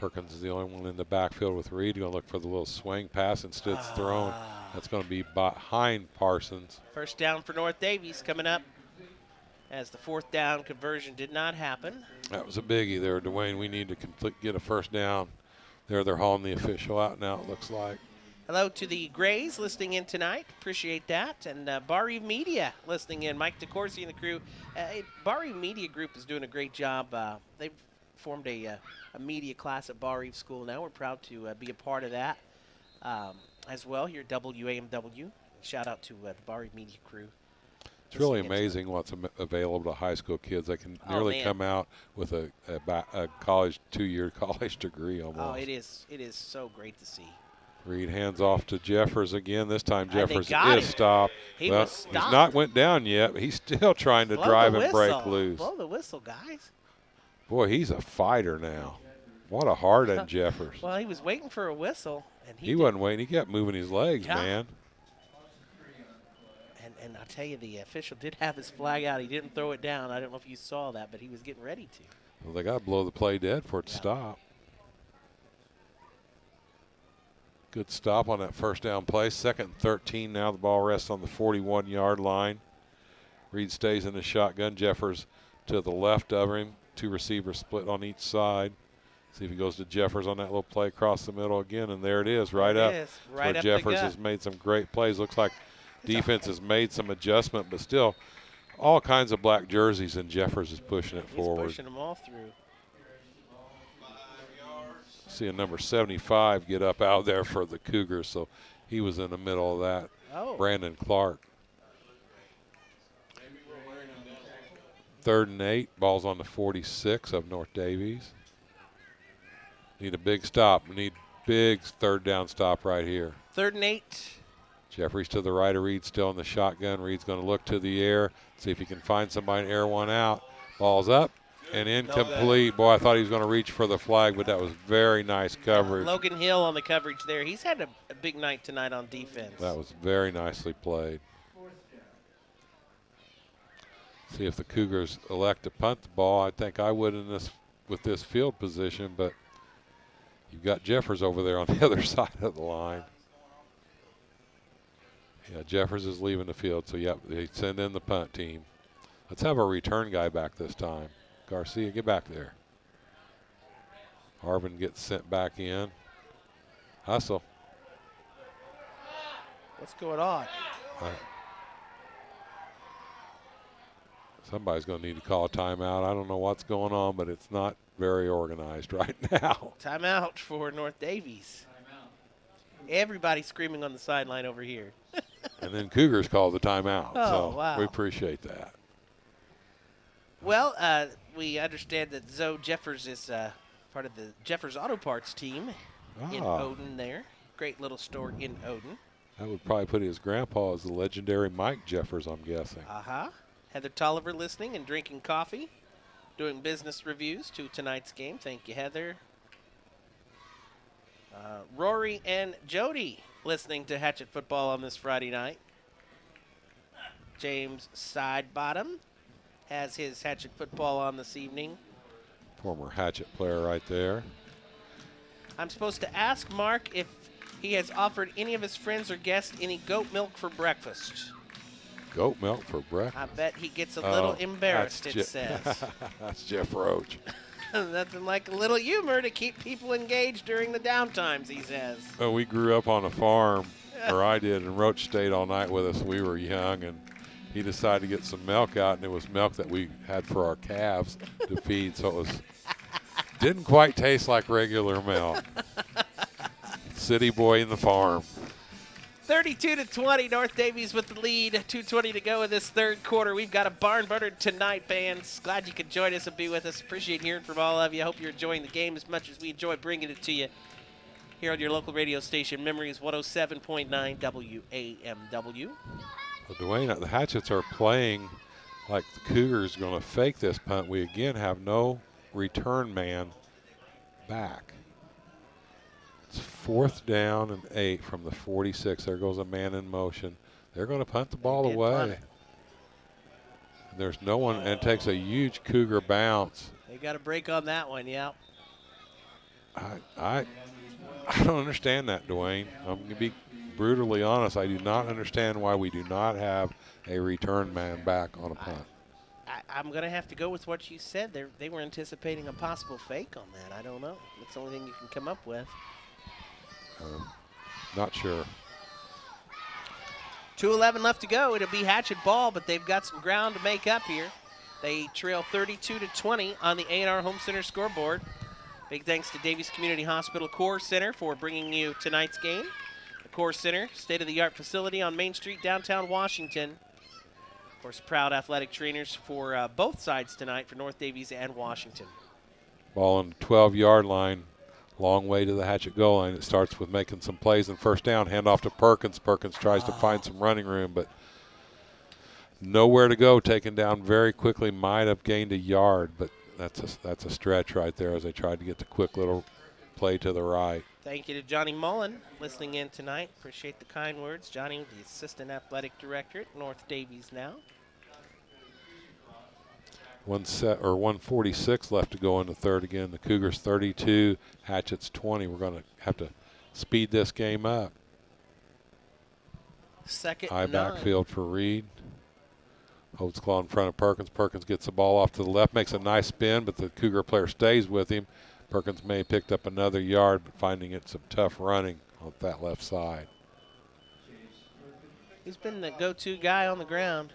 Perkins is the only one in the backfield with Reed. Going to look for the little swing pass. Instead, it's thrown. That's going to be behind Parsons. First down for North Davies coming up as the fourth down conversion did not happen. That was a biggie there, Dwayne. We need to get a first down. They're hauling the official out now, it looks like. Hello to the Grays listening in tonight. Appreciate that. And Bar Eve Media listening in. Mike DeCourcy and the crew. Bar Eve Media Group is doing a great job. They've formed a media class at Bar Eve School now. We're proud to be a part of that as well here at WAMW. Shout out to the Bar Eve Media crew. It's really amazing what's available to high school kids. They can nearly come out with a college 2-year college degree almost. Oh, it is so great to see. Reed hands off to Jeffers again. This time Jeffers is stopped. He was stopped. He's not went down yet, but he's still trying to drive and break loose. Blow the whistle, guys. Boy, he's a fighter now. What a hard end, Jeffers. Well, he was waiting for a whistle. And he wasn't waiting. He kept moving his legs, man. And I'll tell you, the official did have his flag out. He didn't throw it down. I don't know if you saw that, but he was getting ready to. Well, they got to blow the play dead for it to stop. Good stop on that first down play. 2nd and 13 now. The ball rests on the 41-yard line. Reed stays in the shotgun. Jeffers to the left of him. 2 receivers split on each side. See if he goes to Jeffers on that little play across the middle again, and there it is, right up. Right where up Jeffers the gut. has made some great plays. Looks like defense has made some adjustment, but still all kinds of black jerseys, and Jeffers is pushing it forward. He's pushing them all through. See a number 75 get up out there for the Cougars, so he was in the middle of that. Oh. Brandon Clark. 3rd and 8, ball's on the 46 of North Davies. Need a big stop. We need big 3rd down stop right here. 3rd and 8. Jeffries to the right of Reed, still in the shotgun. Reed's going to look to the air, see if he can find somebody and air one out. Ball's up and incomplete. Boy, I thought he was going to reach for the flag, but that was very nice coverage. Logan Hill on the coverage there. He's had a big night tonight on defense. That was very nicely played. See if the Cougars elect to punt the ball. I think I would with this field position, but you've got Jeffers over there on the other side of the line. Yeah, Jeffers is leaving the field, so yep, they send in the punt team. Let's have a return guy back this time. Garcia, get back there. Harvin gets sent back in. Hustle. What's going on? Somebody's going to need to call a timeout. I don't know what's going on, but it's not very organized right now. Timeout for North Davies. Everybody's screaming on the sideline over here. And then Cougars call the timeout. Oh, so wow. We appreciate that. Well, we understand that Zoe Jeffers is part of the Jeffers Auto Parts team in Odin there. Great little store in Odin. That would probably put his grandpa as the legendary Mike Jeffers, I'm guessing. Uh-huh. Heather Tolliver listening and drinking coffee, doing business reviews to tonight's game. Thank you, Heather. Rory and Jody listening to Hatchet Football on this Friday night. James Sidebottom has his Hatchet Football on this evening. Former Hatchet player right there. I'm supposed to ask Mark if he has offered any of his friends or guests any goat milk for breakfast. Goat milk for breakfast? I bet he gets a little embarrassed, it says. That's Jeff Roach. Nothing like a little humor to keep people engaged during the downtimes, he says. Oh, we grew up on a farm, or I did, and Roach stayed all night with us. We were young, and he decided to get some milk out, and it was milk that we had for our calves to feed, so it didn't quite taste like regular milk. City boy in the farm. 32-20, North Davies with the lead. 2:20 to go in this third quarter. We've got a barn burner tonight, fans. Glad you could join us and be with us. Appreciate hearing from all of you. I hope you're enjoying the game as much as we enjoy bringing it to you here on your local radio station. Memories 107.9 WAMW. Well, Dwayne, the Hatchets are playing like the Cougars are going to fake this punt. We again have no return man back. It's 4th down and 8 from the 46. There goes a man in motion. They're going to punt the ball away. There's no one, and it takes a huge Cougar bounce. They got a break on that one, yeah. I don't understand that, Dwayne. I'm going to be brutally honest. I do not understand why we do not have a return man back on a punt. I'm going to have to go with what you said. They were anticipating a possible fake on that. I don't know. That's the only thing you can come up with. Not sure. 2:11 left to go. It'll be Hatchet ball, but they've got some ground to make up here. They trail 32-20 on the A&R Home Center scoreboard. Big thanks to Davies Community Hospital Core Center for bringing you tonight's game. The Core Center, state-of-the-art facility on Main Street, downtown Washington. Of course, proud athletic trainers for both sides tonight for North Davies and Washington. Ball on the 12-yard line. Long way to the Hatchet goal line. It starts with making some plays and first down. Hand off to Perkins. Perkins tries to find some running room, but nowhere to go. Taken down very quickly. Might have gained a yard, but that's a stretch right there as they tried to get the quick little play to the right. Thank you to Johnny Mullen listening in tonight. Appreciate the kind words. Johnny, the assistant athletic director at North Davies now. 146 left to go in the third again. The Cougars 32, Hatchets 20. We're going to have to speed this game up. Second High and 9. backfield for Reed. Holds claw in front of Perkins. Perkins gets the ball off to the left, makes a nice spin, but the Cougar player stays with him. Perkins may have picked up another yard, but finding it some tough running on that left side. He's been the go-to guy on the ground.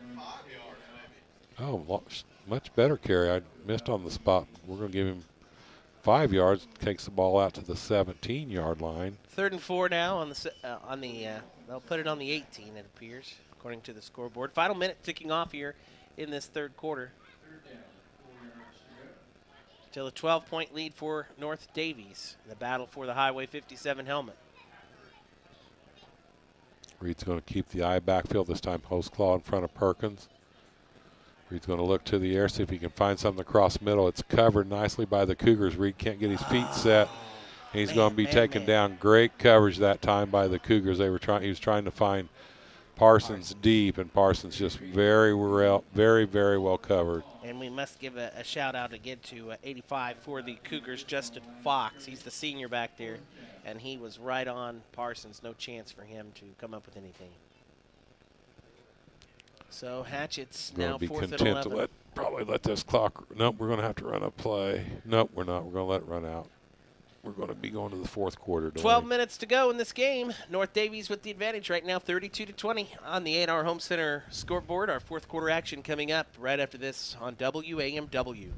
Oh, much better carry. I missed on the spot. We're going to give him 5 yards. Takes the ball out to the 17-yard line. 3rd and 4 now on the they'll put it on the 18, it appears, according to the scoreboard. Final minute ticking off here in this third quarter. Still a 12-point lead for North Davies in the battle for the Highway 57 helmet. Reed's going to keep the eye backfield this time. Post claw in front of Perkins. Reed's going to look to the air, see if he can find something across middle. It's covered nicely by the Cougars. Reed can't get his feet set. He's going to be taken down. Great coverage that time by the Cougars. He was trying to find Parsons deep, and Parsons just very, very well covered. And we must give a shout out again to 85 for the Cougars, Justin Fox. He's the senior back there, and he was right on Parsons. No chance for him to come up with anything. So Hatchets now be 4th and content 11. to probably let this clock. Nope, we're going to have to run a play. Nope, we're not. We're going to let it run out. We're going to be going to the fourth quarter. 12 minutes to go in this game. North Davies with the advantage right now, 32-20 on the A&R Home Center scoreboard. Our fourth quarter action coming up right after this on WAMW.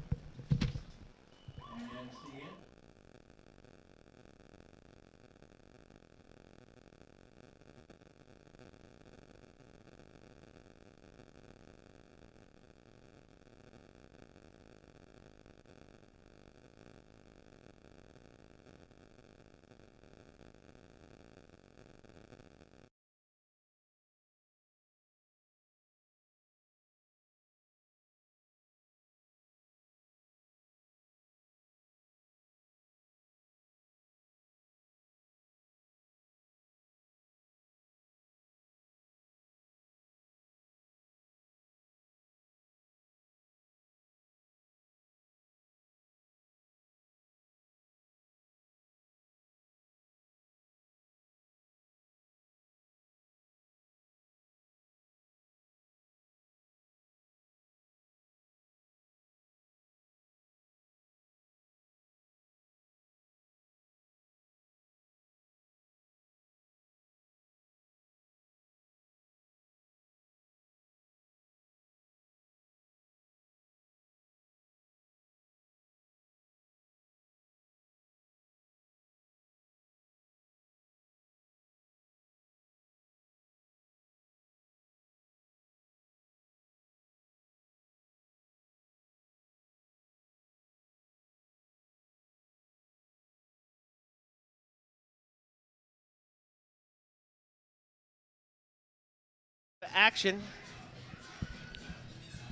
Action.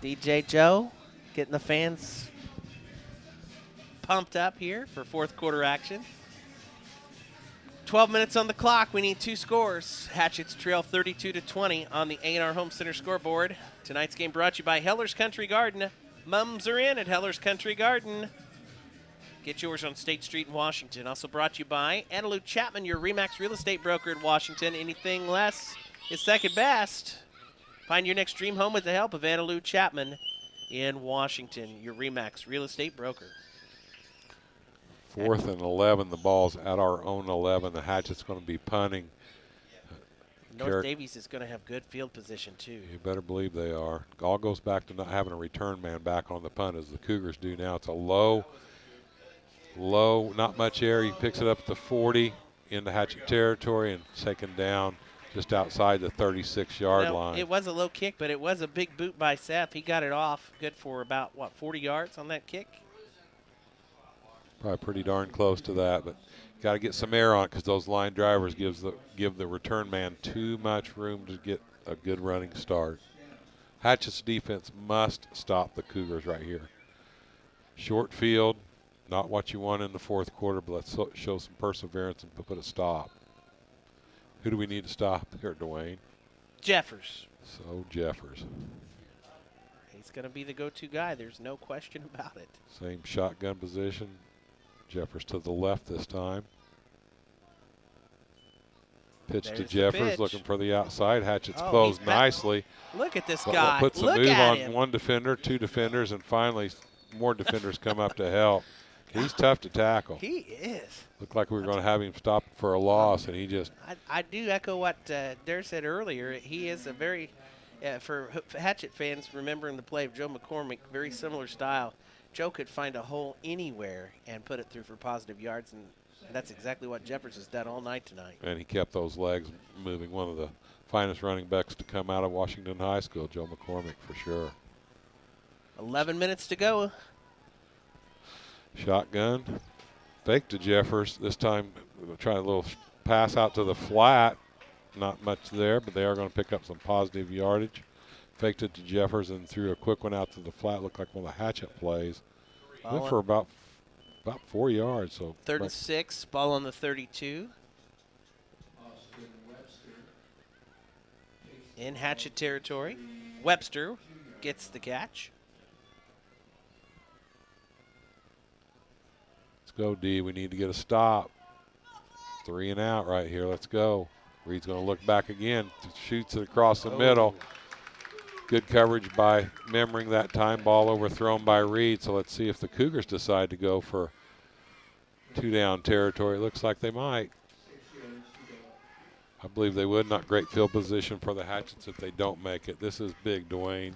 DJ Joe getting the fans pumped up here for fourth quarter action. 12 minutes on the clock. We need 2 scores. Hatchets trail 32-20 on the A&R Home Center scoreboard. Tonight's game brought to you by Heller's Country Garden. Mums are in at Heller's Country Garden. Get yours on State Street in Washington. Also brought to you by Annalu Chapman, your RE/MAX real estate broker in Washington. Anything less is second best. Find your next dream home with the help of Annalu Chapman in Washington, your RE/MAX real estate broker. 4th and 11. The ball's at our own 11. The Hatchet's going to be punting. North Davies is going to have good field position, too. You better believe they are. All goes back to not having a return man back on the punt as the Cougars do now. It's a low, not much air. He picks it up at the 40 into Hatchet territory and taken down just outside the 36-yard line. It was a low kick, but it was a big boot by Seth. He got it off good for about, 40 yards on that kick? Probably pretty darn close to that, but got to get some air on it because those line drivers give the return man too much room to get a good running start. Hatchet's defense must stop the Cougars right here. Short field, not what you want in the 4th quarter, but let's show some perseverance and put a stop. Who do we need to stop here, Dwayne? Jeffers. So Jeffers. He's going to be the go-to guy. There's no question about it. Same shotgun position. Jeffers to the left this time. Pitch to Jeffers, looking for the outside. Hatchet's closed nicely. Look at this guy. Puts a Look move on him. one defender, 2 defenders, and finally more defenders come up to help. He's tough to tackle. He is. Looked like we were going to have him stop for a loss, and he just. I do echo what Dare said earlier. He is a very, for Hatchet fans remembering the play of Joe McCormick, very similar style. Joe could find a hole anywhere and put it through for positive yards, and that's exactly what Jeffers has done all night tonight. And he kept those legs moving. One of the finest running backs to come out of Washington High School, Joe McCormick, for sure. 11 minutes to go. Shotgun. Fake to Jeffers. This time trying a little pass out to the flat. Not much there, but they are going to pick up some positive yardage. Faked it to Jeffers and threw a quick one out to the flat. Looked like one of the Hatchet plays. Went for about 4 yards. So 3rd and 6, ball on the 32. In Hatchet territory. Webster gets the catch. Let's go, D. We need to get a stop. 3 and out right here. Let's go. Reed's going to look back again. Shoots it across the middle. Good coverage by Memring that time. Ball overthrown by Reed. So let's see if the Cougars decide to go for 2-down territory. Looks like they might. I believe they would. Not great field position for the Hatchets if they don't make it. This is big, Dwayne.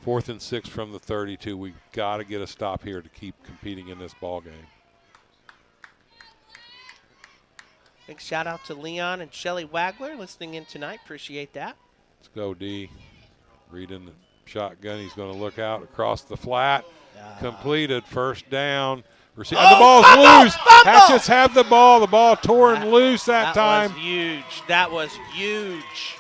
4th and 6 from the 32. We've got to get a stop here to keep competing in this ball game. Big shout out to Leon and Shelly Wagler listening in tonight. Appreciate that. Let's go, D. Reed in the shotgun. He's going to look out across the flat. Completed. 1st down. The ball's loose. Fumble! Hatchets have the ball. The ball torn loose that time. That was huge. That was huge.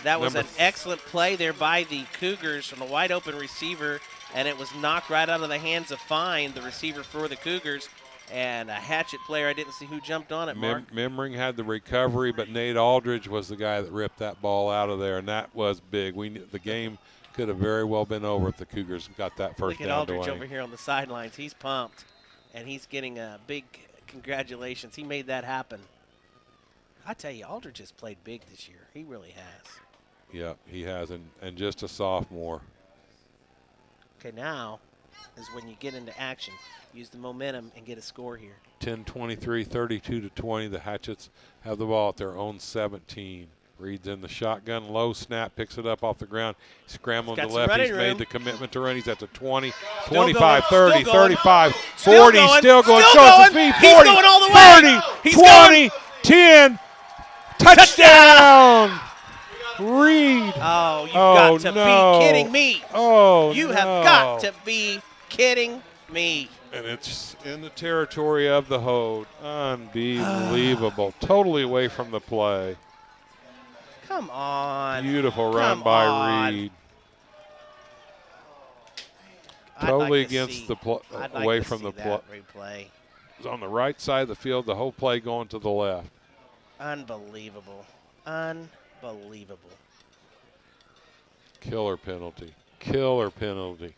That was an excellent play there by the Cougars from a wide open receiver, and it was knocked right out of the hands of Fine, the receiver for the Cougars. And a Hatchet player, I didn't see who jumped on it, Mark. Memring had the recovery, but Nate Aldridge was the guy that ripped that ball out of there, and that was big. The game could have very well been over if the Cougars got that first down. Look at Aldridge over here on the sidelines. He's pumped, and he's getting a big congratulations. He made that happen. I tell you, Aldridge has played big this year. He really has. Yeah, he has, and just a sophomore. Okay, now is when you get into action. Use the momentum and get a score here. 10-23, 32-20. The Hatchets have the ball at their own 17. Reed's in the shotgun, low snap, picks it up off the ground. Scrambling to left. He's made the commitment to run. He's at the 20, 25, 30, 35, 40. Still going. Shows his speed. 40, 30, 20, 10. Touchdown! Reed. Oh, you've got to be kidding me. Oh, you have got to be kidding me. And it's in the territory of the hold. Unbelievable. Totally away from the play. Come on. Beautiful run by Reed. Totally against the away from the play. It's on the right side of the field. The whole play going to the left. Unbelievable. Unbelievable. Killer penalty. Killer penalty.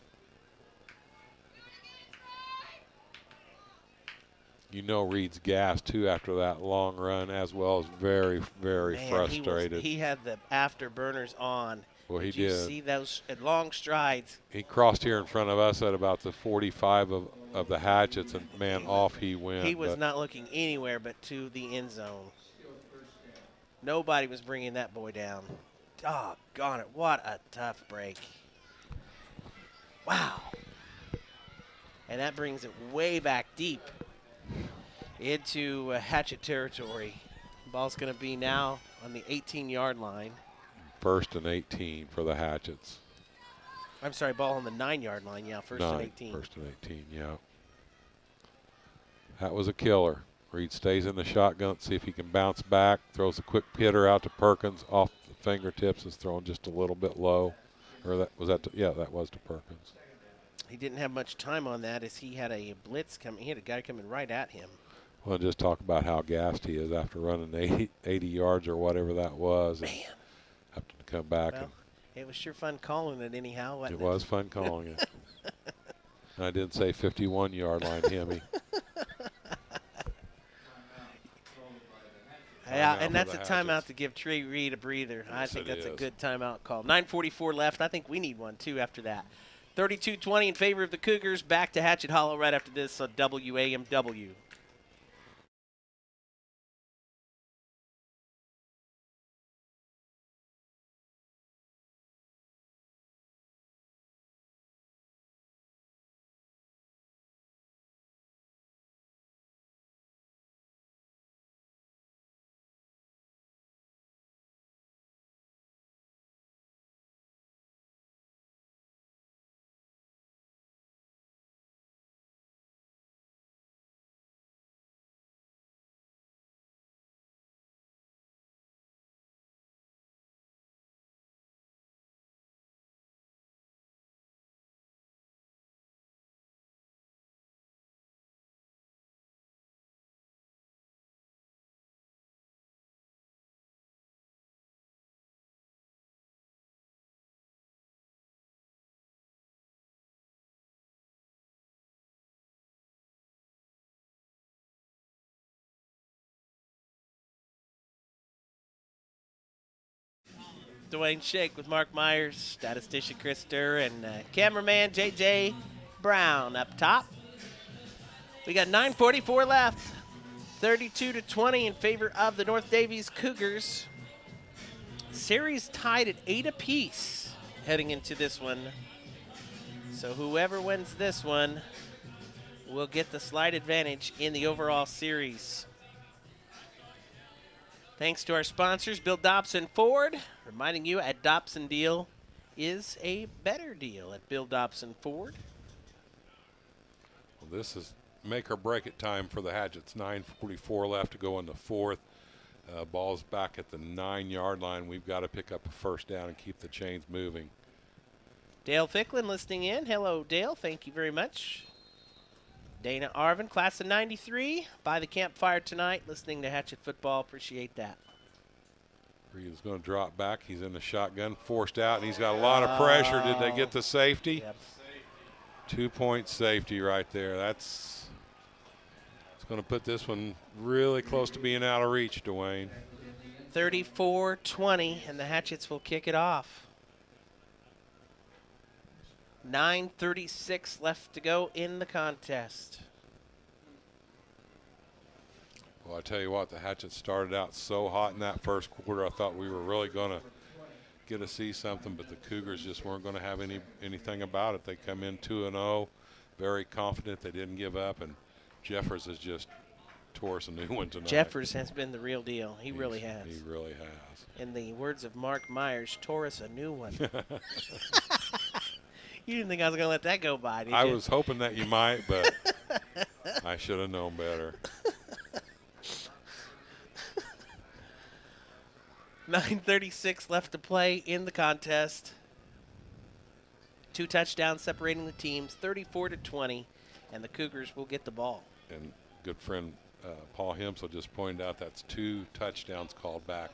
You know Reed's gassed, too, after that long run, as well as very, very Man, frustrated. He had the afterburners on. Well, he did. You did. see those long strides? He crossed here in front of us at about the 45 of the Hatchets, and, man, off he went. He was not looking anywhere but to the end zone. Nobody was bringing that boy down. Doggone it. What a tough break. Wow. And that brings it way back deep into Hatchet territory. Ball's going to be now on the 18-yard line. 1st and 18 for the Hatchets. I'm sorry, ball on the 9-yard line. Yeah, 1st and 18. 1st and 18, yeah. That was a killer. Reed stays in the shotgun, see if he can bounce back. Throws a quick hitter out to Perkins off the fingertips. Is thrown just a little bit low. Or that was that. Yeah, that was to Perkins. He didn't have much time on that as he had a blitz coming. He had a guy coming right at him. Well, just talk about how gassed he is after running 80 yards or whatever that was. Man. Have to come back. Well, it was sure fun calling it anyhow, wasn't It it? was fun calling it. And I didn't say 51-yard line, Hemi. Yeah, and that's a timeout to give Trey Reed a breather. Yes, I think that's a is. good timeout call. 9:44 left. I think we need one, too, after that. 32-20 in favor of the Cougars. Back to Hatchet Hollow right after this on WAMW. Dwayne Shake with Mark Myers, statistician Chris Durr, and cameraman J.J. Brown up top. We got 9:44 left. 32-20 in favor of the North Davies Cougars. Series tied at 8 apiece heading into this one. So whoever wins this one will get the slight advantage in the overall series. Thanks to our sponsors, Bill Dobson Ford, reminding you a Dobson deal is a better deal at Bill Dobson Ford. Well, this is make or break it time for the Hatchets. 9:44 left to go in the 4th. Ball's back at the 9-yard line. We've got to pick up a first down and keep the chains moving. Dale Ficklin listening in. Hello, Dale. Thank you very much. Dana Arvin, class of 93, by the campfire tonight, listening to Hatchet Football. Appreciate that. Reed's going to drop back. He's in the shotgun, forced out, and he's got a lot of pressure. Did they get the safety? Yep. 2-point safety right there. It's going to put this one really close to being out of reach, Dwayne. 34-20, and the Hatchets will kick it off. 9:36 left to go in the contest. Well, I tell you what, the Hatchets started out so hot in that first quarter. I thought we were really going to get to see something, but the Cougars just weren't going to have anything about it. They come in 2-0, very confident. They didn't give up, and Jeffers has just tore us a new one tonight. Jeffers has been the real deal. He really has. He really has. In the words of Mark Myers, tore us a new one. You didn't think I was going to let that go by, did you? I was hoping that you might, but I should have known better. 9:36 left to play in the contest. 2 touchdowns separating the teams, 34-20, and the Cougars will get the ball. And good friend Paul Himsel just pointed out that's 2 touchdowns called back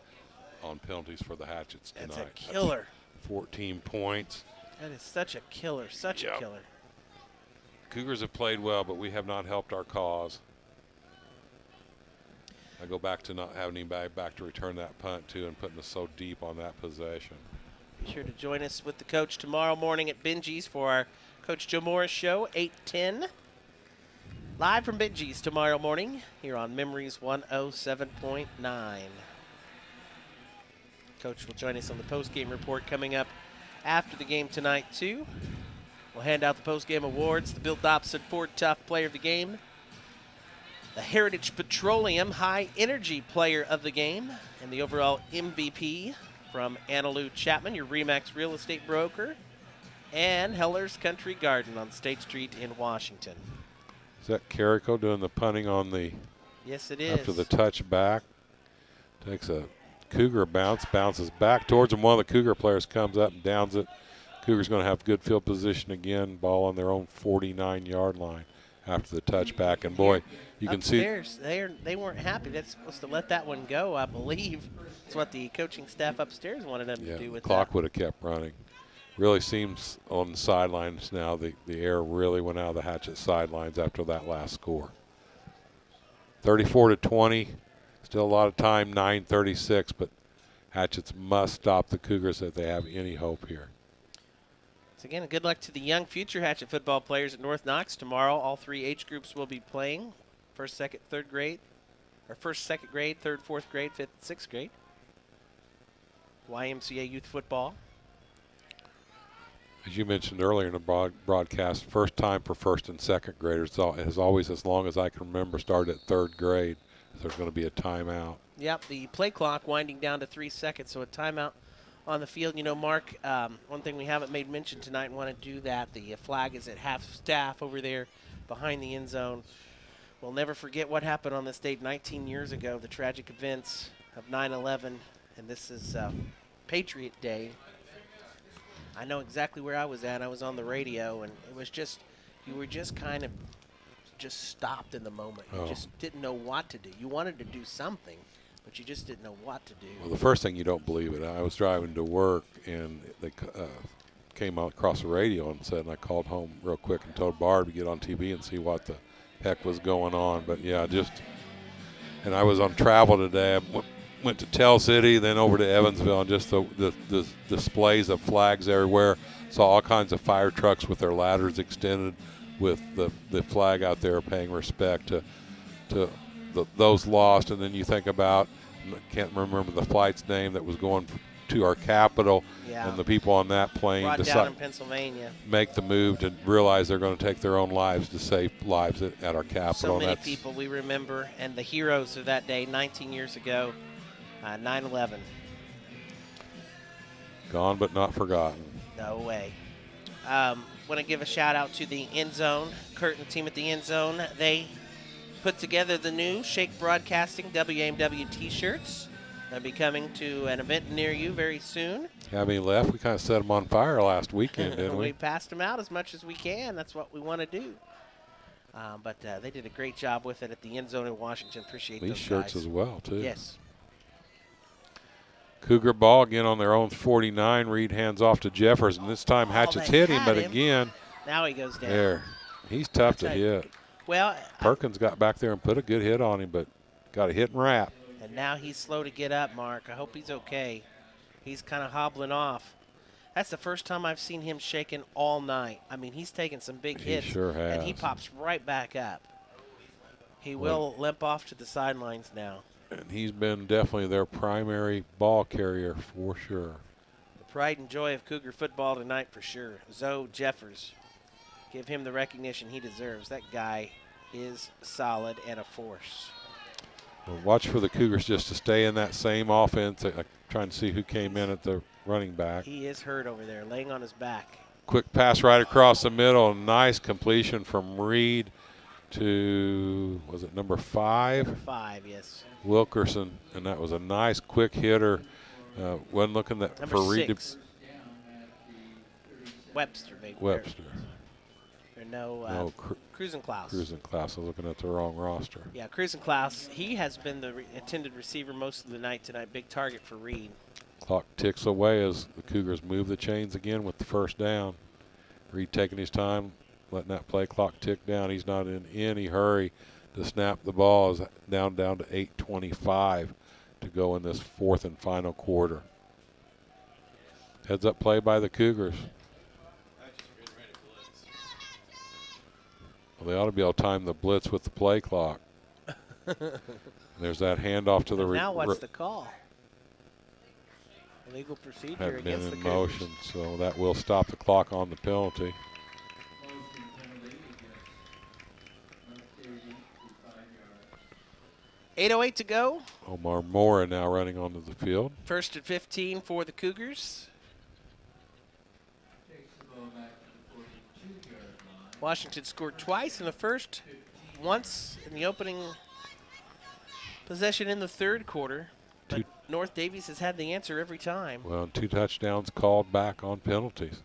on penalties for the Hatchets tonight. That's a killer. That's 14 points. That is such a killer, such a killer. Cougars have played well, but we have not helped our cause. I go back to not having anybody back to return that punt to and putting us so deep on that possession. Be sure to join us with the coach tomorrow morning at Benji's for our Coach Joe Morris Show, 8:10. Live from Benji's tomorrow morning here on Memories 107.9. Coach will join us on the post-game report coming up after the game tonight, too. We'll hand out the post-game awards, the Bill Dobson Ford Tough Player of the Game, the Heritage Petroleum High Energy Player of the Game, and the overall MVP from Annalou Chapman, your RE/MAX real estate broker, and Heller's Country Garden on State Street in Washington. Is that Carrico doing the punting on the Yes, it is. after the touchback? Takes a Cougar bounce, bounces back towards him. One of the Cougar players comes up and downs it. Cougars going to have good field position again. Ball on their own 49-yard line after the touchback. And boy, you can see upstairs, they weren't happy. That's supposed to let that one go, I believe. That's what the coaching staff upstairs wanted them to do with clock that. would have kept running. Really seems on the sidelines now the air really went out of the Hatchet sidelines after that last score. 34-20. Still a lot of time, 9:36, but Hatchets must stop the Cougars if they have any hope here. So again, good luck to the young future Hatchet football players at North Knox tomorrow. All three age groups will be playing: first, second, third grade, or first, second grade, third, fourth grade, fifth, sixth grade. YMCA youth football. As you mentioned earlier in the broadcast, first time for first and second graders has always, as long as I can remember, started at third grade. There's going to be a timeout. Yep, the play clock winding down to 3 seconds, so a timeout on the field. You know, Mark, one thing we haven't made mention tonight and want to do that, the flag is at half staff over there behind the end zone. We'll never forget what happened on this date 19 years ago, the tragic events of 9/11, and this is Patriot Day. I know exactly where I was at. I was on the radio, and it was just, you were just kind of just stopped in the moment. You just didn't know what to do. You wanted to do something, but you just didn't know what to do. Well, the first thing, you don't believe it. I was driving to work, and they came out across the radio and said, and I called home real quick and told Barb to get on TV and see what the heck was going on. But, yeah, and I was on travel today. I went to Tell City, then over to Evansville, and just the displays of flags everywhere. Saw all kinds of fire trucks with their ladders extended with the flag out there paying respect to those lost. And then you think about, I can't remember the flight's name that was going to our capital, and the people on that plane brought down in Pennsylvania make the move to realize they're going to take their own lives to save lives at our capital. So many people we remember, and the heroes of that day 19 years ago, 9/11. Gone but not forgotten. No way. Want to give a shout out to the End Zone, Kurt and the team at the End Zone. They put together the new Shake Broadcasting WMW t-shirts. They'll be coming to an event near you very soon. Have any left? We kind of set them on fire last weekend, didn't we? We passed them out as much as we can. That's what we want to do. But they did a great job with it at the End Zone in Washington. Appreciate those These shirts guys as well, too. Yes. Cougar ball again on their own 49. Reed hands off to Jeffers, and this time Hatchets hit him, but again, now he goes down. There, he's tough to hit. Well, Perkins got back there and put a good hit on him, but got a hit and wrap. And now he's slow to get up, Mark. I hope he's okay. He's kind of hobbling off. That's the first time I've seen him shaking all night. I mean, he's taken some big hits. He sure has. And he pops right back up. He will limp off to the sidelines now. And he's been definitely their primary ball carrier for sure. The pride and joy of Cougar football tonight for sure. Zoe Jeffers. Give him the recognition he deserves. That guy is solid and a force. Well, watch for the Cougars just to stay in that same offense. Trying to see who came in at the running back. He is hurt over there, laying on his back. Quick pass right across the middle. Nice completion from Reed to, was it number 5? Number 5, yes. Wilkerson, and that was a nice quick hitter. Wasn't looking that number for Reed 6. Webster, maybe. Webster. Or no, Cruz and Klaus. Cruz and Klaus. I was looking at the wrong roster. Yeah, Cruz and Klaus. He has been the intended receiver most of the night tonight. Big target for Reed. Clock ticks away as the Cougars move the chains again with the first down. Reed taking his time, letting that play clock tick down. He's not in any hurry to snap the ball is down to 8:25 to go in this fourth and final quarter. Heads up play by the Cougars. Well, they ought to be able to time the blitz with the play clock. There's that handoff to the now what's the call? Illegal procedure had been against the in Cougars. motion, so that will stop the clock on the penalty. .808 to go. Omar Mora now running onto the field. 1st and 15 for the Cougars. Washington scored twice in the first, once in the opening possession in the third quarter. But North Davies has had the answer every time. Well, 2 touchdowns called back on penalties.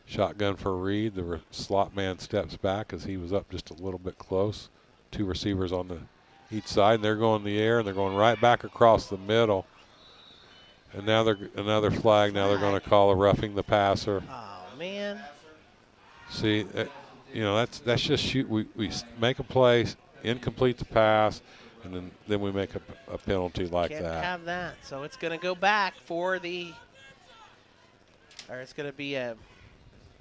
Shotgun for Reed. The slot man steps back as he was up just a little bit close. 2 receivers on each side, and they're going in the air, and they're going right back across the middle. And now they're another flag. Now they're going to call a roughing the passer. Oh, man. See, you know, that's just shoot. We make a play, incomplete the pass, and then we make a penalty like Can't that. have that. So it's going to go back for the, or it's going to be a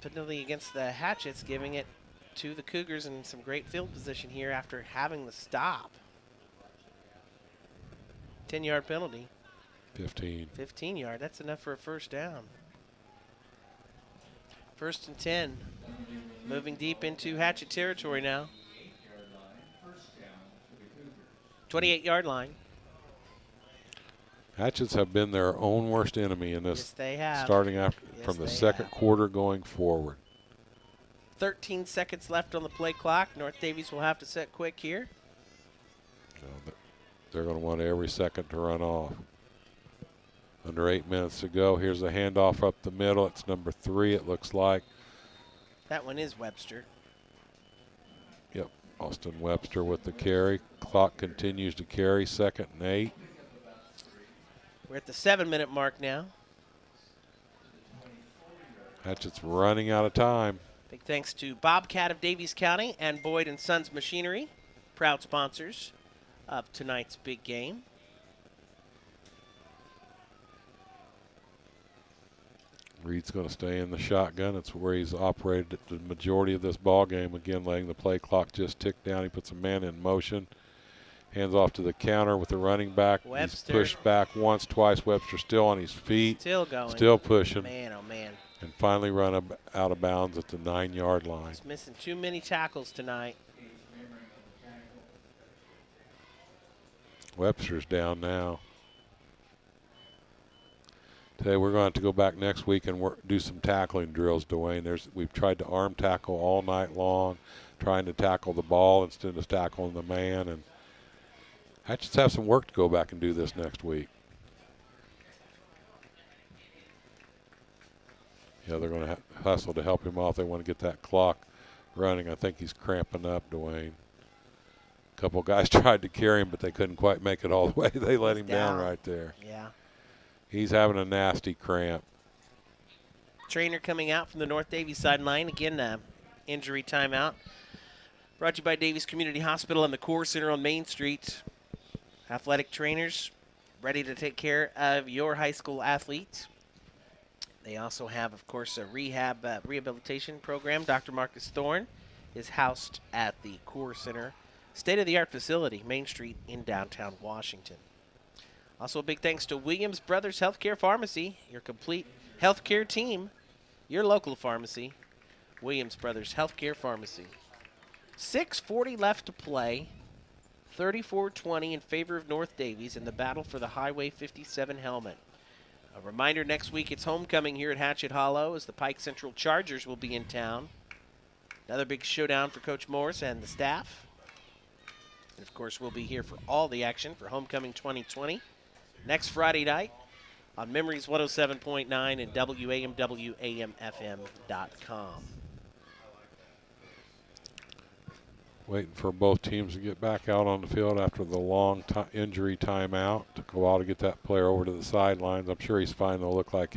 penalty against the Hatchets, giving it to the Cougars in some great field position here after having the stop. 10-yard penalty. 15. 15-yard. That's enough for a first down. 1st and 10. Moving deep into Hatchet territory now. 28-yard line. Hatchets have been their own worst enemy in this. Yes, they have. Starting after Yes, from the they second have. quarter going forward. 13 seconds left on the play clock. North Davies will have to set quick here. So they're going to want every second to run off. Under 8 minutes to go. Here's a handoff up the middle. It's number 3, it looks like. That one is Webster. Yep, Austin Webster with the carry. Clock continues to carry, 2nd and 8. We're at the 7-minute mark now. Hatchet's running out of time. Big thanks to Bobcat of Davies County and Boyd & Sons Machinery, proud sponsors of tonight's big game. Reed's going to stay in the shotgun. It's where he's operated the majority of this ball game. Again, letting the play clock just tick down. He puts a man in motion. Hands off to the counter with the running back. Webster. He's pushed back once, twice. Webster still on his feet. Still going. Still pushing. Man, oh man. And finally run out of bounds at the 9-yard line. He's missing too many tackles tonight. Webster's down now. Today we're going to have to go back next week and do some tackling drills, Dwayne. We've tried to arm tackle all night long, trying to tackle the ball instead of tackling the man. And Hatchets have some work to go back and do this next week. Yeah, they're going to hustle to help him off. They want to get that clock running. I think he's cramping up, Dwayne. A couple guys tried to carry him, but they couldn't quite make it all the way. They let him down right there. Yeah. He's having a nasty cramp. Trainer coming out from the North Davies sideline. Again, injury timeout. Brought to you by Davies Community Hospital and the Core Center on Main Street. Athletic trainers ready to take care of your high school athletes. They also have, of course, a rehabilitation program. Dr. Marcus Thorne is housed at the Core Center. State-of-the-art facility, Main Street in downtown Washington. Also, a big thanks to Williams Brothers Healthcare Pharmacy, your complete healthcare team, your local pharmacy, Williams Brothers Healthcare Pharmacy. 6:40 left to play, 34-20 in favor of North Davies in the battle for the Highway 57 helmet. A reminder, next week it's homecoming here at Hatchet Hollow as the Pike Central Chargers will be in town. Another big showdown for Coach Morris and the staff. And, of course, we'll be here for all the action for Homecoming 2020. Next Friday night on Memories 107.9 and WAMWAMFM.com. Waiting for both teams to get back out on the field after the long injury timeout. Took a while to get that player over to the sidelines. I'm sure he's fine. They'll look like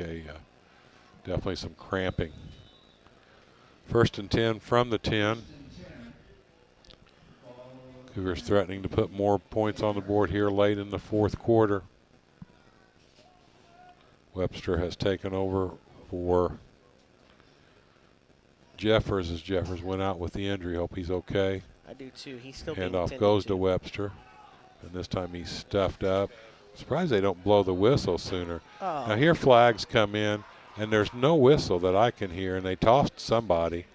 definitely some cramping. 1st and 10 from the 10. Cougars threatening to put more points on the board here late in the fourth quarter. Webster has taken over for Jeffers as Jeffers went out with the injury. Hope he's okay. I do too. He's still being Handoff tended goes to Webster. And this time he's stuffed up. Surprised they don't blow the whistle sooner. Oh. Now here flags come in, and there's no whistle that I can hear, and they tossed somebody.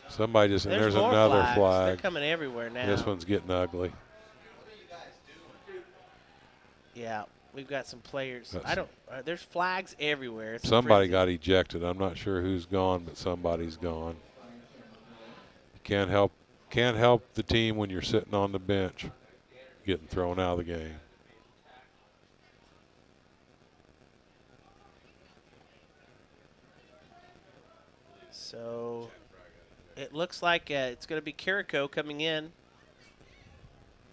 Somebody just, and there's more another flags. flag. They're coming everywhere now. This one's getting ugly. Yeah, we've got some players. There's flags everywhere. It's Somebody crazy. got ejected. I'm not sure who's gone, but somebody's gone. You can't help the team when you're sitting on the bench getting thrown out of the game. So it looks like it's going to be Carrico coming in.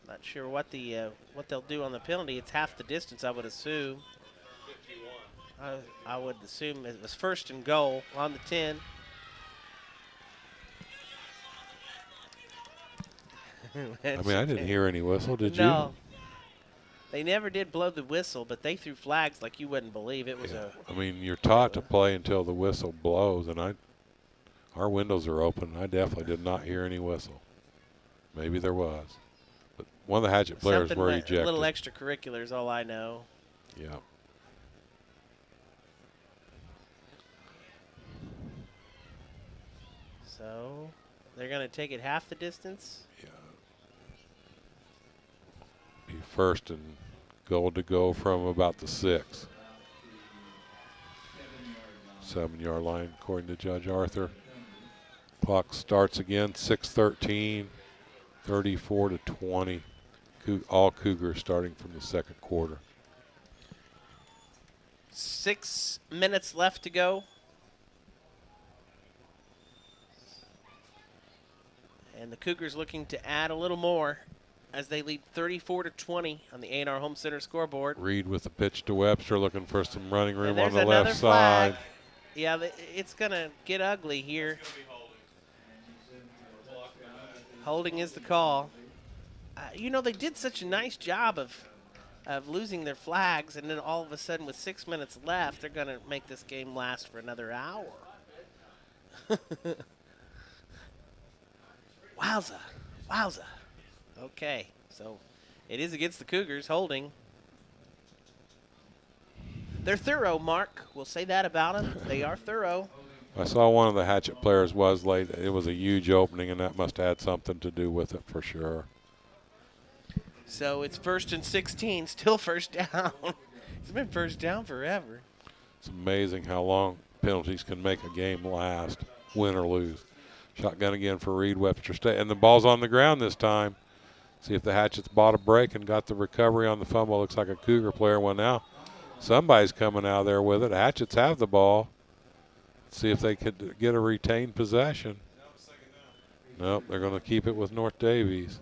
Not sure what they'll do on the penalty. It's half the distance, I would assume. I would assume it was first and goal on the 10. I mean, I didn't hear any whistle. Did No. They never did blow the whistle, but they threw flags like you wouldn't believe. It was I mean, you're taught to play until the whistle blows, and our windows are open. I definitely did not hear any whistle. Maybe there was. But one of the Hatchet players something were like ejected. a little extracurricular is all I know. Yeah. So they're going to take it half the distance. Yeah. Be first and goal to go from about the 6. 7-yard line, according to Judge Arthur. Clock starts again, 6:13, 34-20. All Cougars starting from the second quarter. 6 minutes left to go. And the Cougars looking to add a little more as they lead 34-20 on the A&R Home Center scoreboard. Reed with the pitch to Webster, looking for some running room And on there's the another left flag. side. Yeah, it's going to get ugly here. Holding is the call. You know, they did such a nice job of losing their flags, and then all of a sudden with 6 minutes left, they're going to make this game last for another hour. Wowza. Wowza. Okay, so it is against the Cougars, holding. They're thorough, Mark. We'll say that about them. They are thorough. I saw one of the Hatchet players was late. It was a huge opening, and that must have had something to do with it for sure. So it's 1st and 16, still first down. It's been first down forever. It's amazing how long penalties can make a game last, win or lose. Shotgun again for Reed. Webster stay, and the ball's on the ground this time. See if the Hatchets bought a break and got the recovery on the fumble. Looks like a Cougar player went out. Somebody's coming out there with it. Hatchets have the ball. See if they could get a retained possession. Nope, they're going to keep it with North Davies.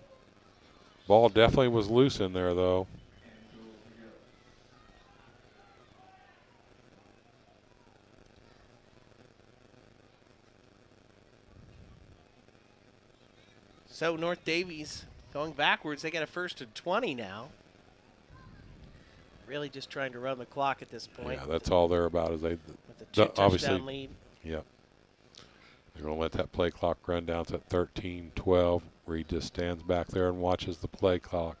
Ball definitely was loose in there, though. So North Davies going backwards. They got a 1st and 20 now. Really just trying to run the clock at this point. Yeah, that's all they're about. Is they With a 2 obviously touchdown lead. Yep. They're going to let that play clock run down to 13-12. Reed just stands back there and watches the play clock.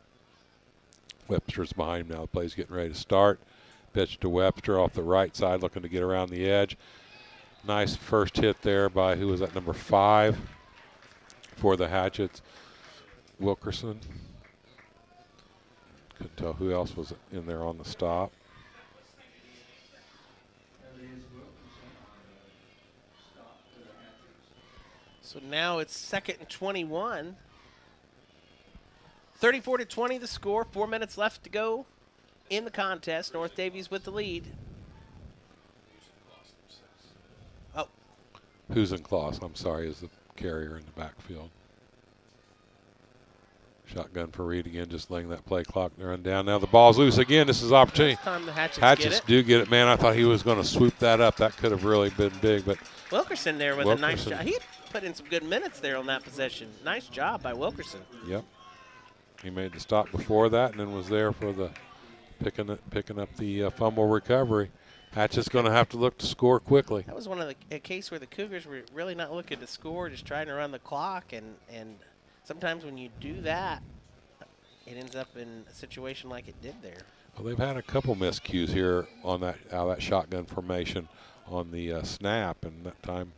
Webster's behind him now. The play's getting ready to start. Pitch to Webster off the right side, looking to get around the edge. Nice first hit there by, who was that, number 5 for the Hatchets, Wilkerson. Couldn't tell who else was in there on the stop. So now it's 2nd and 21. 34-20 the score. 4 minutes left to go in the contest. North Davies with the lead. Oh. Husenclaus, I'm sorry, is the carrier in the backfield. Shotgun for Reed again, just laying that play clock run down. Now the ball's loose again. This is opportunity. This time the Hatchets Hatchets get it. do get it. Man, I thought he was going to swoop that up. That could have really been big, but Wilkerson there with a nice Wilkerson. shot. He put in some good minutes there on that possession. Nice job by Wilkerson. Yep. He made the stop before that and then was there for the picking up the fumble recovery. Hatchets going to have to look to score quickly. That was one of a case where the Cougars were really not looking to score, just trying to run the clock. And sometimes when you do that, it ends up in a situation like it did there. Well, they've had a couple miscues here on that shotgun formation on the snap, and that time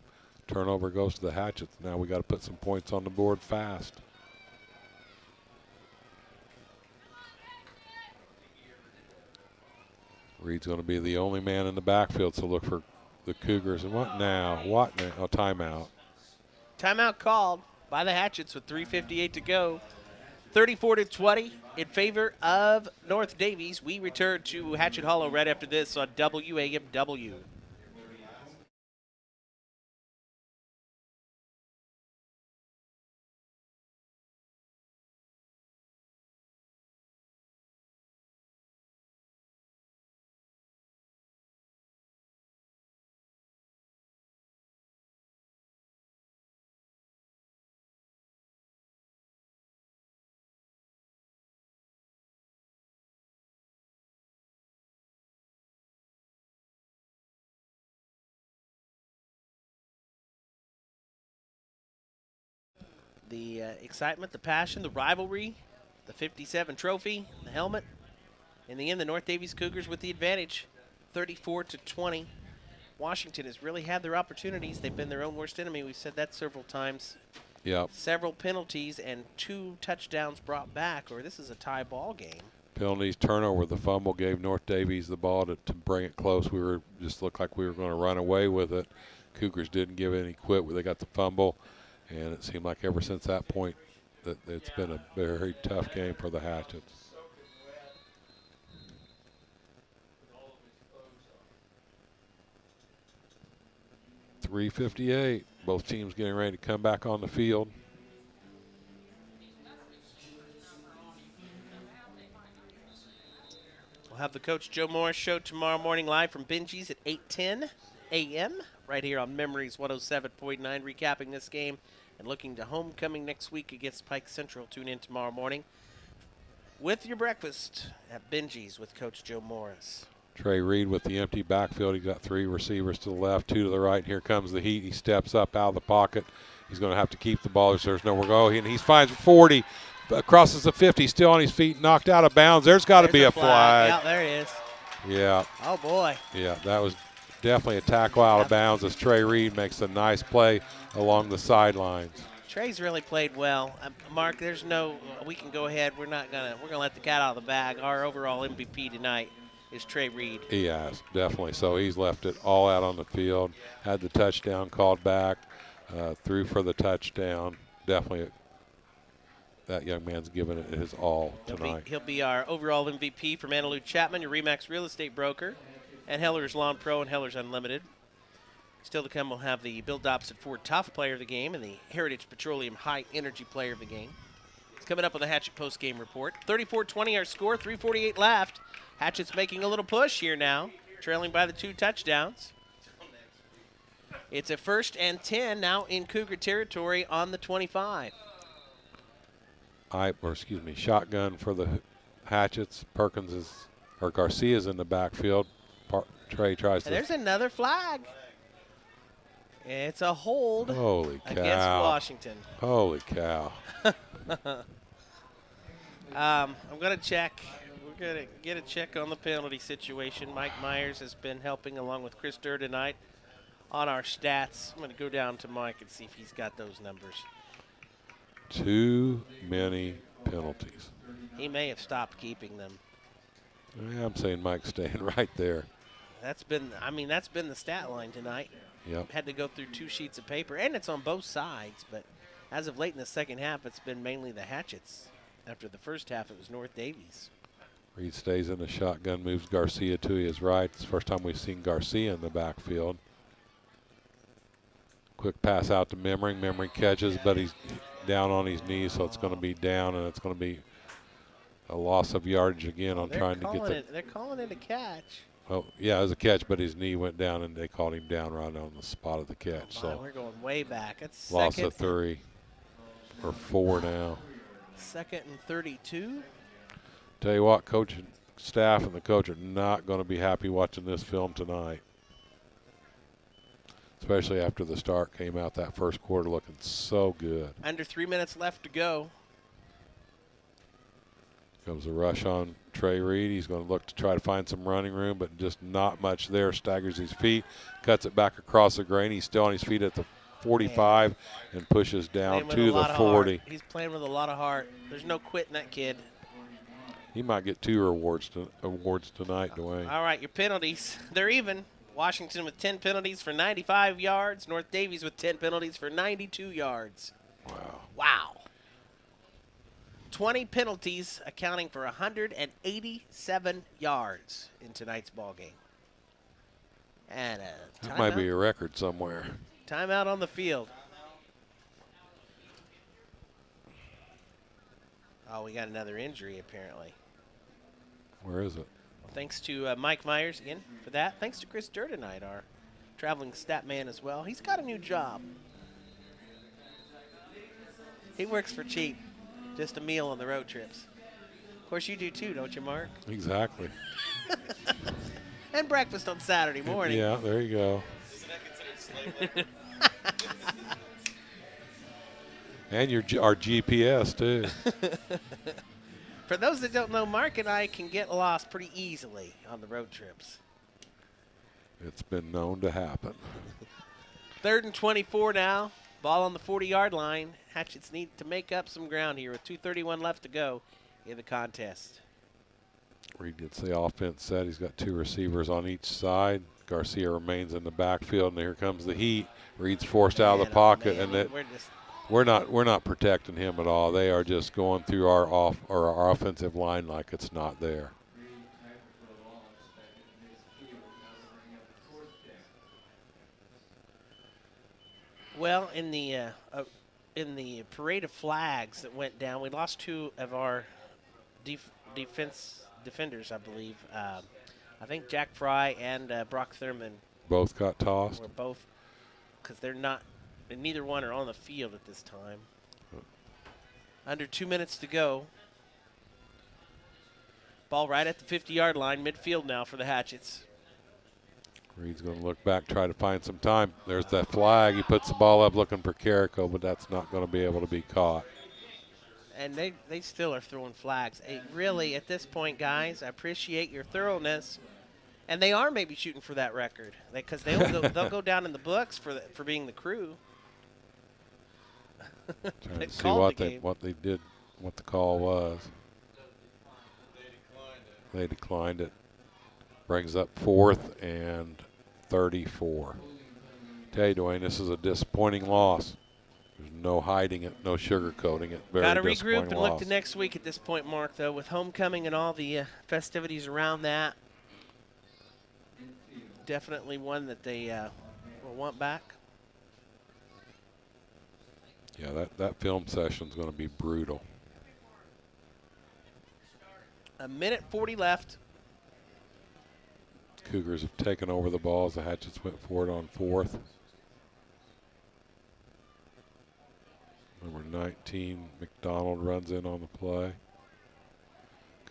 turnover goes to the Hatchets. Now we got to put some points on the board fast. Reed's going to be the only man in the backfield, so look for the Cougars. And what now? What now? Oh, timeout. Timeout called by the Hatchets with 3:58 to go. 34-20 in favor of North Davies. We return to Hatchet Hollow right after this on WAMW. The excitement, the passion, the rivalry, the 57 trophy, the helmet. In the end, the North Davies Cougars with the advantage, 34-20. Washington has really had their opportunities. They've been their own worst enemy. We've said that several times. Yep. Several penalties and 2 touchdowns brought back, or this is a tie ball game. Penalties, turnover, the fumble gave North Davies the ball to bring it close. We were just looked like we were going to run away with it. Cougars didn't give any quit. They got the fumble. And it seemed like ever since that point that it's been a very tough game for the Hatchets. .358. Both teams getting ready to come back on the field. We'll have the Coach Joe Morris show tomorrow morning live from Benji's at 8:10 a.m. right here on Memories 107.9, recapping this game and looking to homecoming next week against Pike Central. Tune in tomorrow morning with your breakfast at Benji's with Coach Joe Morris. Trey Reed with the empty backfield. He got 3 receivers to the left, 2 to the right. Here comes the heat. He steps up out of the pocket. He's going to have to keep the ball. There's nowhere to go. And he finds 40, crosses the 50, still on his feet, knocked out of bounds. There's got to be a flag. Yeah, there it is. Yeah. Oh, boy. Yeah, that was definitely a tackle out of bounds as Trey Reed makes a nice play along the sidelines. Trey's really played well. Mark, there's no, we can go ahead. We're going to let the cat out of the bag. Our overall MVP tonight is Trey Reed. He has, definitely. So he's left it all out on the field, had the touchdown called back, threw for the touchdown. Definitely that young man's given it his all tonight. He'll be our overall MVP from Annalou Chapman, your RE/MAX real estate broker, and Heller's Lawn Pro and Heller's Unlimited. Still to come, we'll have the Bill Dobson Ford Tough Player of the Game and the Heritage Petroleum High Energy Player of the Game. It's coming up on the Hatchet Post Game Report. 34-20 our score, 3:48 left. Hatchet's making a little push here now, trailing by the 2 touchdowns. It's a 1st and 10 now in Cougar territory on the 25. Shotgun for the Hatchets. Garcia's in the backfield. Trey tries to. There's another flag. It's a hold. Holy cow. Against Washington. Holy cow. I'm going to check. We're going to get a check on the penalty situation. Mike Myers has been helping along with Chris Durr tonight on our stats. I'm going to go down to Mike and see if he's got those numbers. Too many penalties. He may have stopped keeping them. Yeah, I'm saying Mike's staying right there. That's been the stat line tonight. Yep. Had to go through 2 sheets of paper, and it's on both sides. But as of late in the second half, it's been mainly the Hatchets. After the first half, it was North Davies. Reed stays in the shotgun, moves Garcia to his right. It's the first time we've seen Garcia in the backfield. Quick pass out to Memring. Memring catches, but he's down on his knees, so it's going to be down, and it's going to be a loss of yardage again on trying to get the. They're calling it a catch. Oh, yeah, it was a catch, but his knee went down, and they called him down right on the spot of the catch. My, So we're going way back. It's loss second, of 3 or 4 now. second and 32. Tell you what, coaching staff and the coach are not going to be happy watching this film tonight, especially after the start came out that first quarter looking so good. Under 3 minutes left to go. Comes a rush on Trey Reed. He's going to look to try to find some running room, but just not much there. Staggers his feet, cuts it back across the grain. He's still on his feet at the 45 and pushes down to the 40. He's playing with a lot of heart. There's no quitting that kid. He might get 2 awards tonight, Dwayne. All right, your penalties. They're even. Washington with 10 penalties for 95 yards. North Davies with 10 penalties for 92 yards. Wow. Wow. 20 penalties accounting for 187 yards in tonight's ball game. And a That might be a record somewhere. timeout on the field. Oh, we got another injury apparently. Where is it? Thanks to Mike Myers again for that. Thanks to Chris Durr tonight, our traveling stat man as well. He's got a new job. He works for cheap. Just a meal on the road trips. Of course, you do too, don't you, Mark? Exactly. And breakfast on Saturday morning. Yeah, there you go. Isn't that considered slave labor? And our GPS, too. For those that don't know, Mark and I can get lost pretty easily on the road trips. It's been known to happen. 3rd and 24 now. Ball on the 40-yard line. Hatchets need to make up some ground here with 2:31 left to go in the contest. Reed gets the offense set. He's got 2 receivers on each side. Garcia remains in the backfield, and here comes the heat. Reed's forced out of the pocket, and that we're not protecting him at all. They are just going through our offensive line like it's not there. Well, in the parade of flags that went down, we lost 2 of our defenders, I believe. I think Jack Fry and Brock Thurman Both got tossed. were both, because they're not, and neither one are on the field at this time. Under 2 minutes to go. Ball right at the 50-yard line, midfield now for the Hatchets. Reed's going to look back, try to find some time. There's that flag. He puts the ball up looking for Carrico, but that's not going to be able to be caught. And they still are throwing flags. Really, at this point, guys, I appreciate your thoroughness. And they are maybe shooting for that record, because they'll go down in the books for being the crew. Trying They to see called the game. what they did, what the call was. They declined it. They declined it. Brings up 4th and 34. Tell you, Dwayne, this is a disappointing loss. There's no hiding it, no sugarcoating it. Very Got to regroup disappointing and loss. look to next week at this point, Mark, though, with homecoming and all the festivities around that. Definitely one that they will want back. Yeah, that film session is going to be brutal. 1:40 left. Cougars have taken over the ball as the Hatchets went forward on 4th. Number 19, McDonald runs in on the play.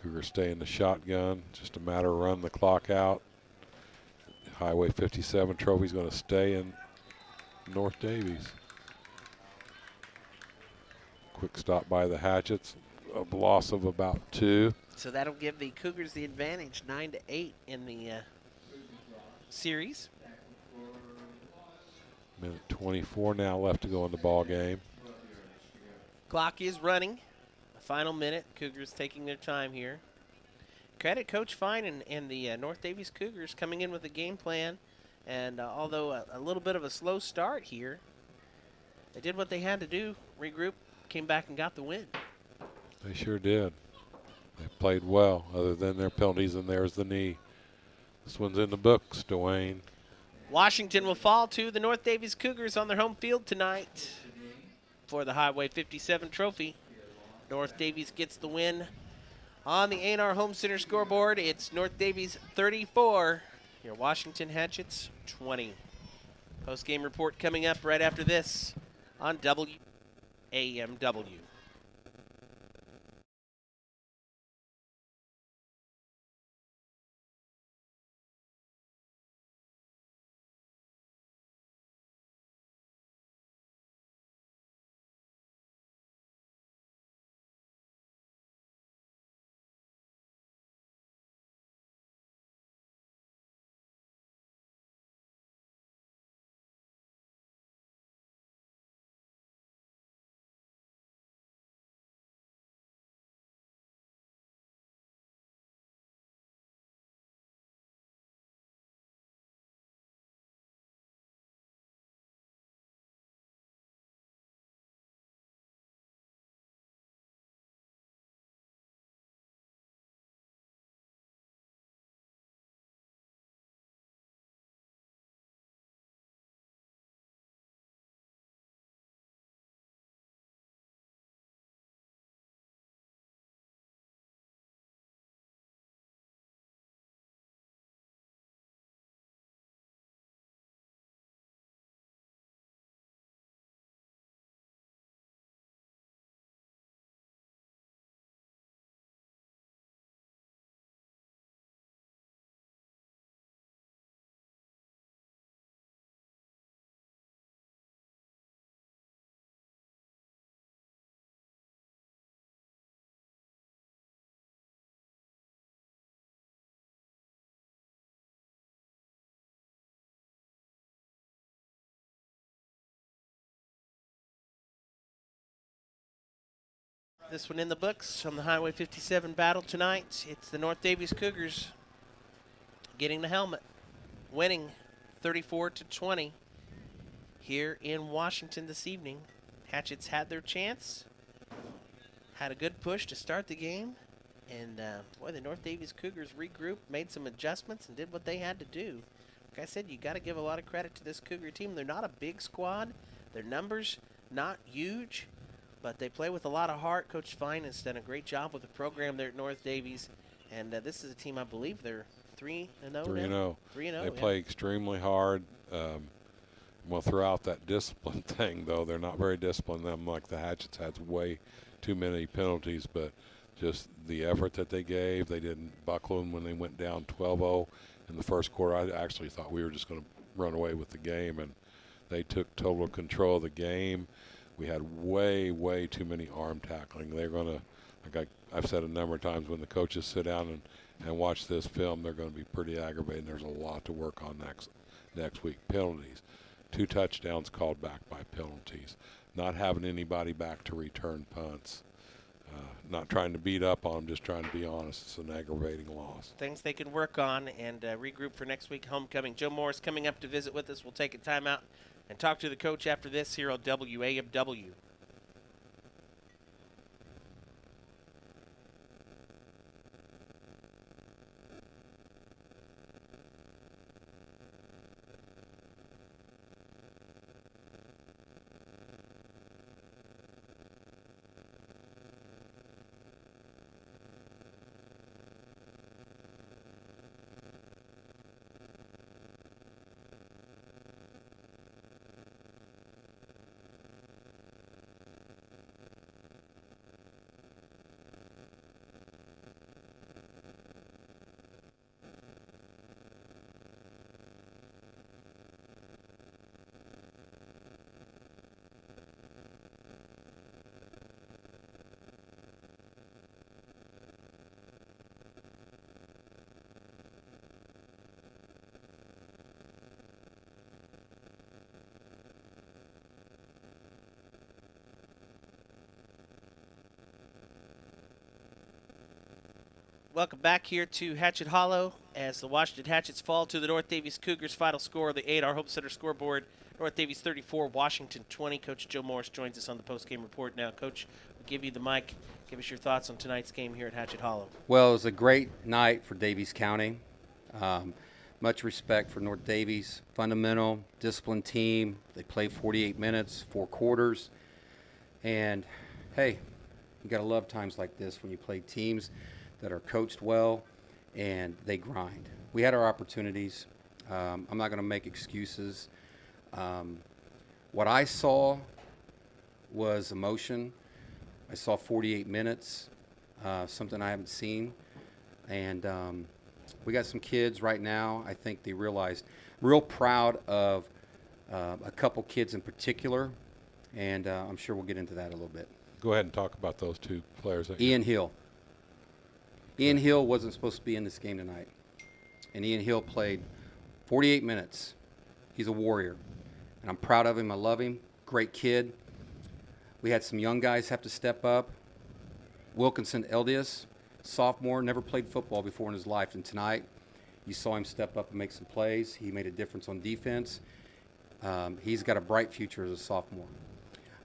Cougars stay in the shotgun. Just a matter of run the clock out. Highway 57 trophy's going to stay in North Davies. Quick stop by the Hatchets. A loss of about 2. So that'll give the Cougars the advantage, 9-8 in the series. Minute 24 now left to go in the ball game. Clock is running. The final minute. Cougars taking their time here. Credit Coach Fine and the North Davies Cougars coming in with a game plan. And although a little bit of a slow start here, they did what they had to do. Regroup, came back and got the win. They sure did. They played well, other than their penalties, and there's the knee. This one's in the books, Dwayne. Washington will fall to the North Davies Cougars on their home field tonight for the Highway 57 trophy. North Davies gets the win On the A&R Home Center scoreboard, it's North Davies 34, your Washington Hatchets 20. Post-game report coming up right after this on WAMW. This one in the books on the Highway 57 battle tonight. It's the North Davies Cougars getting the helmet, winning 34-20 here in Washington this evening. Hatchets had their chance, had a good push to start the game, and boy, the North Davies Cougars regrouped, made some adjustments, and did what they had to do. Like I said, you got to give a lot of credit to this Cougar team. They're not a big squad. Their numbers not huge, but they play with a lot of heart. Coach Fine has done a great job with the program there at North Davies, and this is a team I believe they're 3-0. 3-0. 3-0. They play extremely hard. Well, throughout that discipline thing, though, they're not very disciplined. Them like the Hatchets had way too many penalties, but just the effort that they gave. They didn't buckle when they went down 12-0 in the first quarter. I actually thought we were just going to run away with the game, and they took total control of the game. We had way too many arm tackling. They're going to, like I've said a number of times, when the coaches sit down and watch this film, they're going to be pretty aggravated. There's a lot to work on next week. Penalties. 2 touchdowns called back by penalties. Not having anybody back to return punts. Not trying to beat up on them, just trying to be honest. It's an aggravating loss. Things they can work on and regroup for next week, homecoming. Joe Morris coming up to visit with us. We'll take a timeout and talk to the coach after this here on WAMW. Welcome back here to Hatchet Hollow as the Washington Hatchets fall to the North Davies Cougars. Final score of the 8 Home Center scoreboard, North Davies 34, Washington 20. Coach Joe Morris joins us on the post-game report now. Coach, we'll give you the mic. Give us your thoughts on tonight's game here at Hatchet Hollow. Well, it was a great night for Davies County. Much respect for North Davies. Fundamental, disciplined team. They played 48 minutes, 4 quarters. And, hey, you got to love times like this when you play teams that are coached well, and they grind. We had our opportunities. I'm not going to make excuses. What I saw was emotion. I saw 48 minutes, something I haven't seen. And we got some kids right now, I think they realized, real proud of a couple kids in particular, and I'm sure we'll get into that a little bit. Go ahead and talk about those two players. Ian Hill. Ian Hill wasn't supposed to be in this game tonight, and Ian Hill played 48 minutes. He's a warrior, and I'm proud of him. I love him. Great kid. We had some young guys have to step up. Wilkinson Eldius, sophomore, never played football before in his life, and tonight you saw him step up and make some plays. He made a difference on defense. He's got a bright future as a sophomore.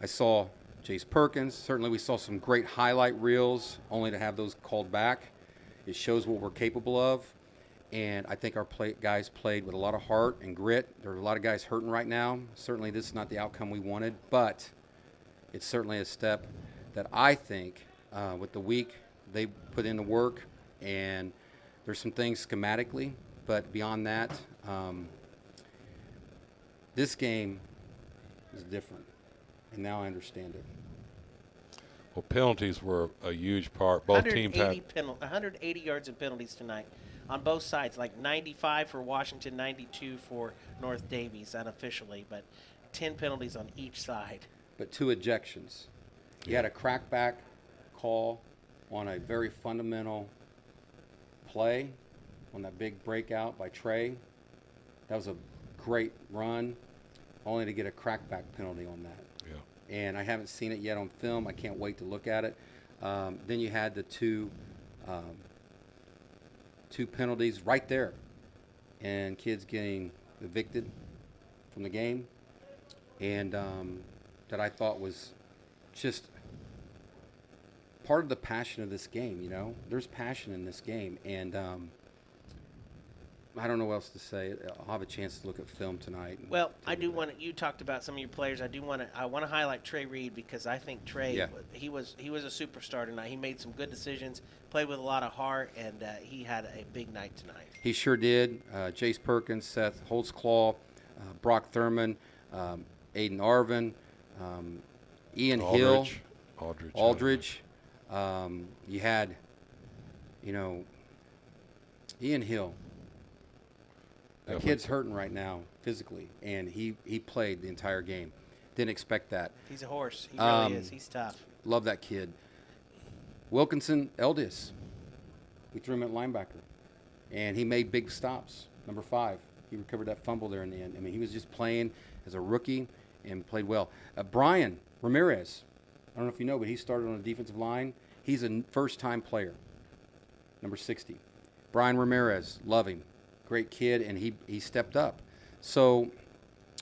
I saw Jace Perkins. Certainly we saw some great highlight reels, only to have those called back. It shows what we're capable of, and I think our guys played with a lot of heart and grit. There are a lot of guys hurting right now. Certainly this is not the outcome we wanted, but it's certainly a step that I think with the week they put in the work, and there's some things schematically, but beyond that, this game is different, and now I understand it. Well, penalties were a huge part. Both teams had 180 yards in penalties tonight on both sides, like 95 for Washington, 92 for North Davies unofficially, but 10 penalties on each side. But 2 ejections. You had a crackback call on a very fundamental play on that big breakout by Trey. That was a great run, only to get a crackback penalty on that. Yeah. And I haven't seen it yet on film. I can't wait to look at it. Then you had the two penalties right there, and kids getting evicted from the game, and that I thought was just part of the passion of this game. You know, there's passion in this game, and I don't know what else to say. I'll have a chance to look at film tonight. Well, I do want to. You talked about some of your players. I want to highlight Trey Reed, because I think Trey, he was a superstar tonight. He made some good decisions, played with a lot of heart, and he had a big night tonight. He sure did. Jace Perkins, Seth Holtzclaw, Brock Thurman, Aiden Arvin, Ian Hill, Aldridge. You had, Ian Hill. That kid's hurting right now physically, and he played the entire game. Didn't expect that. He's a horse. He really is. He's tough. Love that kid. Wilkinson Eldius. We threw him at linebacker, and he made big stops. Number 5. He recovered that fumble there in the end. I mean, he was just playing as a rookie and played well. Brian Ramirez. I don't know if you know, but he started on the defensive line. He's a first-time player, number 60. Brian Ramirez, love him. Great kid, and he stepped up. So,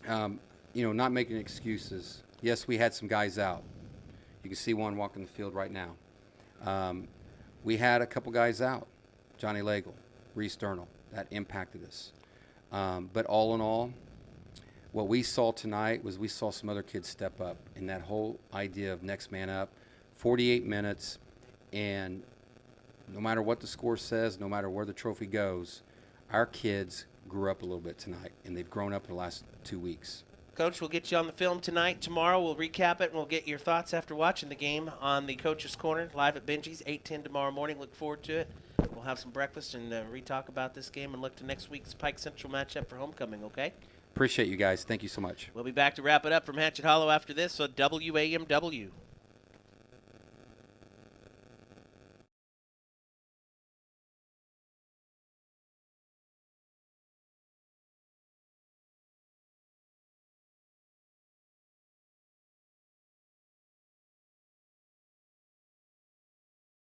not making excuses. Yes, we had some guys out. You can see one walking the field right now. We had a couple guys out. Johnny Lagle, Reese Durnall. That impacted us. But all in all, what we saw tonight was we saw some other kids step up, and that whole idea of next man up, 48 minutes, and no matter what the score says, no matter where the trophy goes, our kids grew up a little bit tonight, and they've grown up in the last 2 weeks. Coach, we'll get you on the film tonight. Tomorrow we'll recap it, and we'll get your thoughts after watching the game on the Coach's Corner, live at Benji's, 8:10 tomorrow morning. Look forward to it. We'll have some breakfast and re-talk about this game and look to next week's Pike Central matchup for homecoming, okay? Appreciate you guys. Thank you so much. We'll be back to wrap it up from Hatchet Hollow after this on WAMW.